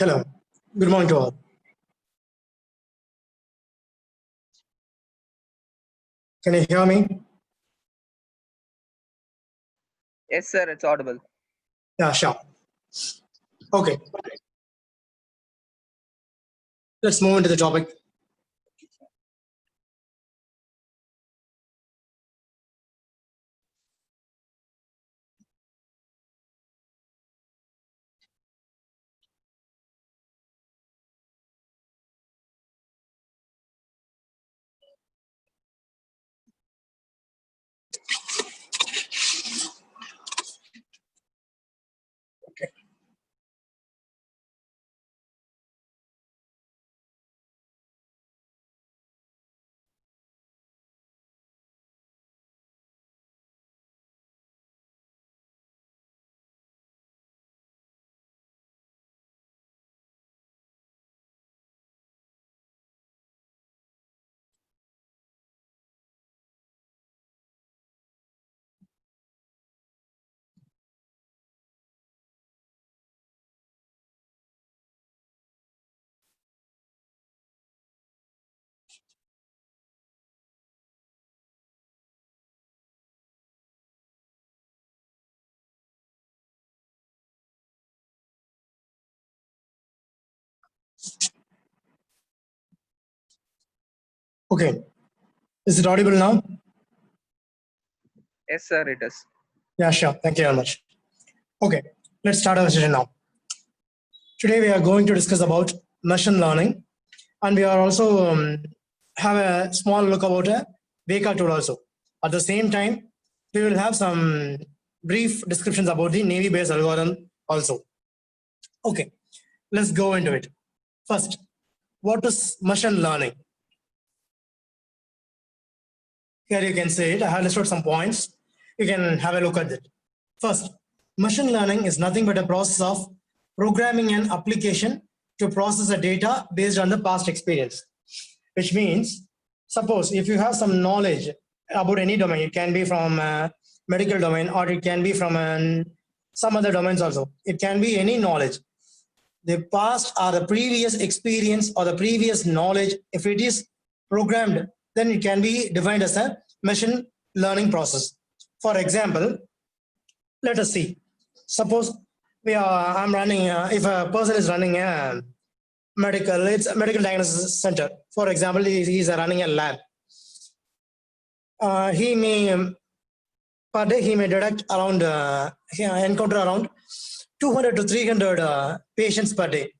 Hello. Good morning to all. Can you hear me? Yes, sir, it's audible. Yeah, sure. Okay. Let's move into the topic. Okay. Okay. Is it audible now? Yes, sir, it is. Yeah, sure. Thank you very much. Okay. let's start our session now. Today we are going to discuss about machine learning, and we are also have a small look about a Veka tool also. At the same time, we will have some brief descriptions about the Navy-based algorithm also. Okay, let's go into it. First, what is machine learning? Here you can see it. I have listed some points. You can have a look at it. First, machine learning is nothing but a process of programming an application to process the data based on the past experience. Which means, suppose if you have some knowledge about any domain, it can be from medical domain or it can be from some other domains also. It can be any knowledge. The past or the previous experience or the previous knowledge, if it is programmed, then it can be defined as a machine learning process. For example, let us see. Suppose I'm running, if a person is running a it's a medical diagnosis center. For example, he's running a lab. He may, per day, he may detect around, encounter around 200 to 300 patients per day.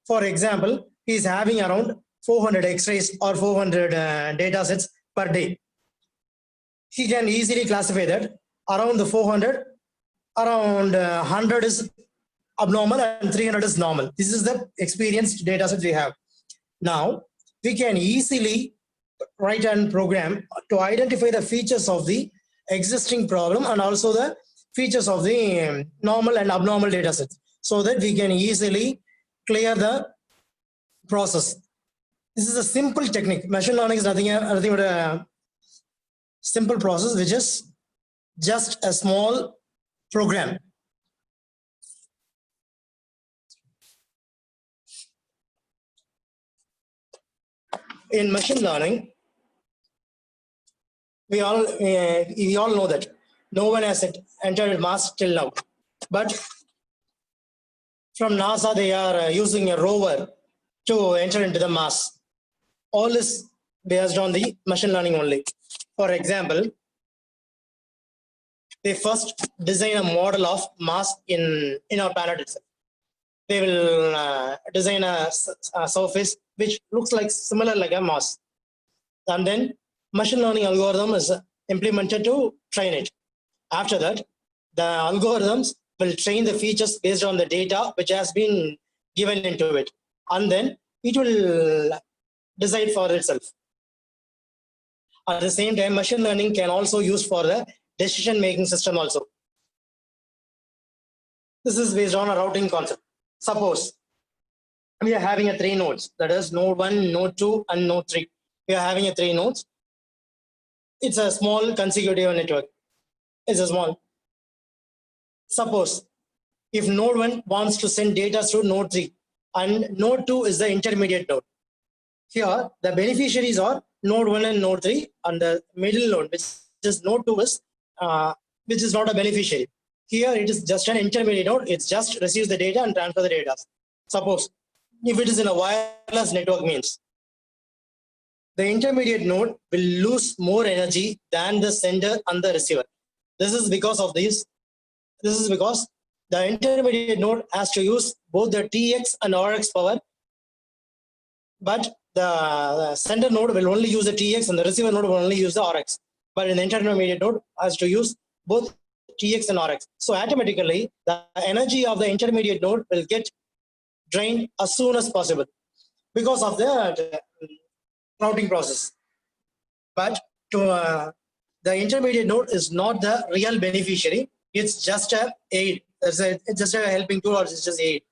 For example, he's having around 400 X-rays or 400 data sets per day. He can easily classify that around the 400, around 100 is abnormal and 300 is normal. This is the experienced data set we have. Now, we can easily write and program to identify the features of the existing problem and also the features of the normal and abnormal data sets so that we can easily clear the process. This is a simple technique. Machine learning is nothing but a simple process, which is just a small program. In machine learning, we all know that no one has entered Mars till now. But from NASA, they are using a rover to enter into the Mars. All is based on the machine learning only. For example, they first design a model of Mars in our planet itself. They will design a surface which looks like similar like a Mars. And then machine learning algorithm is implemented to train it. After that, the algorithms will train the features based on the data which has been given into it. And then it will decide for itself. At the same time, machine learning can also use for the decision-making system also. This is based on a routing concept. Suppose we are having 3 nodes, that is node 1, node 2, and node 3. We are having 3 nodes. It's a small consecutive network. It's a small. Suppose if node 1 wants to send data through node 3 and node 2 is the intermediate node. Here, the beneficiaries are node 1 and node 3, and the middle node, which is node 2, is which is not a beneficiary. Here, it is just an intermediate node. It just receives the data and transfers the data. Suppose if it is in a wireless network means the intermediate node will lose more energy than the sender and the receiver. This is because of this. This is because the intermediate node has to use both the TX and RX power, but the sender node will only use the TX and the receiver node will only use the RX. But in the intermediate node has to use both TX and RX. So automatically, the energy of the intermediate node will get drained as soon as possible because of the routing process. But the intermediate node is not the real beneficiary. It's just a aid. It's just a helping tool, or it's just aid.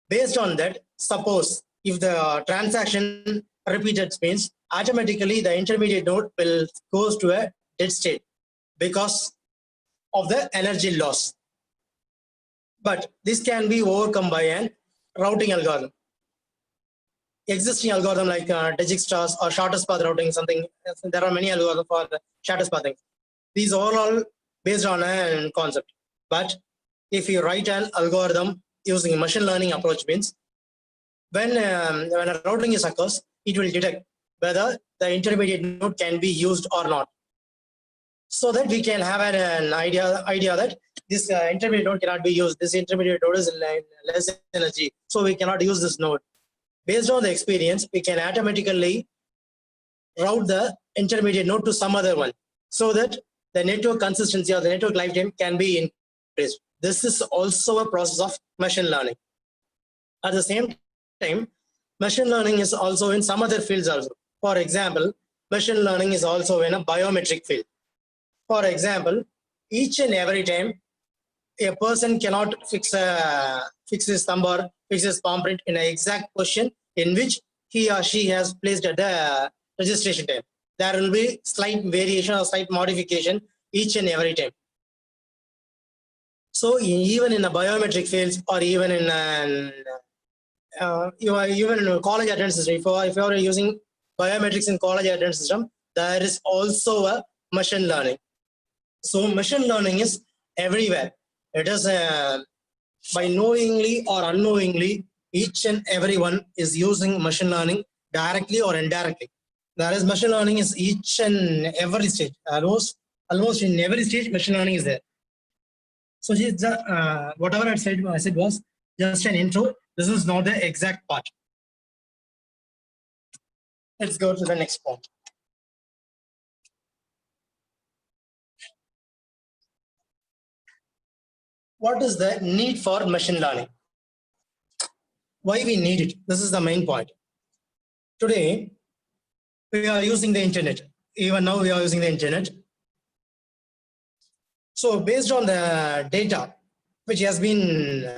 Based on that, suppose if the transaction repeated means automatically the intermediate node will goes to a dead state because of the energy loss. But this can be overcome by an routing algorithm. Existing algorithm like Digistars or shortest path routing, something. There are many algorithms for the shortest pathing. These are all based on a concept. But if you write an algorithm using a machine learning approach means when a routing is occurs, it will detect whether the intermediate node can be used or not. So that we can have an idea that this intermediate node cannot be used. This intermediate node is less energy, so we cannot use this node. Based on the experience, we can automatically route the intermediate node to some other one, so that the network consistency or the network lifetime can be increased. This is also a process of machine learning. At the same time, machine learning is also in some other fields also. For example, machine learning is also in a biometric field. For example, each and every time a person cannot fix his thumb or fix his palm print in an exact position in which he or she has placed at the registration time. There will be slight variation or slight modification each and every time. So even in the biometric fields, or even in even in a college attendance system, if you are using biometrics in college attendance system, there is also a machine learning. So machine learning is everywhere. It is by knowingly or unknowingly, each and everyone is using machine learning directly or indirectly. Whereas machine learning is each and every stage, almost in every stage, machine learning is there. So whatever I said was just an intro. This is not the exact part. Let's go to the next point. What is the need for machine learning? Why we need it? This is the main point. Today, we are using the internet. Even now, we are using the internet. So based on the data which has been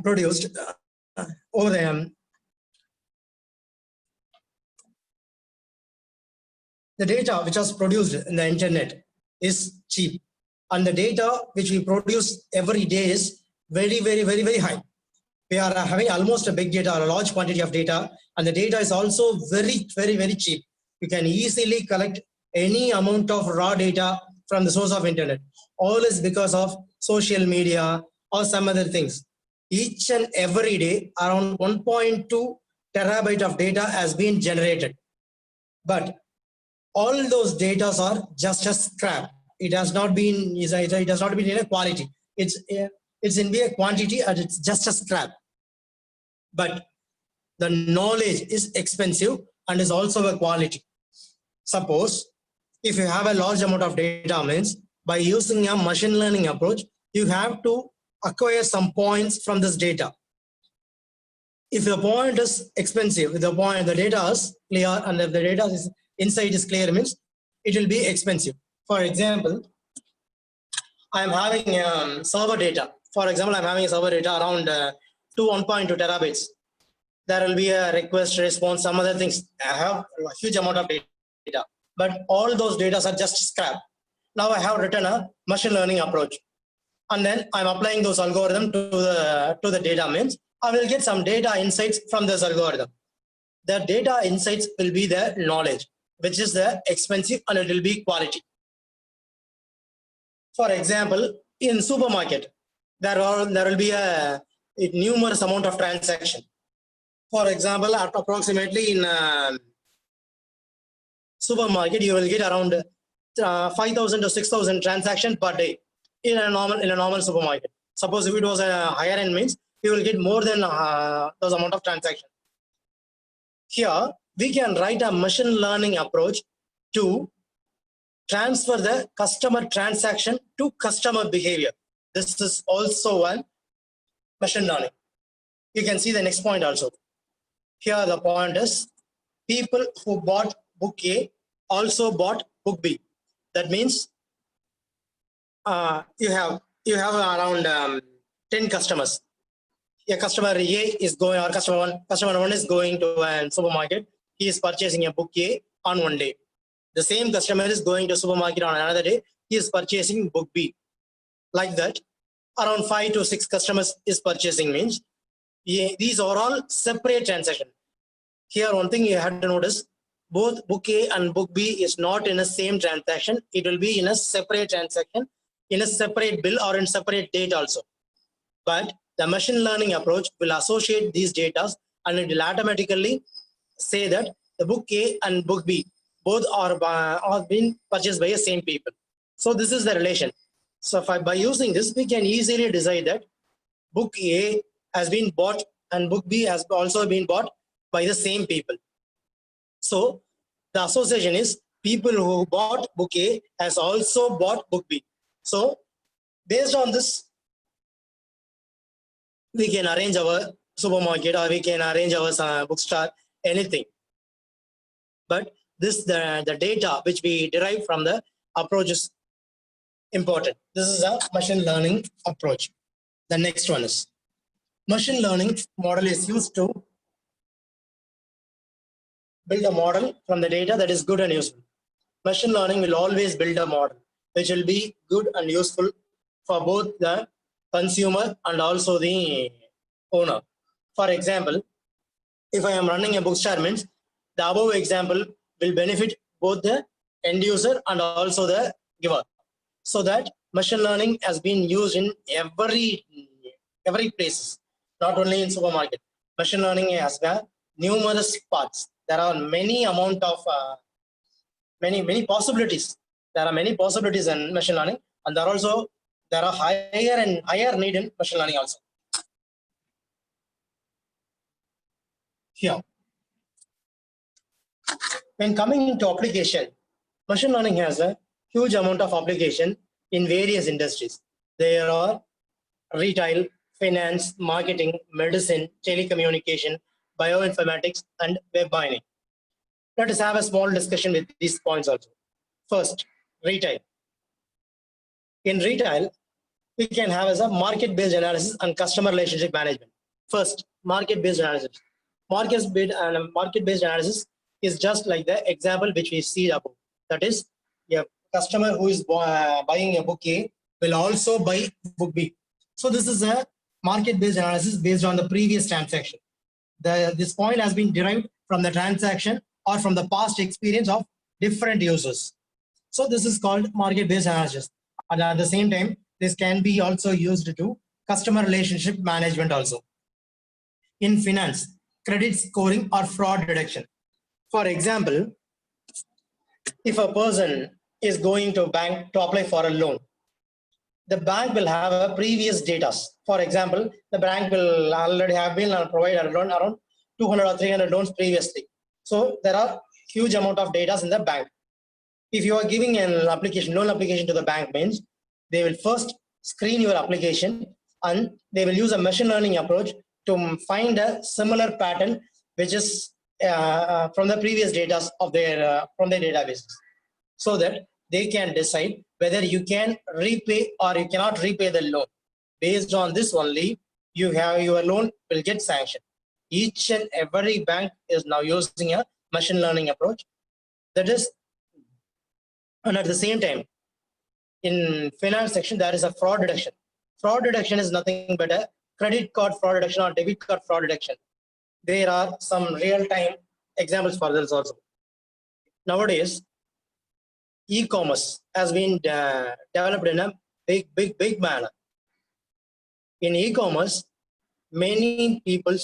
produced over the data which was produced in the internet is cheap, and the data which we produce every day is very, very, very, very high. We are having almost a big data, a large quantity of data, and the data is also very, very, very cheap. You can easily collect any amount of raw data from the source of internet. All is because of social media or some other things. Each and every day, around 1.2 terabyte of data has been generated. But all those data are just a scrap. It has not been in a quality. It's in a quantity, and it's just a scrap. But the knowledge is expensive and is also a quality. Suppose if you have a large amount of data, means by using a machine learning approach, you have to acquire some points from this data. If the point is expensive, if the data is clear, and if the data is inside is clear, means it will be expensive. For example, I am having server data. For example, I'm having a server data around 1.2 terabytes. There will be a request, response, some other things. I have a huge amount of data, but all those data are just scrap. Now I have written a machine learning approach, and then I'm applying those algorithms to the data. Means I will get some data insights from this algorithm. The data insights will be the knowledge, which is the expensive, and it will be quality. For example, in supermarket, there will be a numerous amount of transaction. For example, approximately in supermarket, you will get around 5,000 to 6,000 transactions per day in a normal supermarket. Suppose if it was a higher end, means you will get more than those amount of transactions. Here, we can write a machine learning approach to transfer the customer transaction to customer behavior. This is also one machine learning. You can see the next point also. Here the point is, people who bought book A also bought book B. That means you have around 10 customers. A customer A is going, or customer one is going to a supermarket. He is purchasing a book A on one day. The same customer is going to supermarket on another day. He is purchasing book B. Like that, around 5 to 6 customers is purchasing, means these are all separate transactions. Here, one thing you have to notice, both book A and book B is not in a same transaction. It will be in a separate transaction, in a separate bill, or in separate date also. But the machine learning approach will associate these data, and it will automatically say that the book A and book B both are being purchased by the same people. So this is the relation. So by using this, we can easily decide that book A has been bought and book B has also been bought by the same people. So the association is people who bought book A has also bought book B. So based on this, we can arrange our supermarket or we can arrange our bookstore, anything. But this the data which we derive from the approach is important. This is a machine learning approach. The next one is machine learning model is used to build a model from the data that is good and useful. Machine learning will always build a model which will be good and useful for both the consumer and also the owner. For example, if I am running a bookstore, means the above example will benefit both the end user and also the giver. So that machine learning has been used in every place, not only in supermarket. Machine learning has got numerous parts. There are many amount of many possibilities. There are many possibilities in machine learning, and there are higher and higher need in machine learning also. Here, when coming into application, machine learning has a huge amount of application in various industries. There are retail, finance, marketing, medicine, telecommunication, bioinformatics, and web mining. Let us have a small discussion with these points also. First, retail. In retail, we can have as a market-based analysis and customer relationship management. First, market-based analysis. Market-based analysis is just like the example which we see above. That is, a customer who is buying a book A will also buy book B. So this is a market-based analysis based on the previous transaction. This point has been derived from the transaction or from the past experience of different users. So this is called market-based analysis. And at the same time, this can be also used to customer relationship management also. In finance, credit scoring or fraud detection. For example, if a person is going to a bank to apply for a loan, the bank will have a previous data. For example, the bank will already have been provided a loan around 200 or 300 loans previously. So there are huge amount of data in the bank. If you are giving an loan application to the bank, means they will first screen your application and they will use a machine learning approach to find a similar pattern which is from the previous data of their from their databases, so that they can decide whether you can repay or you cannot repay the loan. Based on this only, your loan will get sanctioned. Each and every bank is now using a machine learning approach. That is, and at the same time, in finance section, there is a fraud detection. Fraud detection is nothing but a credit card fraud detection or debit card fraud detection. There are some real-time examples for this also. Nowadays, e-commerce has been developed in a big manner. In e-commerce, many people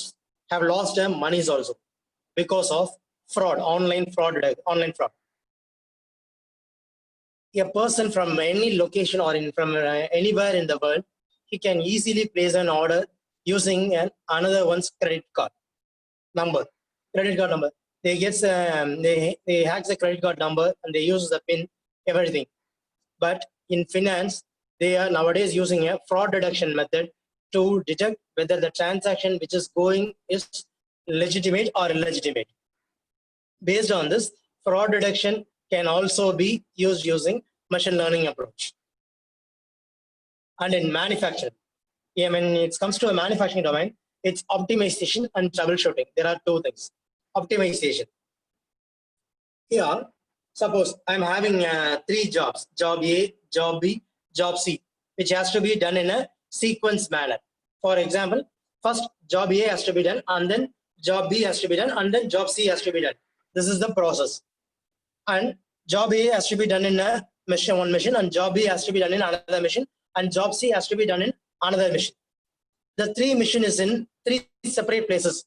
have lost their monies also because of fraud, online fraud. A person from any location or from anywhere in the world, he can easily place an order using another one's credit card number. They get they hack the credit card number and they use the PIN, everything. But in finance, they are nowadays using a fraud detection method to detect whether the transaction which is going is legitimate or illegitimate. Based on this, fraud detection can also be used using machine learning approach. And in manufacturing, when it comes to a manufacturing domain, it's optimization and troubleshooting. There are two things. Optimization. Here, suppose I'm having 3 jobs, job A, job B, job C, which has to be done in a sequence manner. For example, first job A has to be done, and then job B has to be done, and then job C has to be done. This is the process. And job A has to be done in one machine, and job B has to be done in another machine, and job C has to be done in another machine. The 3 machine is in 3 separate places.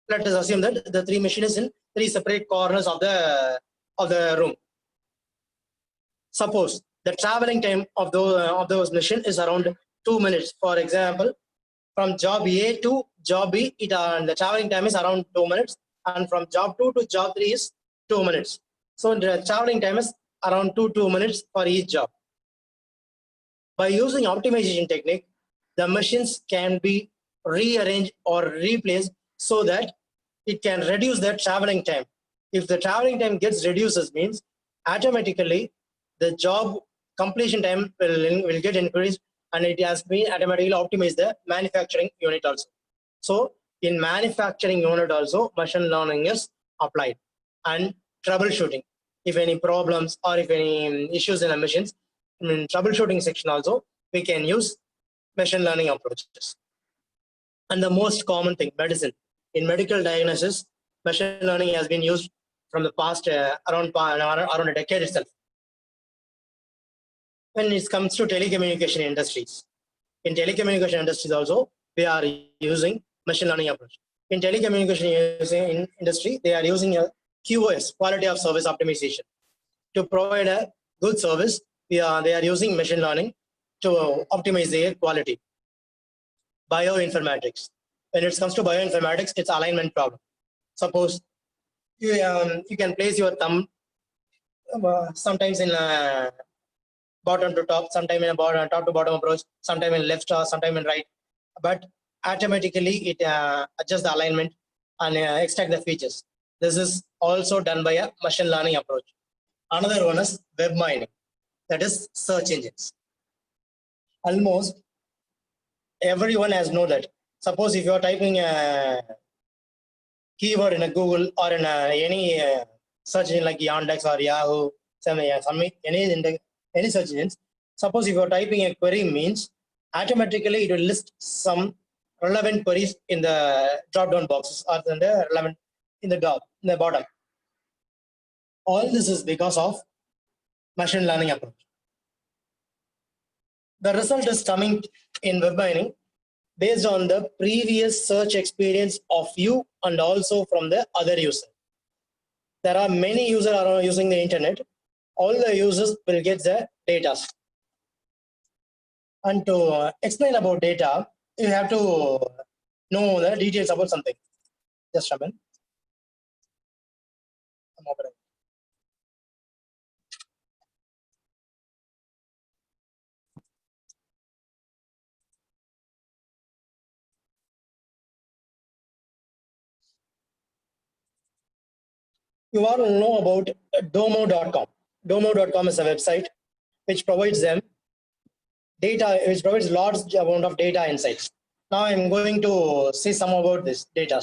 Let us assume that the 3 machine is in 3 separate corners of the room. Suppose the traveling time of those machine is around 2 minutes. For example, from job A to job B, the traveling time is around 2 minutes, and from job 2 to job 3 is 2 minutes. So the traveling time is around 2 minutes for each job. By using optimization technique, the machines can be rearranged or replaced so that it can reduce the traveling time. If the traveling time gets reduced, means automatically the job completion time will get increased, and it has been automatically optimized the manufacturing unit also. So in manufacturing unit also, machine learning is applied. And troubleshooting, if any problems or if any issues in the machines, in troubleshooting section also, we can use machine learning approaches. And the most common thing, medicine. In medical diagnosis, machine learning has been used from the past around a decade itself. When it comes to telecommunication industries, in telecommunication industries also, we are using machine learning approach. In telecommunication industry, they are using a QoS, quality of service optimization. To provide a good service, they are using machine learning to optimize their quality. Bioinformatics. When it comes to bioinformatics, it's alignment problem. Suppose you can place your thumb sometimes in bottom to top, sometime in a top to bottom approach, sometime in left or sometime in right, but automatically it adjusts the alignment and extract the features. This is also done by a machine learning approach. Another one is web mining, that is search engines. Almost everyone has know that. Suppose if you are typing a keyword in a Google or in any search engine like Yandex or Yahoo, any search engines, suppose if you are typing a query, means automatically it will list some relevant queries in the drop down boxes or in the relevant in the bottom. All this is because of machine learning approach. The result is coming in web mining based on the previous search experience of you and also from the other user. There are many users are using the internet. All the users will get the data. And to explain about data, you have to know the details about something. Just a minute. You all know about domo.com. Domo.com is a website which provides them data, which provides large amount of data insights. Now I'm going to say some about this data.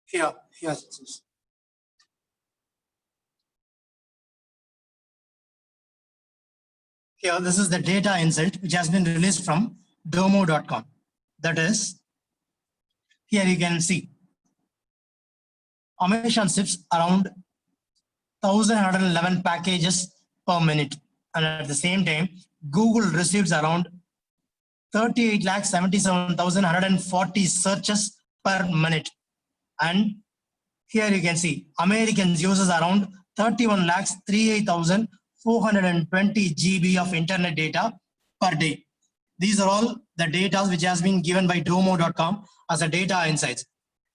Here. Here, this is the data insert which has been released from domo.com. That is, here you can see Amazon ships around 1,111 packages per minute. And at the same time, Google receives around 38,77,140 searches per minute. And here you can see Americans uses around 31,38,420 GB of internet data per day. These are all the data which has been given by domo.com as a data insights.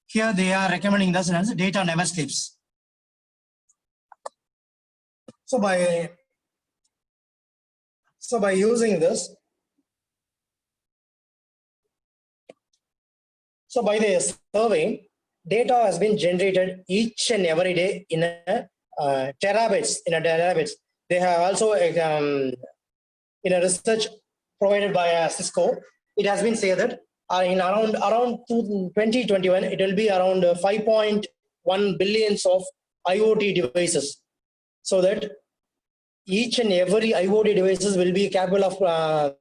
Here they are recommending this as data never sleeps. So by using this, So by the survey, data has been generated each and every day in a terabytes. They have also in a research provided by Cisco, it has been said that in around 2021, it will be around 5.1 billions of IoT devices. So that each and every IoT devices will be capable of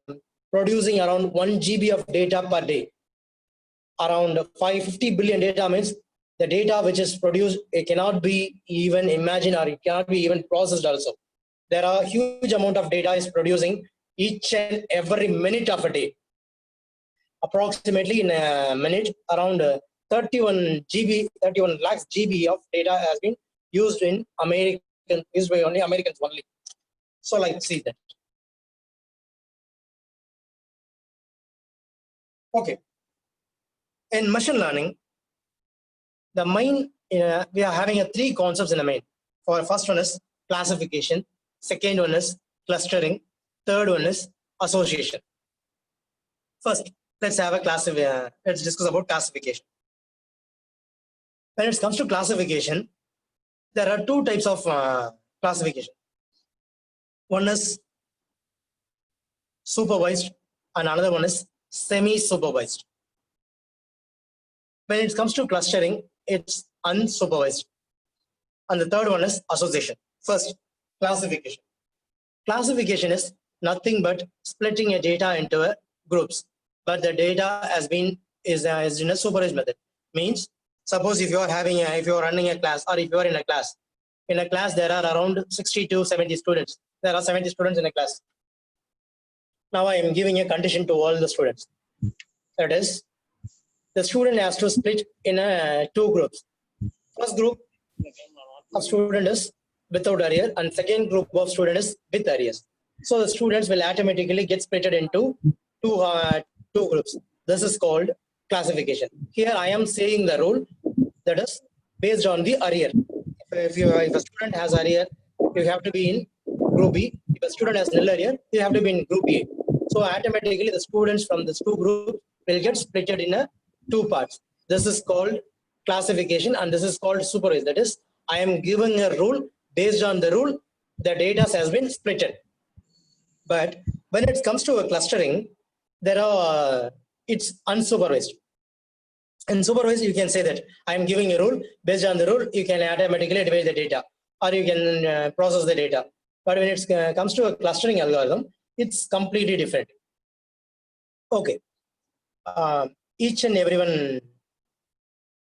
producing around 1 GB of data per day. Around 550 billion data means the data which is produced, it cannot be even imagined or it cannot be even processed also. There are huge amount of data is producing each and every minute of a day. Approximately in a minute, around 31 lakhs GB of data has been used in used by only Americans only. So like see that. Okay. In machine learning, the main, we are having three concepts in the main. For first one is classification, second one is clustering, third one is association. First, let's have a let's discuss about classification. When it comes to classification, there are two types of classification. One is supervised and another one is semi-supervised. When it comes to clustering, it's unsupervised. And the third one is association. First, classification. Classification is nothing but splitting a data into groups, but the data is in a supervised method. Means, suppose if you are running a class, or if you are in a class there are around 60 to 70 students. There are 70 students in a class. Now I am giving a condition to all the students. That is, the student has to split in two groups. First group of student is without arrear, and second group of student is with arrears. So the students will automatically get split into two groups. This is called classification. Here I am saying the rule that is based on the arrear. If a student has arrear, you have to be in group B. If a student has nil arrear, you have to be in group A. So automatically the students from these two groups will get split in two parts. This is called classification and this is called supervised. That is, I am giving a rule. Based on the rule, the data has been splitted. But when it comes to a clustering, it's unsupervised. In supervised, you can say that I am giving a rule. Based on the rule, you can automatically divide the data or you can process the data. But when it comes to a clustering algorithm, it's completely different. Okay. Each and everyone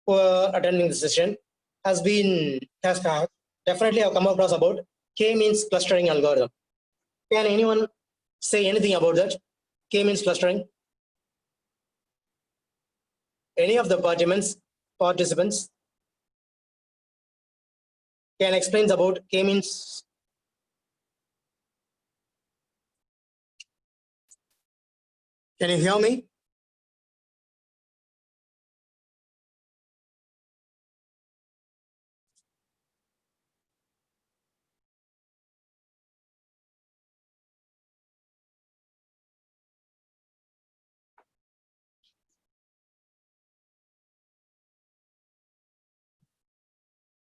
who are attending the session has definitely have come across about K-means clustering algorithm. Can anyone say anything about that? K-means clustering? Any of the participants can explain about K-means? Can you hear me?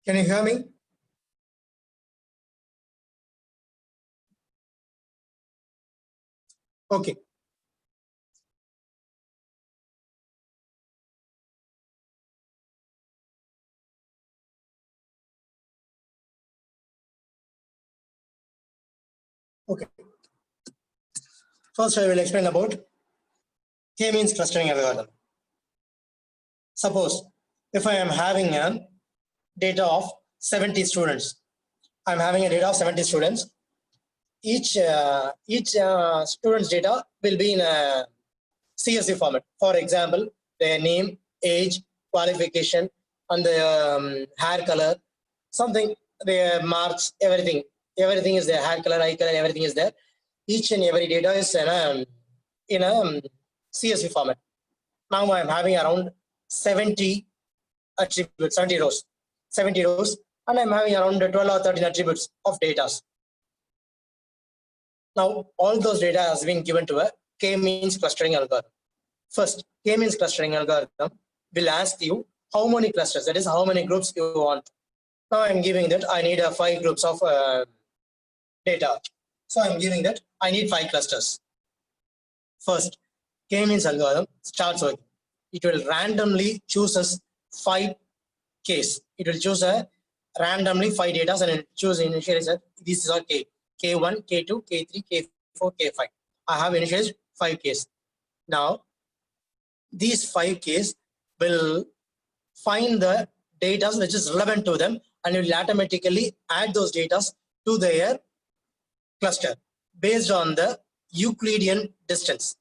Can you hear me? Okay. Okay. First, I will explain about K-means clustering algorithm. Suppose if I am having a data of 70 students, I'm having a data of 70 students. Each student's data will be in a CSV format. For example, their name, age, qualification, and the hair color, something, their marks, everything is there. Hair color, eye color, everything is there. Each and every data is in a CSV format. Now I'm having around 70 attributes, 70 rows, and I'm having around 12 or 13 attributes of data. Now all those data has been given to a K-means clustering algorithm. First, K-means clustering algorithm will ask you how many clusters, that is how many groups you want. Now I'm giving that I need 5 groups of data. So I'm giving that I need 5 clusters. First, K-means algorithm starts working. It will randomly choose us 5 Ks. It will choose a randomly 5 data and it choose initialize this is all K. K1, K2, K3, K4, K5. I have initialized 5 Ks. Now, these 5 Ks will find the data which is relevant to them and will automatically add those data to their cluster based on the Euclidean distance.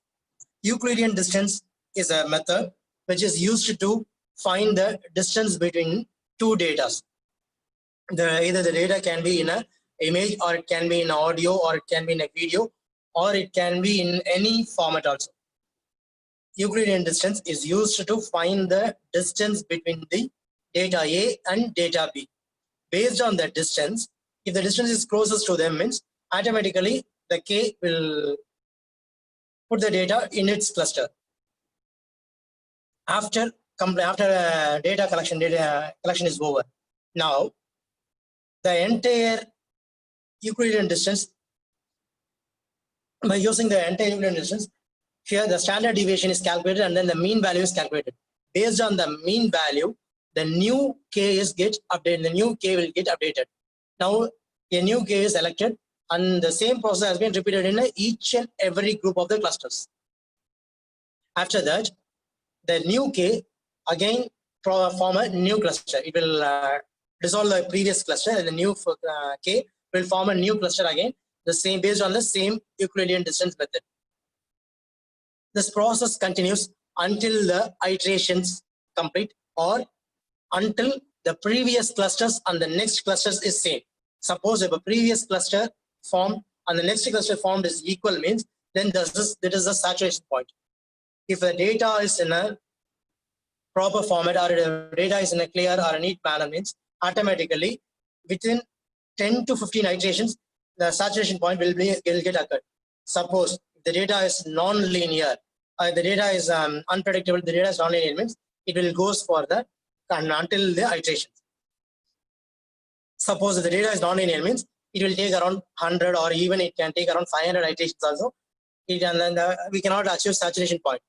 Euclidean distance is a method which is used to find the distance between 2 data. Either the data can be in an image, or it can be in audio, or it can be in a video, or it can be in any format also. Euclidean distance is used to find the distance between the data A and data B. Based on the distance, if the distance is closest to them, means automatically the K will put the data in its cluster. After data collection is over. Now, the entire Euclidean distance, by using the entire Euclidean distance, here the standard deviation is calculated and then the mean value is calculated. Based on the mean value, the new K is get updated. The new K will get updated. Now, a new K is selected and the same process has been repeated in each and every group of the clusters. After that, the new K again form a new cluster. It will dissolve the previous cluster and the new K will form a new cluster again, the same based on the same Euclidean distance method. This process continues until the iterations complete or until the previous clusters and the next clusters is same. Suppose if a previous cluster formed and the next cluster formed is equal, means then that is the saturation point. If the data is in a proper format or the data is in a clear or a neat manner, means automatically within 10 to 15 iterations, the saturation point will get occurred. Suppose the data is non-linear, the data is unpredictable, the data is non-linear, means it will goes for the until the iterations. Suppose if the data is non-linear, means it will take around 100 or even it can take around 500 iterations also. We cannot achieve saturation point.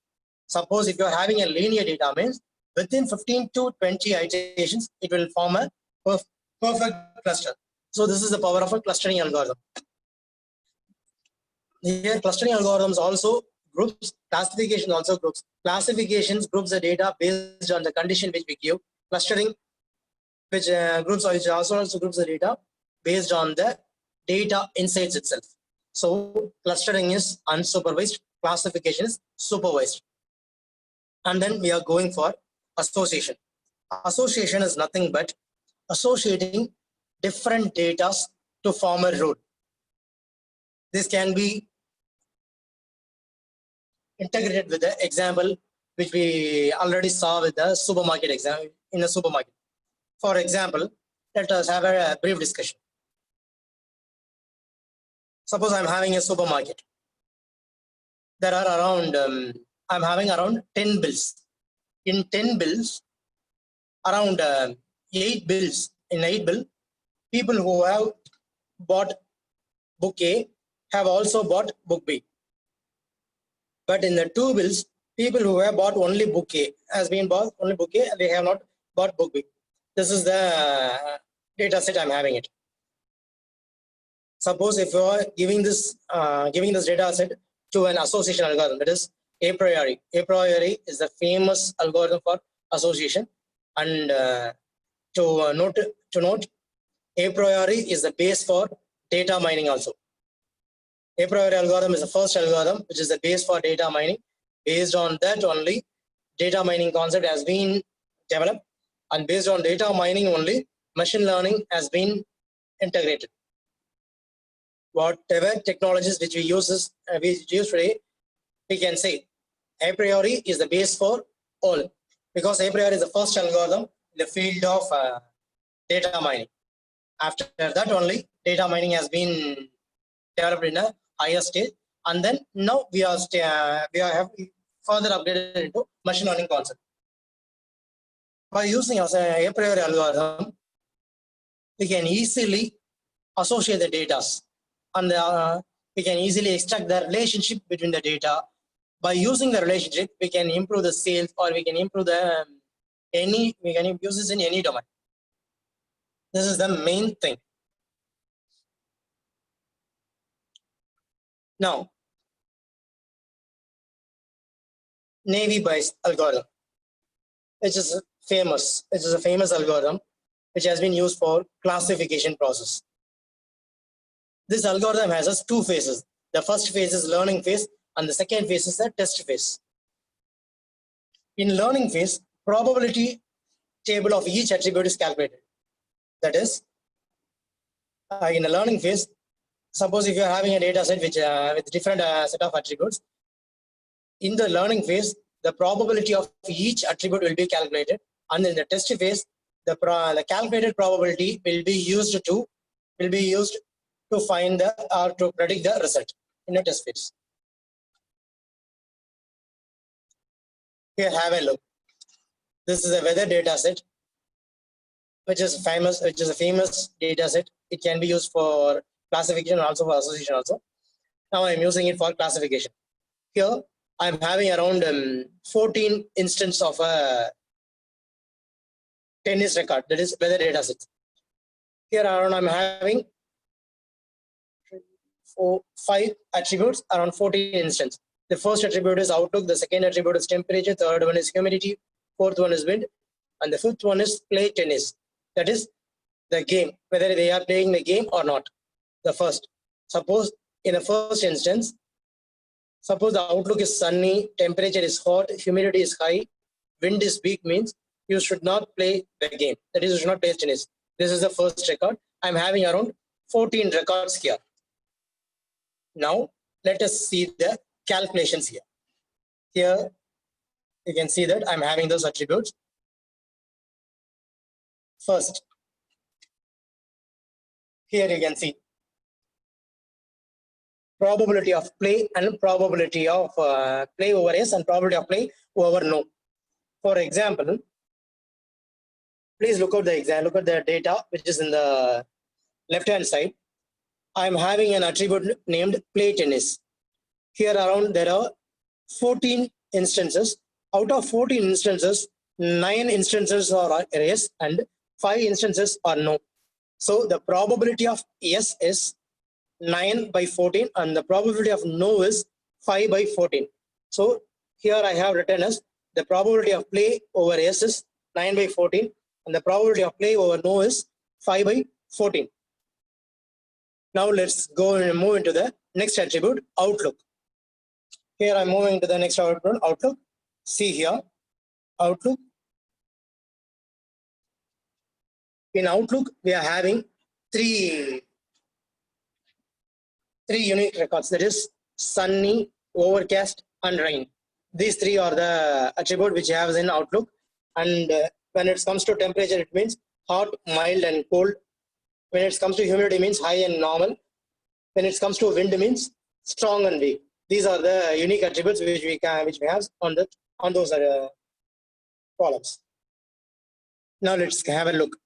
Suppose if you are having a linear data, means within 15 to 20 iterations, it will form a perfect cluster. So this is the power of a clustering algorithm. Here, clustering algorithms also groups, classification also groups. Classifications groups the data based on the condition which we give. Clustering, which groups also groups the data based on the data insights itself. So clustering is unsupervised, classification is supervised. And then we are going for association. Association is nothing but associating different data to form a rule. This can be integrated with the example which we already saw with the supermarket example in the supermarket. For example, let us have a brief discussion. Suppose I'm having a supermarket. There are around, I'm having around 10 bills. In 10 bills, around 8 bills, in 8 bills, people who have bought book A have also bought book B. But in the 2 bills, people who have bought only book A has been bought only book A and they have not bought book B. This is the data set I'm having it. Suppose if you are giving this data set to an association algorithm, that is a priori. A priori is the famous algorithm for association, and to note, a priori is the base for data mining also. A priori algorithm is the first algorithm which is the base for data mining. Based on that only, data mining concept has been developed, and based on data mining only, machine learning has been integrated. Whatever technologies which we use today, we can say a priori is the base for all, because a priori is the first algorithm in the field of data mining. After that only, data mining has been developed in a higher stage, and then now we have further upgraded into machine learning concept. By using a priori algorithm, we can easily associate the data, and we can easily extract the relationship between the data. By using the relationship, we can improve the sales, or we can improve the we can use this in any domain. This is the main thing. Now, Navy Bayes algorithm, which is famous. It is a famous algorithm which has been used for classification process. This algorithm has two phases. The first phase is learning phase, and the second phase is the test phase. In learning phase, probability table of each attribute is calculated. That is, in the learning phase, suppose if you are having a data set which with different set of attributes, in the learning phase, the probability of each attribute will be calculated, and in the test phase, the calculated probability will be used to find the or to predict the result in a test phase. Here, have a look. This is a weather data set, which is a famous data set. It can be used for classification and also for association also. Now I'm using it for classification. Here I'm having around 14 instances of a tennis record, that is weather data set. Here around I'm having 5 attributes, around 14 instances. The first attribute is outlook, the second attribute is temperature, third one is humidity, fourth one is wind, and the fifth one is play tennis. That is the game, whether they are playing the game or not. The first, suppose in the first instance, suppose the outlook is sunny, temperature is hot, humidity is high, wind is weak, means you should not play the game. That is, you should not play tennis. This is the first record. I'm having around 14 records here. Now, let us see the calculations here. Here, you can see that I'm having those attributes. First, here you can see probability of play and probability of play over yes and probability of play over no. For example, please look at the data which is in the left hand side. I'm having an attribute named play tennis. Here around there are 14 instances. Out of 14 instances, 9 instances are yes and 5 instances are no. So the probability of yes is 9 by 14 and the probability of no is 5 by 14. So here I have written as the probability of play over yes is 9 by 14 and the probability of play over no is 5 by 14. Now let's go and move into the next attribute, outlook. Here I'm moving to the next attribute, outlook. See here, outlook. In outlook, we are having three unique records, that is sunny, overcast, and rain. These three are the attribute which have in outlook. And when it comes to temperature, it means hot, mild, and cold. When it comes to humidity, means high and normal. When it comes to wind, means strong and weak. These are the unique attributes which we have on those columns. Now let's have a look.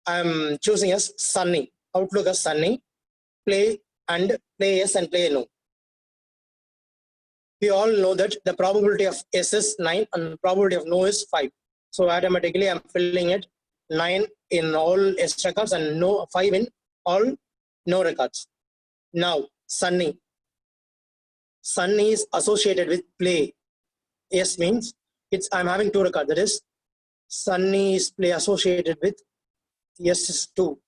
I'm choosing as sunny, outlook as sunny, play yes and play no. We all know that the probability of yes is 9 and the probability of no is 5. So automatically I'm filling it 9 in all yes records and no 5 in all no records. Now sunny. Sunny is associated with play. Yes means I'm having 2 records. That is sunny is play associated with yes is 2.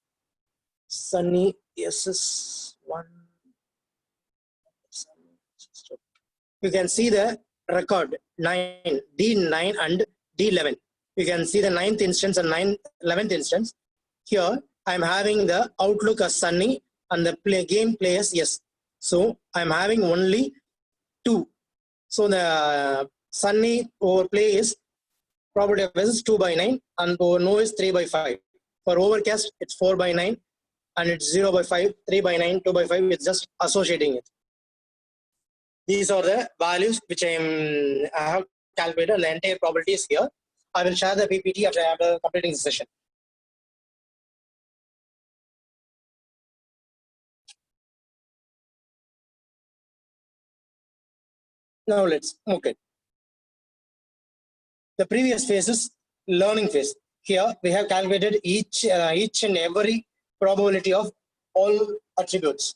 Sunny yes is 1. You can see the record 9, D9 and D11. You can see the 9th instance and 11th instance. Here I'm having the outlook as sunny and the game play as yes. So I'm having only 2. So the sunny over play is probability of yes is 2 by 9 and over no is 3 by 5. For overcast, it's 4 by 9 and it's 0 by 5, 3 by 9, 2 by 5. It's just associating it. These are the values which I have calculated and the entire probability is here. I will share the PPT after completing the session. Now let's okay. The previous phase is learning phase. Here we have calculated each and every probability of all attributes.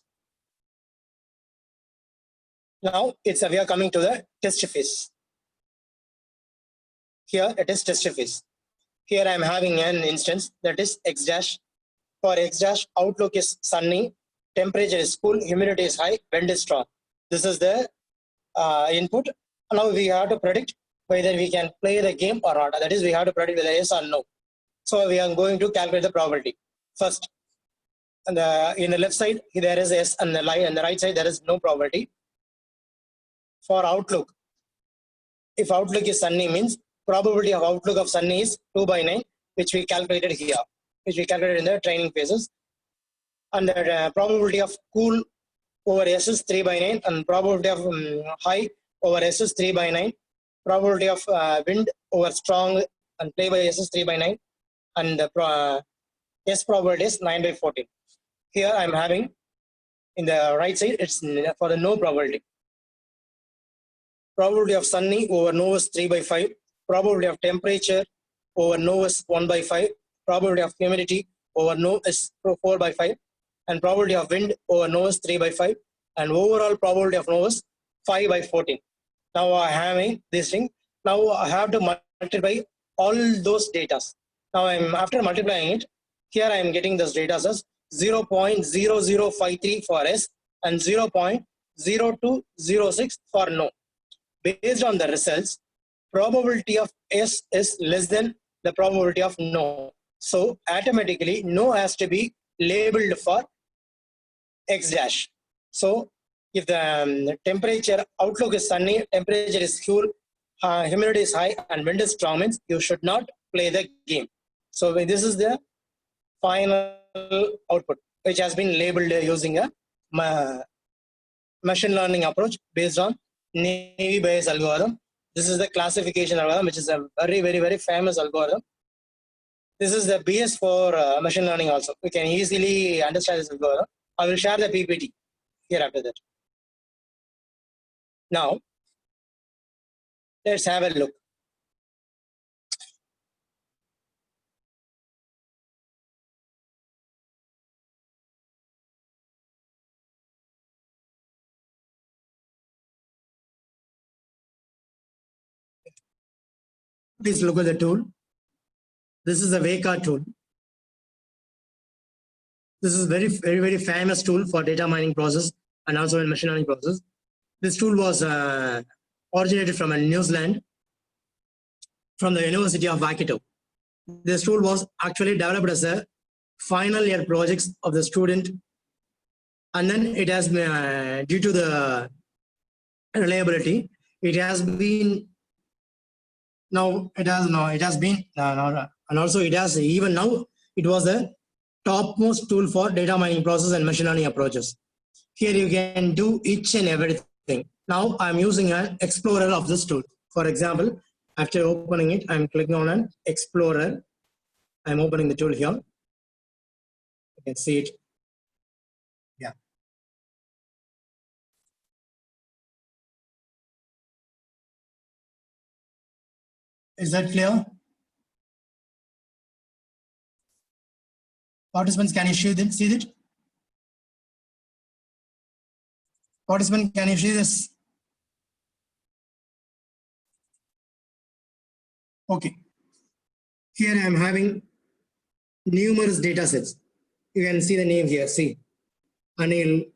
Now we are coming to the test phase. Here it is test phase. Here I am having an instance that is x dash. For x dash, outlook is sunny, temperature is cool, humidity is high, wind is strong. This is the input. Now we have to predict whether we can play the game or not. That is, we have to predict whether yes or no. So we are going to calculate the probability. First, in the left side there is yes, and the right side there is no probability. For outlook, if outlook is sunny, means probability of outlook of sunny is 2 by 9, which we calculated here, which we calculated in the training phases. And the probability of cool over S is 3 by 9, and probability of high over S is 3 by 9. Probability of wind over strong and play by S is 3 by 9, and the S probability is 9 by 14. Here I am having in the right side, it's for the no probability. Probability of sunny over no is 3 by 5. Probability of temperature over no is 1 by 5. Probability of humidity over no is 4 by 5. And probability of wind over no is 3 by 5. And overall probability of no is 5 by 14. Now I am having this thing. Now I have to multiply all those data. Now after multiplying it, here I am getting those data as 0.0053 for S and 0.0206 for no. Based on the results, probability of S is less than the probability of no. So automatically no has to be labeled for X dash. So if the temperature outlook is sunny, temperature is cool, humidity is high, and wind is strong, means you should not play the game. So this is the final output, which has been labeled using a machine learning approach based on Navy Bayes algorithm. This is the classification algorithm, which is a very famous algorithm. This is the BS for machine learning also. We can easily understand this algorithm. I will share the PPT here after that. Now, let's have a look. Please look at the tool. This is a Veka tool. This is very famous tool for data mining process and also in machine learning process. This tool was originated from New Zealand, from the University of Waikato. This tool was actually developed as a final year projects of the student, and then it has due to the reliability, it has been and also it has even now it was the topmost tool for data mining process and machine learning approaches. Here you can do each and everything. Now I'm using an explorer of this tool. For example, after opening it, I'm clicking on an explorer. I'm opening the tool here. You can see it. Yeah. Is that clear? Participants, can you see it? Participant, can you see this? Okay. Here I am having numerous data sets. You can see the name here. See, Anil,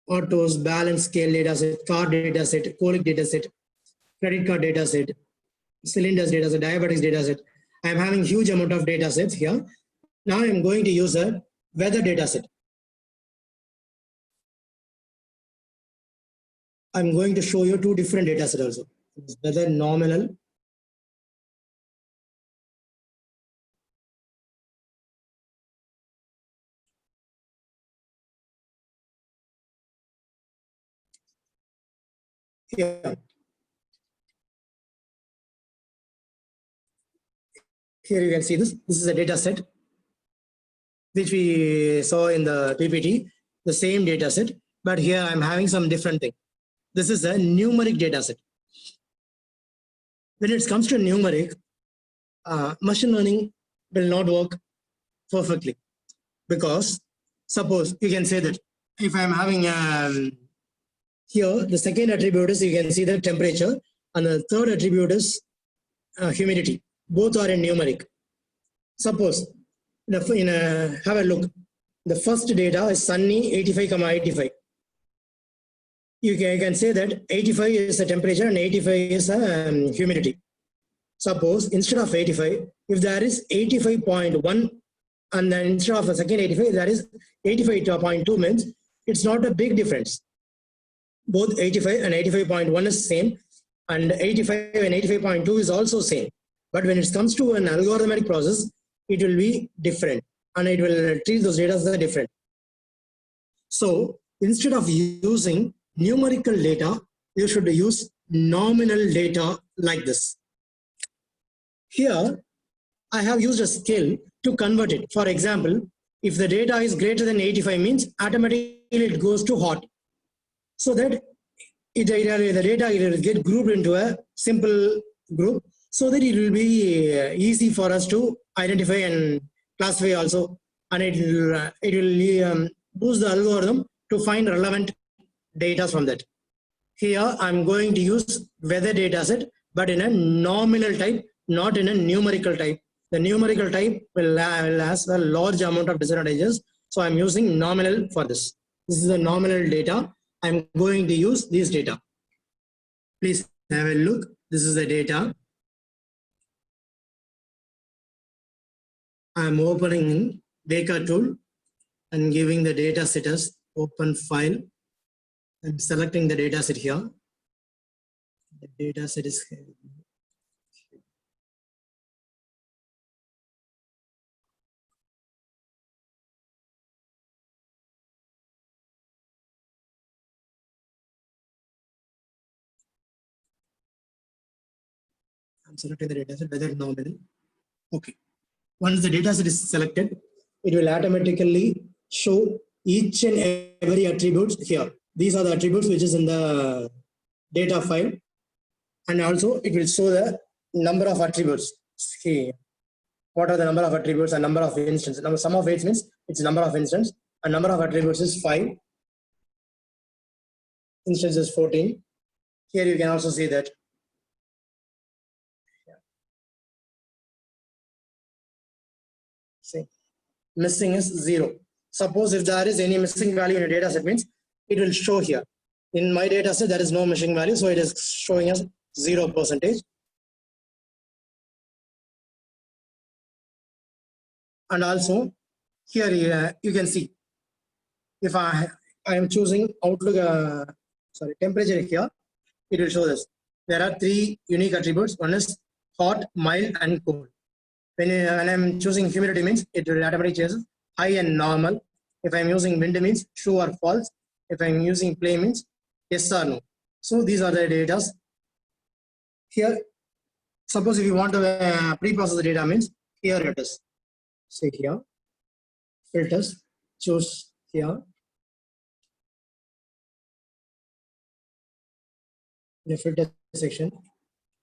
autos, balance scale data set, car data set, colic data set, credit card data set, cylinders data set, diabetics data set. I am having huge amount of data sets here. Now I am going to use a weather data set. I'm going to show you two different data sets also. Weather nominal. Here. Here you can see this. This is a data set which we saw in the PPT, the same data set, but here I'm having some different thing. This is a numeric data set. When it comes to numeric, machine learning will not work perfectly, because suppose you can say that if I'm having here, the second attribute is, you can see the temperature, and the third attribute is humidity. Both are in numeric. Suppose have a look. The first data is sunny 85,85. You can say that 85 is the temperature and 85 is humidity. Suppose instead of 85, if there is 85.1, and then instead of a second 85, there is 85.2, means it's not a big difference. Both 85 and 85.1 is same, and 85 and 85.2 is also same. But when it comes to an algorithmic process, it will be different, and it will treat those data as different. So instead of using numerical data, you should use nominal data like this. Here, I have used a scale to convert it. For example, if the data is greater than 85, means automatically it goes to hot. So that the data will get grouped into a simple group, so that it will be easy for us to identify and classify also. And it will boost the algorithm to find relevant data from that. Here, I'm going to use weather data set, but in a nominal type, not in a numerical type. The numerical type will have a large amount of disadvantages. So I'm using nominal for this. This is the nominal data. I'm going to use this data. Please have a look. This is the data. I'm opening Baker tool and giving the data set as open file. I'm selecting the data set here. The data set is here. I'm selecting the data set, whether nominal. Okay. Once the data set is selected, it will automatically show each and every attribute here. These are the attributes which is in the data file. And also it will show the number of attributes. Okay. What are the number of attributes and number of instances? Now, sum of weights means it's number of instances. And number of attributes is 5. Instance is 14. Here you can also see that. See, missing is 0. Suppose if there is any missing value in a data set, means it will show here. In my data set, there is no missing value, so it is showing us 0%. And also here you can see, if I am choosing Outlook, temperature here, it will show this. There are 3 unique attributes. One is hot, mild, and cold. When I'm choosing humidity, means it will automatically change high and normal. If I'm using wind, means true or false. If I'm using play, means yes or no. So these are the data. Here, suppose if you want to pre-process the data, means here it is. Say here, filters, choose here. The filter section,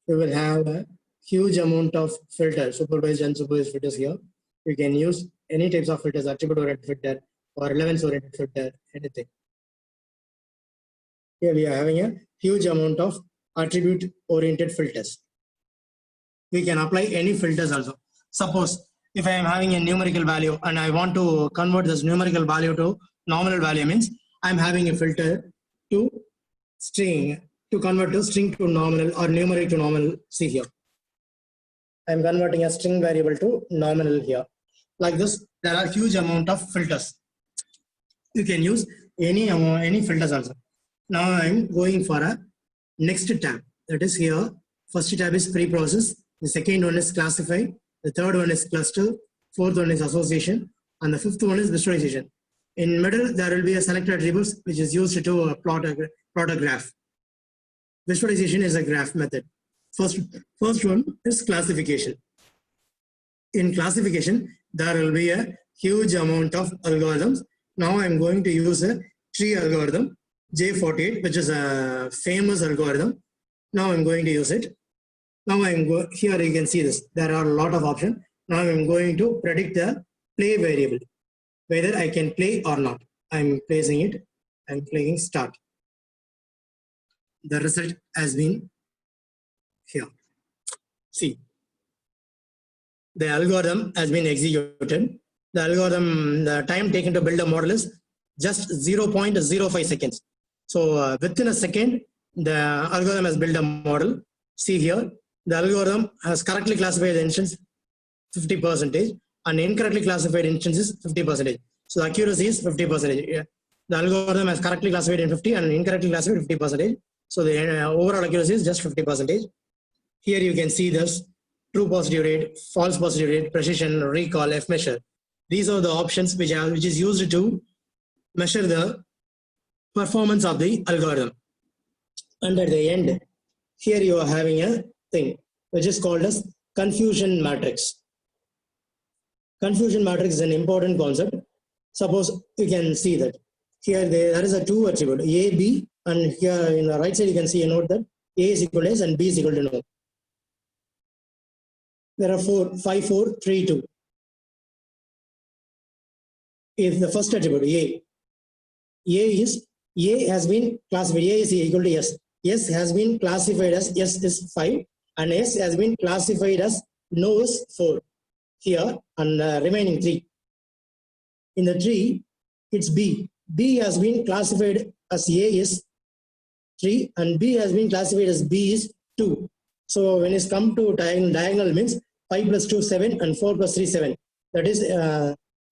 you will have a huge amount of filters, supervised and unsupervised filters here. You can use any types of filters, attribute-oriented filter or relevance-oriented filter, anything. Here we are having a huge amount of attribute-oriented filters. We can apply any filters also. Suppose if I am having a numerical value and I want to convert this numerical value to nominal value, means I'm having a filter to string, to convert to string to nominal or numeric to nominal. See here. I'm converting a string variable to nominal here. Like this, there are huge amount of filters. You can use any filters also. Now I'm going for a next tab. That is here. First tab is pre-process. The second one is classify. The third one is cluster. Fourth one is association. And the fifth one is visualization. In middle, there will be a selected attributes which is used to plot a graph. Visualization is a graph method. First one is classification. in classification, there will be a huge amount of algorithms. Now I'm going to use a tree algorithm, J48, which is a famous algorithm. Now I'm going to use it. Now here you can see this. There are a lot of options. Now I'm going to predict the play variable, whether I can play or not. I'm placing it. I'm clicking start. The result has been here. See, the algorithm has been executed. The algorithm, the time taken to build a model is just 0.05 seconds. So within a second, the algorithm has built a model. See here, the algorithm has correctly classified the instance 50% and incorrectly classified instances 50%. So the accuracy is 50%. The algorithm has correctly classified in 50 and incorrectly classified 50%. So the overall accuracy is just 50%. Here you can see this true positive rate, false positive rate, precision, recall, F measure. These are the options which is used to measure the performance of the algorithm. And at the end, here you are having a thing which is called as confusion matrix. Confusion matrix is an important concept. Suppose you can see that here there is a two attribute A, B, and here in the right side you can see a note that A is equal to S and B is equal to no. There are 5, 4, 3, 2. If the first attribute A has been classified, A is equal to S. S has been classified as S is 5 and S has been classified as no is 4 here and remaining 3. In the tree, it's B. B has been classified as A is 3 and B has been classified as B is 2. So when it's come to diagonal means 5 plus 2, 7 and 4 plus 3, 7. That is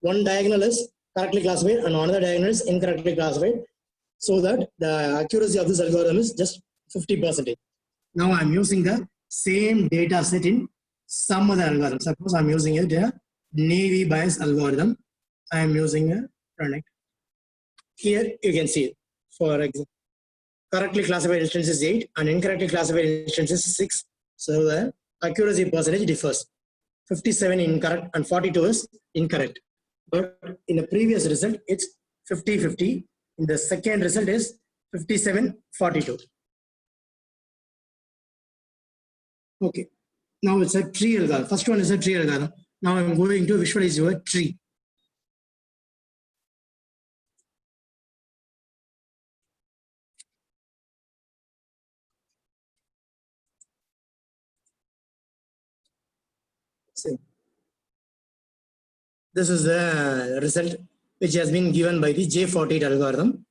one diagonal is correctly classified and another diagonal is incorrectly classified. So that the accuracy of this algorithm is just 50%. Now I'm using the same data set in some other algorithm. Suppose I'm using a Navy Bayes algorithm. I'm using a product. Here you can see it. For example, correctly classified instance is 8 and incorrectly classified instance is 6. So the accuracy percentage differs. 57 incorrect and 42 is incorrect. But in the previous result, it's 50-50. In the second result is 57-42. Okay. Now it's a tree algorithm. First one is a tree algorithm. Now I'm going to visualize your tree. See. This is the result which has been given by the J48 algorithm.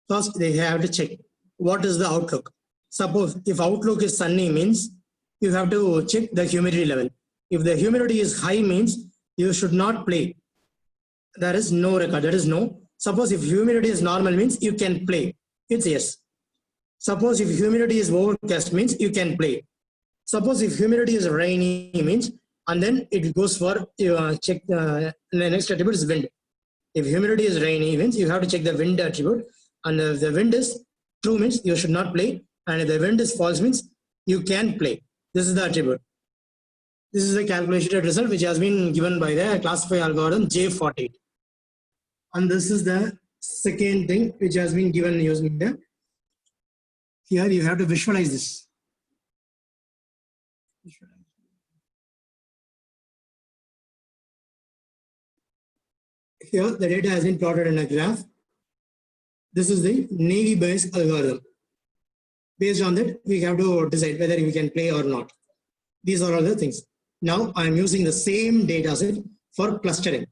First, they have to check what is the outlook. Suppose if outlook is sunny means you have to check the humidity level. If the humidity is high means you should not play. There is no record, that is no. Suppose if humidity is normal means you can play. It's yes. Suppose if humidity is overcast means you can play. Suppose if humidity is rainy means, and then it goes for check the next attribute is wind. If humidity is rainy means you have to check the wind attribute, and if the wind is true means you should not play, and if the wind is false means you can play. This is the attribute. This is the calculated result which has been given by the classifier algorithm J48. And this is the second thing which has been given using the. Here you have to visualize this. Here the data has been plotted in a graph. This is the Navy Bayes algorithm. Based on that, we have to decide whether we can play or not. These are all the things. Now I am using the same data set for clustering.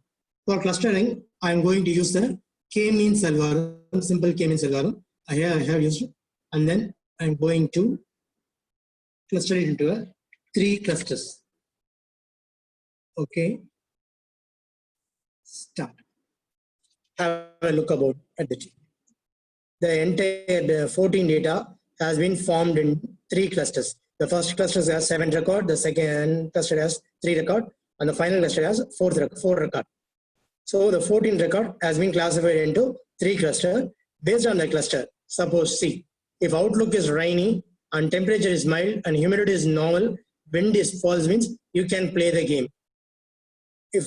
For clustering, I am going to use the k-means algorithm, simple k-means algorithm. I have used it, and then I am going to cluster it into 3 clusters. Okay. Start. Have a look about at the tree. The entire 14 data has been formed in 3 clusters. The first cluster has 7 records, the second cluster has 3 records, and the final cluster has 4 records. So the 14 record has been classified into 3 clusters. Based on the cluster, suppose C, if outlook is rainy and temperature is mild and humidity is normal, wind is false means you can play the game. If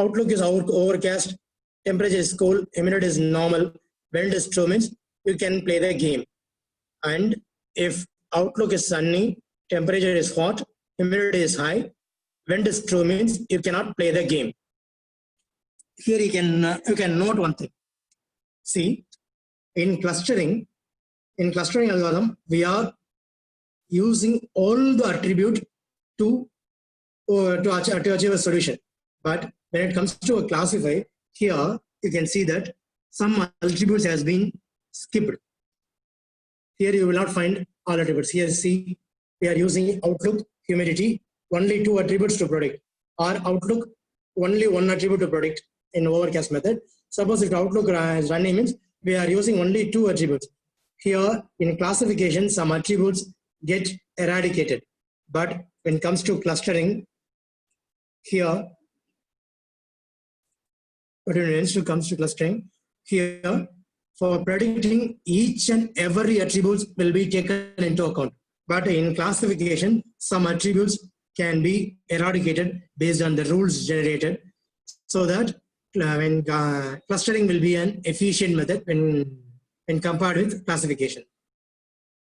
outlook is overcast, temperature is cool, humidity is normal, wind is true means you can play the game. And if outlook is sunny, temperature is hot, humidity is high, wind is true means you cannot play the game. Here you can note one thing. See, in clustering algorithm, we are using all the attribute to achieve a solution. But when it comes to a classify, here you can see that some attributes has been skipped. Here you will not find all attributes. Here see, we are using outlook, humidity, only 2 attributes to predict, or outlook, only 1 attribute to predict in overcast method. Suppose if outlook is running means we are using only 2 attributes. Here in classification, some attributes get eradicated. But when it comes to clustering, here, here for predicting each and every attributes will be taken into account. But in classification, some attributes can be eradicated based on the rules generated, so that when clustering will be an efficient method when compared with classification.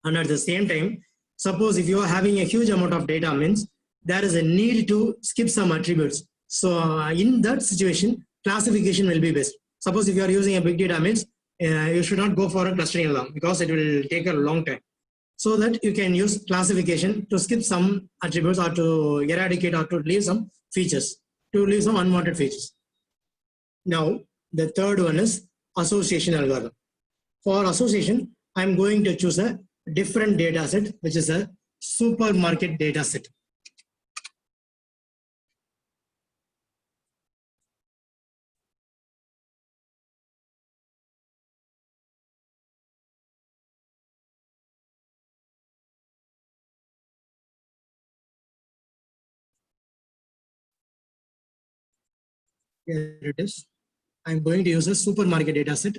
And at the same time, suppose if you are having a huge amount of data means there is a need to skip some attributes. So in that situation, classification will be best. Suppose if you are using a big data means you should not go for a clustering algorithm because it will take a long time. So that you can use classification to skip some attributes or to eradicate or to leave some features, to leave some unwanted features. Now, the third one is association algorithm. For association, I'm going to choose a different data set, which is a supermarket data set. Here it is. I'm going to use a supermarket data set.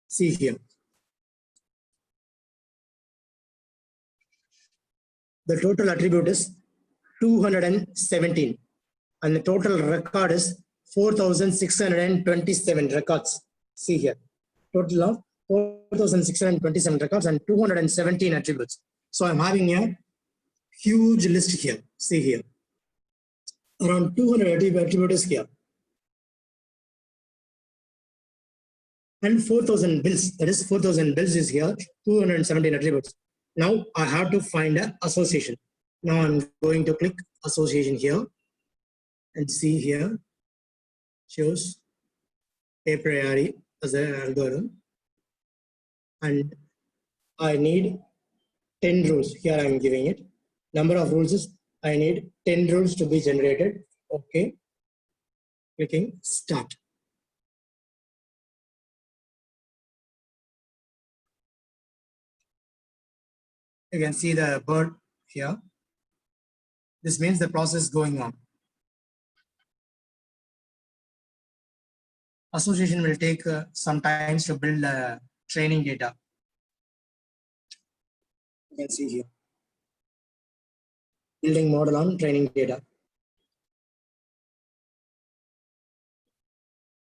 See here. The total attribute is 217 and the total record is 4,627 records. See here. Total of 4,627 records and 217 attributes. So I'm having a huge list here. See here. Around 200 attributes here. And 4,000 bills, that is 4,000 bills is here, 217 attributes. Now I have to find an association. Now I'm going to click association here and see here, shows a priori as an algorithm. And I need 10 rules. Here I'm giving it. Number of rules is I need 10 rules to be generated. Okay. Clicking start. You can see the bird here. This means the process is going on. Association will take some time to build training data. You can see here. Building model on training data.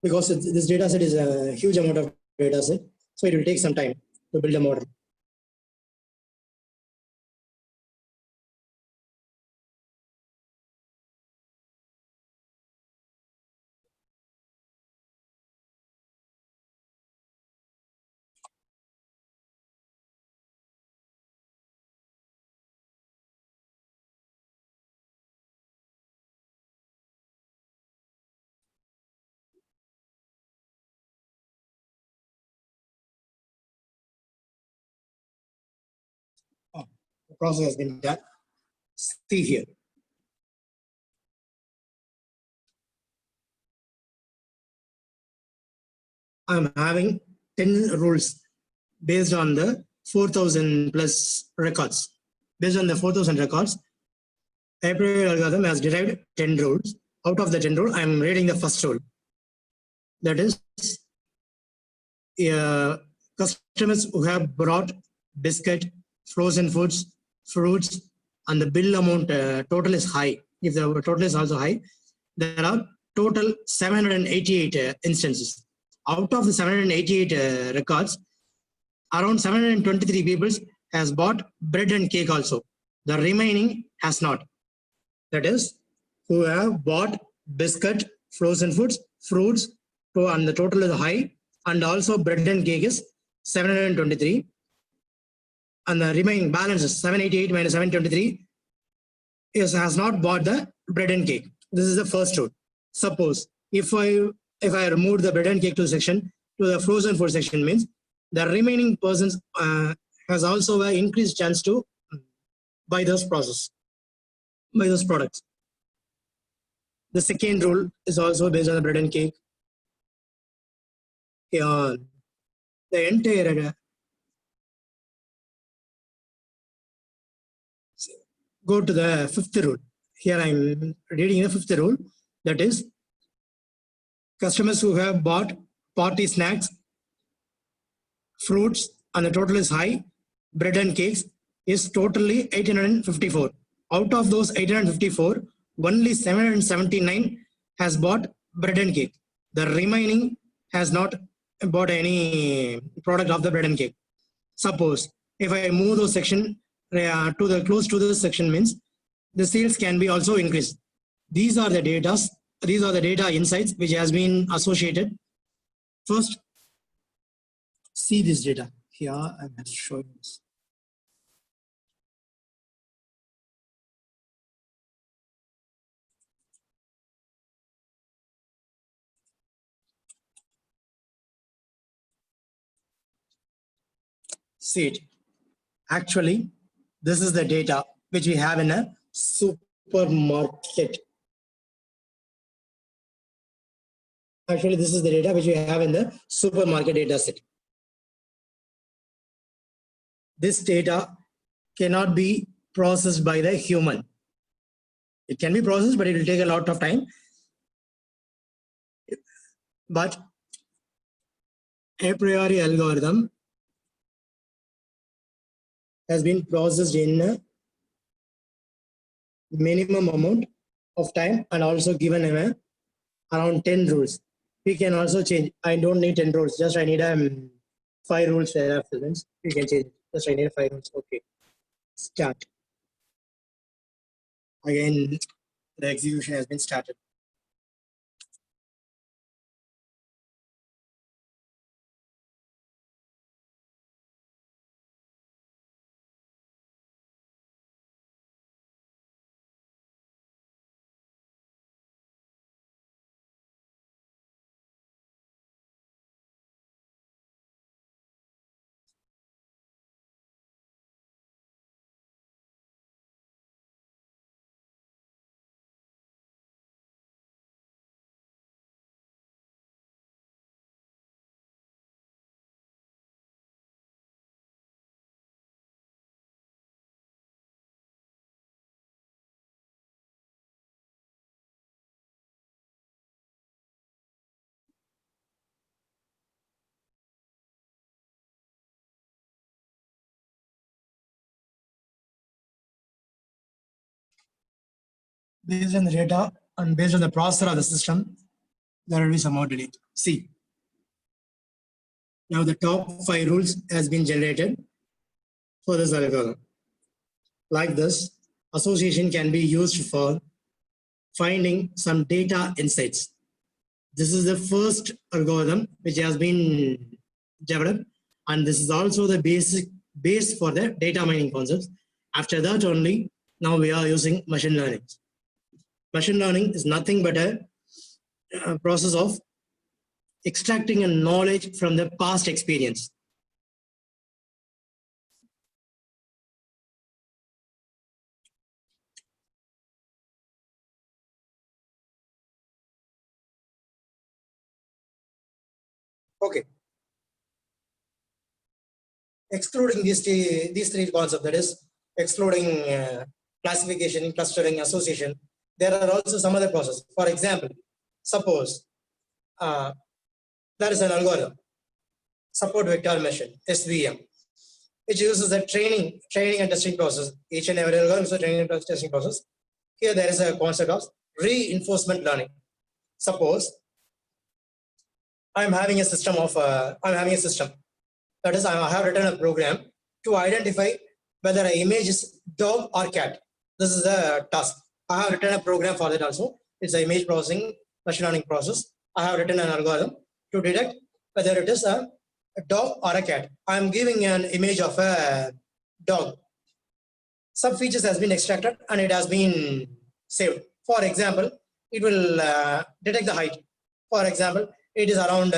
Because this data set is a huge amount of data set, so it will take some time to build a model. The process has been done. See here. I'm having 10 rules based on the 4,000 plus records. Based on the 4,000 records, a priori algorithm has derived 10 rules. Out of the 10 rules, I'm reading the first rule. That is, customers who have brought biscuit, frozen foods, fruits, and the bill amount total is high. If the total is also high, there are total 788 instances. Out of the 788 records, around 723 people has bought bread and cake also. The remaining has not. That is, who have bought biscuit, frozen foods, fruits, and the total is high, and also bread and cake is 723, and the remaining balance is 788 minus 723 has not bought the bread and cake. This is the first rule. Suppose if I remove the bread and cake to section to the frozen food section, means the remaining persons has also an increased chance to buy those products. The second rule is also based on the bread and cake. The entire go to the fifth rule. Here I am reading the fifth rule. That is, customers who have bought party snacks, fruits, and the total is high, bread and cakes is totally 854. Out of those 854, only 779 has bought bread and cake. The remaining has not bought any product of the bread and cake. Suppose if I move those section to the close to this section, means the sales can be also increased. These are the data insights which has been associated. First, see this data here. I'm showing this. See it. Actually, this is the data which we have in a supermarket. Actually, this is the data which we have in the supermarket data set. This data cannot be processed by the human. It can be processed, but it will take a lot of time. But a priori algorithm has been processed in a minimum amount of time and also given around 10 rules. We can also change. I don't need 10 rules, just I need 5 rules. We can change it. Just I need 5 rules. Okay. Start. Again, the execution has been started. Based on the data and based on the processor of the system, there will be some more delete. See, now the top 5 rules has been generated for this algorithm. Like this, association can be used for finding some data insights. This is the first algorithm which has been developed, and this is also the base for the data mining concepts. After that only, now we are using machine learning. Machine learning is nothing but a process of extracting a knowledge from the past experience. Okay. Excluding these three concepts, that is, excluding classification, clustering, association, there are also some other processes. For example, suppose there is an algorithm, support vector machine, SVM. which uses the training and testing process. Each and every algorithm is a training and testing process. Here there is a concept of reinforcement learning. Suppose I'm having a system. That is, I have written a program to identify whether an image is dog or cat. This is the task. I have written a program for that also. It's an image processing machine learning process. I have written an algorithm to detect whether it is a dog or a cat. I am giving an image of a dog. Some features has been extracted and it has been saved. For example, it will detect the height. For example, it is around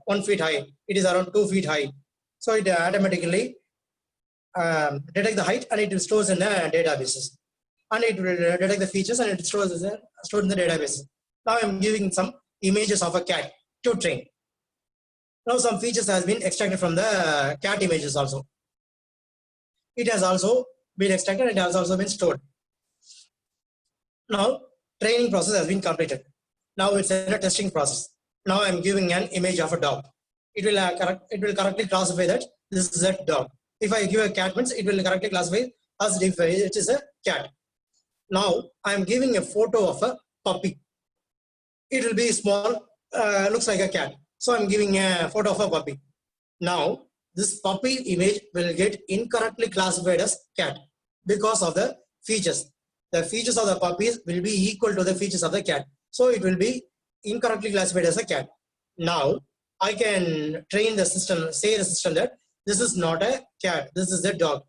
1 feet high. It is around 2 feet high. So it automatically detect the height and it stores in the databases. And it will detect the features and it stores stored in the database. Now I'm giving some images of a cat to train. Now some features has been extracted from the cat images also. It has also been extracted and it has also been stored. Now training process has been completed. Now it's a testing process. Now I'm giving an image of a dog. It will correctly classify that this is a dog. If I give a cat means it will correctly classify as if it is a cat. Now I'm giving a photo of a puppy. It will be small, looks like a cat. So I'm giving a photo of a puppy. Now this puppy image will get incorrectly classified as cat because of the features. The features of the puppies will be equal to the features of the cat. So it will be incorrectly classified as a cat. Now I can train the system, say the system that this is not a cat, this is a dog.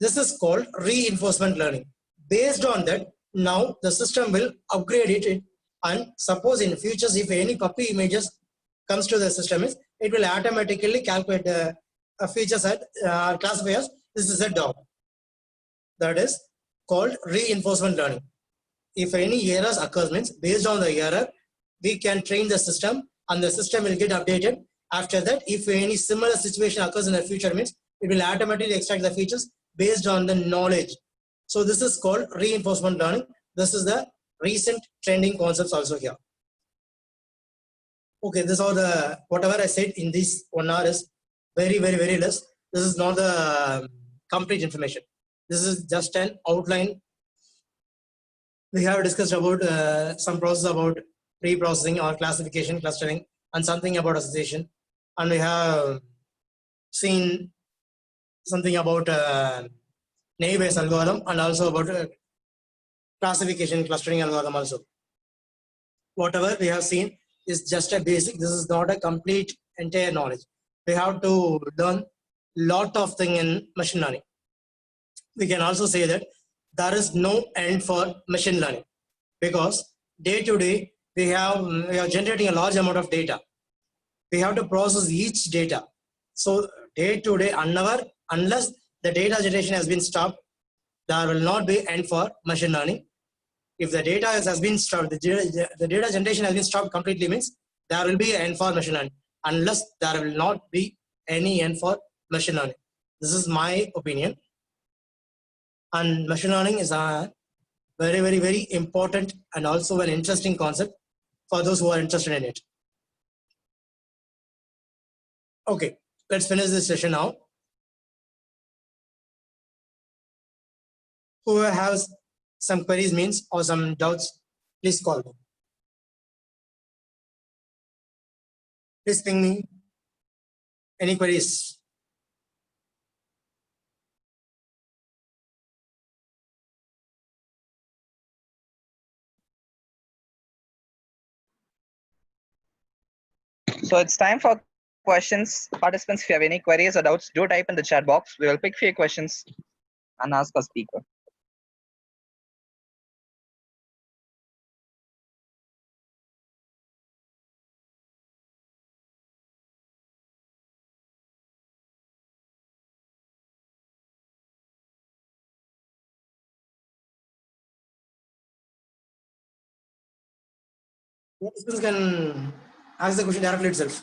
This is called reinforcement learning. Based on that, now the system will upgrade it, and suppose in futures if any puppy images comes to the system, it will automatically calculate the features at classify as this is a dog. That is called reinforcement learning. If any errors occurs means based on the error, we can train the system and the system will get updated. After that, if any similar situation occurs in the future means it will automatically extract the features based on the knowledge. So this is called reinforcement learning. This is the recent trending concepts also here. Okay, this is all the whatever I said in this 1 hour is very less. This is not the complete information. This is just an outline. We have discussed about some process about pre-processing or classification, clustering, and something about association. And we have seen something about naive-Bayes algorithm and also about classification, clustering algorithm also. Whatever we have seen is just a basic. This is not a complete entire knowledge. We have to learn lot of things in machine learning. We can also say that there is no end for machine learning because day to day we are generating a large amount of data. We have to process each data. So day to day, unless the data generation has been stopped, there will not be end for machine learning. If the data has been stopped, the data generation has been stopped completely means there will be an end for machine learning. Unless there will not be any end for machine learning. This is my opinion. And machine learning is a very important and also an interesting concept for those who are interested in it. Okay, let's finish this session now. Whoever has some queries means or some doubts, please call me. Please ping me. Any queries? So it's time for questions. Participants, if you have any queries or doubts, do type in the chat box. We will pick few questions and ask our speaker. Participants can ask the question directly itself.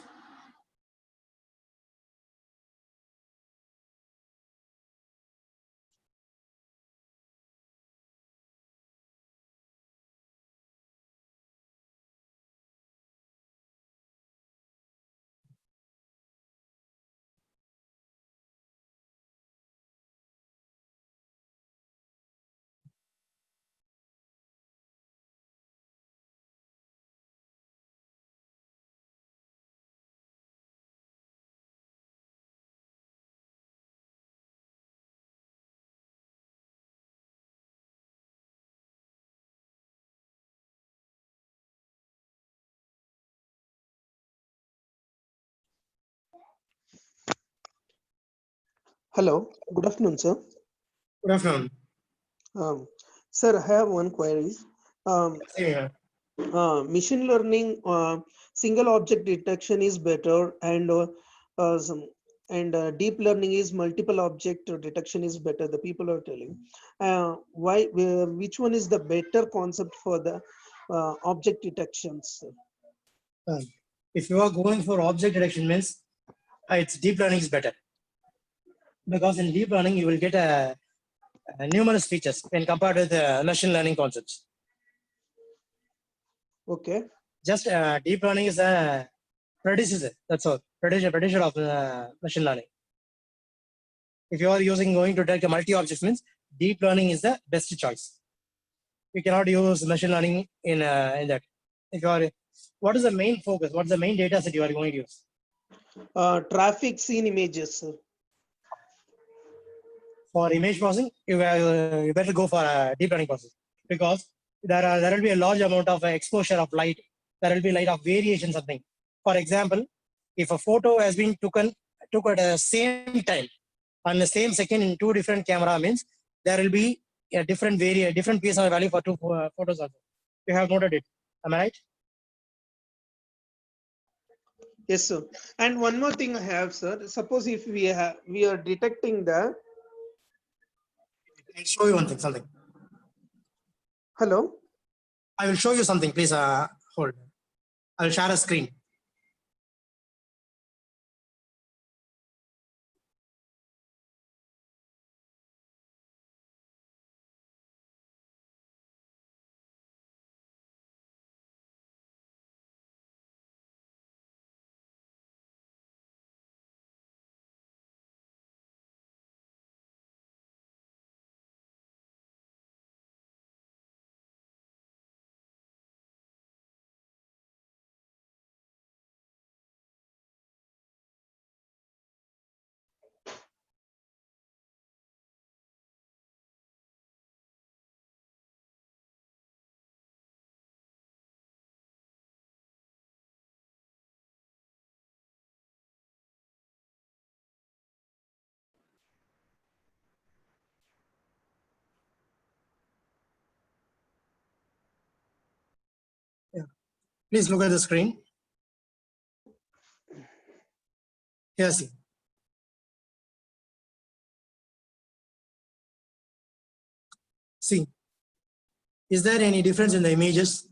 Hello, good afternoon, sir. Good afternoon. Sir, I have one query. Yeah. Machine learning, single object detection is better, and deep learning is multiple object detection is better. The people are telling. Why? Which one is the better concept for the object detections? If you are going for object detection means it's deep learning is better, because in deep learning you will get numerous features when compared with machine learning concepts. Okay. Just deep learning is a predecessor. That's all. Predecessor of machine learning. If you are going to detect a multi-object means deep learning is the best choice. You cannot use machine learning in that. If you are, what is the main focus? What's the main data set you are going to use? Traffic scene images, sir. For image processing, you better go for a deep learning process, because there will be a large amount of exposure of light. There will be light of variation something. For example, if a photo has been took at the same time on the same second in two different camera, means there will be a different PSR value for two photos also. You have noted it. Am I right? Yes, sir. And one more thing I have, sir. Suppose if we are detecting the. I'll show you one thing. Something. Hello. I will show you something. Please hold. I'll share a screen. Yeah. Please look at the screen. Here, see. See, is there any difference in the images?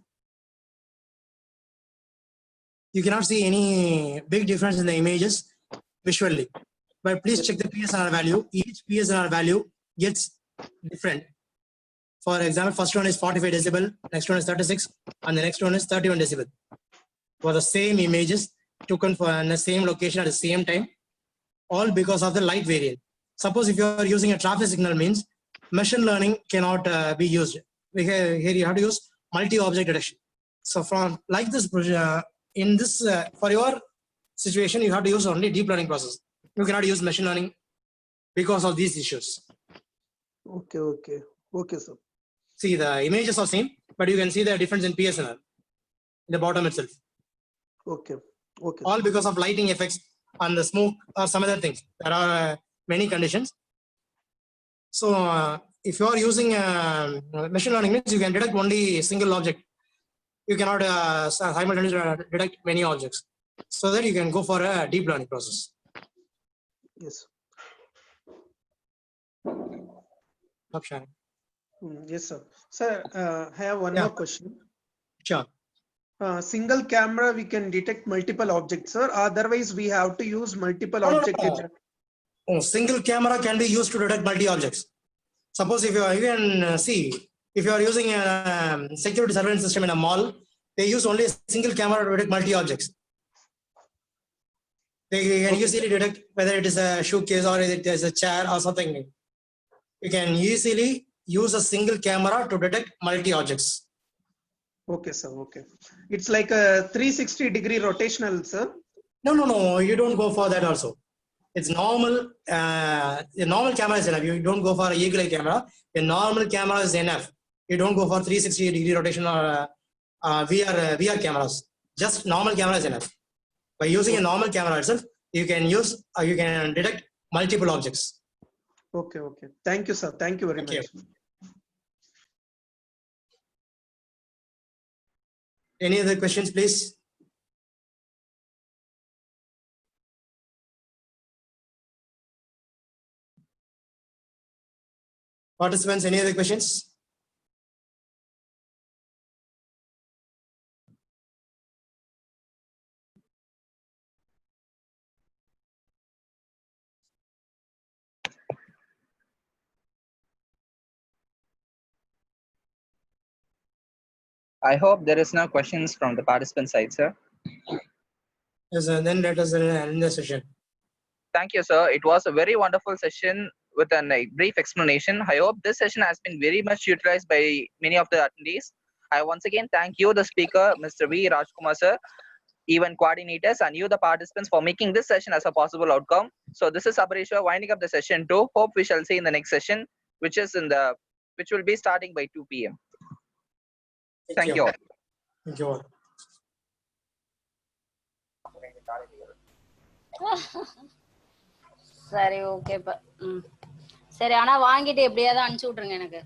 You cannot see any big difference in the images visually. But please check the PSNR value. Each PSNR value gets different. For example, first one is 45 decibel, next one is 36, and the next one is 31 decibel. For the same images taken in the same location at the same time, all because of the light variant. Suppose if you are using a traffic signal, means machine learning cannot be used. Here you have to use multi-object detection. So from like this, in this for your situation, you have to use only deep learning process. You cannot use machine learning because of these issues. Okay, sir. See, the images are same, but you can see the difference in PSNR in the bottom itself. Okay. All because of lighting effects and the smoke or some other things. There are many conditions. So if you are using machine learning, means you can detect only a single object. You cannot simultaneously detect many objects. So that you can go for a deep learning process. Yes. Stop sharing. Yes, sir. Sir, I have one more question. Sure. Single camera, we can detect multiple objects, sir. Otherwise, we have to use multiple objects. Oh, single camera can be used to detect multi objects. Suppose if you are even see, if you are using a security surveillance system in a mall, they use only a single camera to detect multi objects. They can easily detect whether it is a showcase or it is a chair or something. You can easily use a single camera to detect multi objects. Okay, sir. Okay. It's like a 360-degree rotational, sir. No. You don't go for that also. It's normal. The normal camera is enough. You don't go for a eagle eye camera. The normal camera is enough. You don't go for 360-degree rotation or VR cameras. Just normal camera is enough. By using a normal camera itself, you can use you can detect multiple objects Okay, okay. Thank you, sir. Thank you very Thank you. much. Any other questions, please? Participants, any other questions? I hope there is no questions from the participant side, sir. Yes, then let us end the session. Thank you, sir. It was a very wonderful session with a brief explanation. I hope this session has been very much utilized by many of the attendees. I once again thank you, the speaker, Mr. V. Rajkumar, sir, event coordinators, and you, the participants, for making this session as a possible outcome. So this is Abarisha winding up the session 2. Hope we shall see in the next session, which will be starting by 2 p.m. Thank you all. Thank you all. சரி ஓகேப்பா. சரி, ஆனா வாங்கிட்டு எப்படியாவது அனுப்பிச்சு விட்டுருங்க எனக்கு.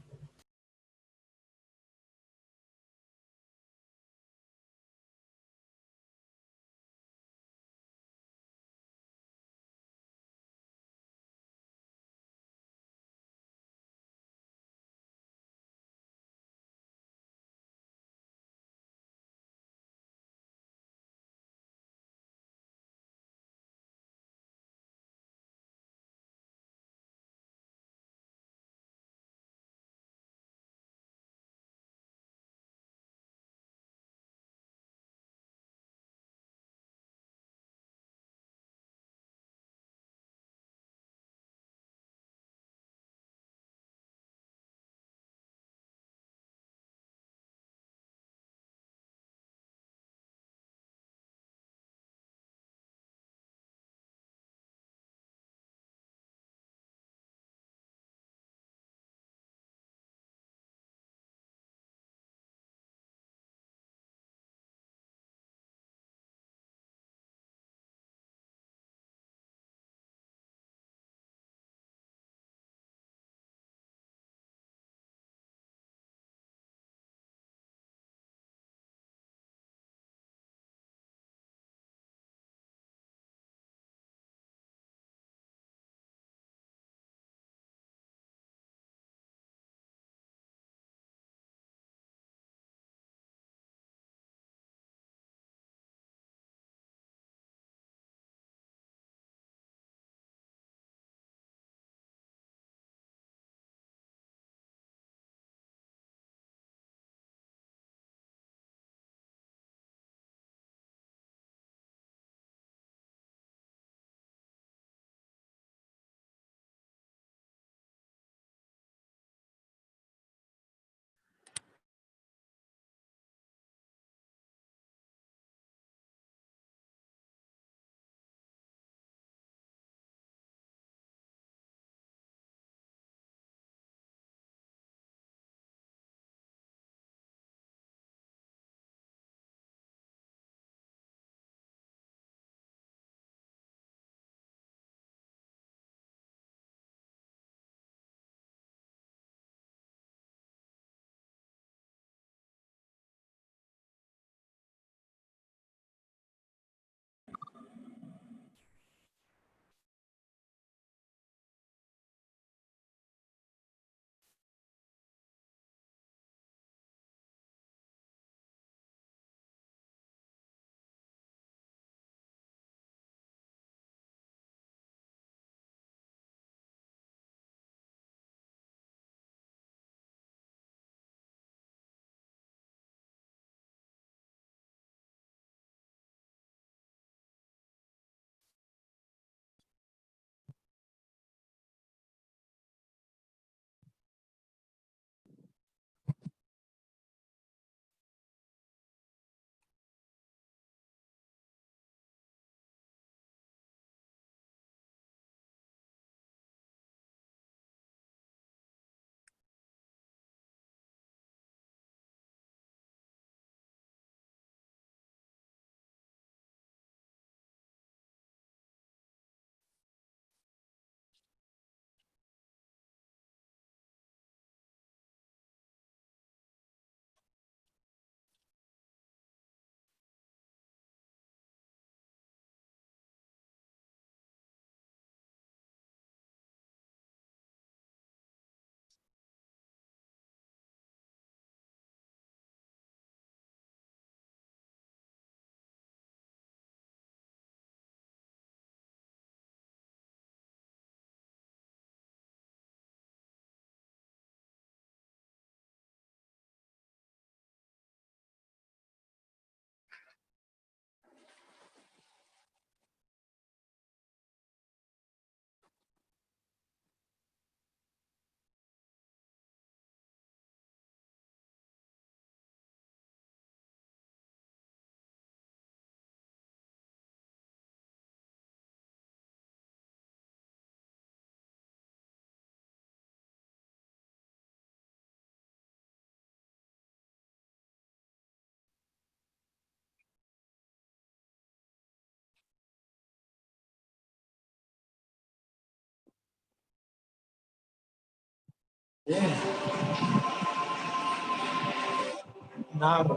நான்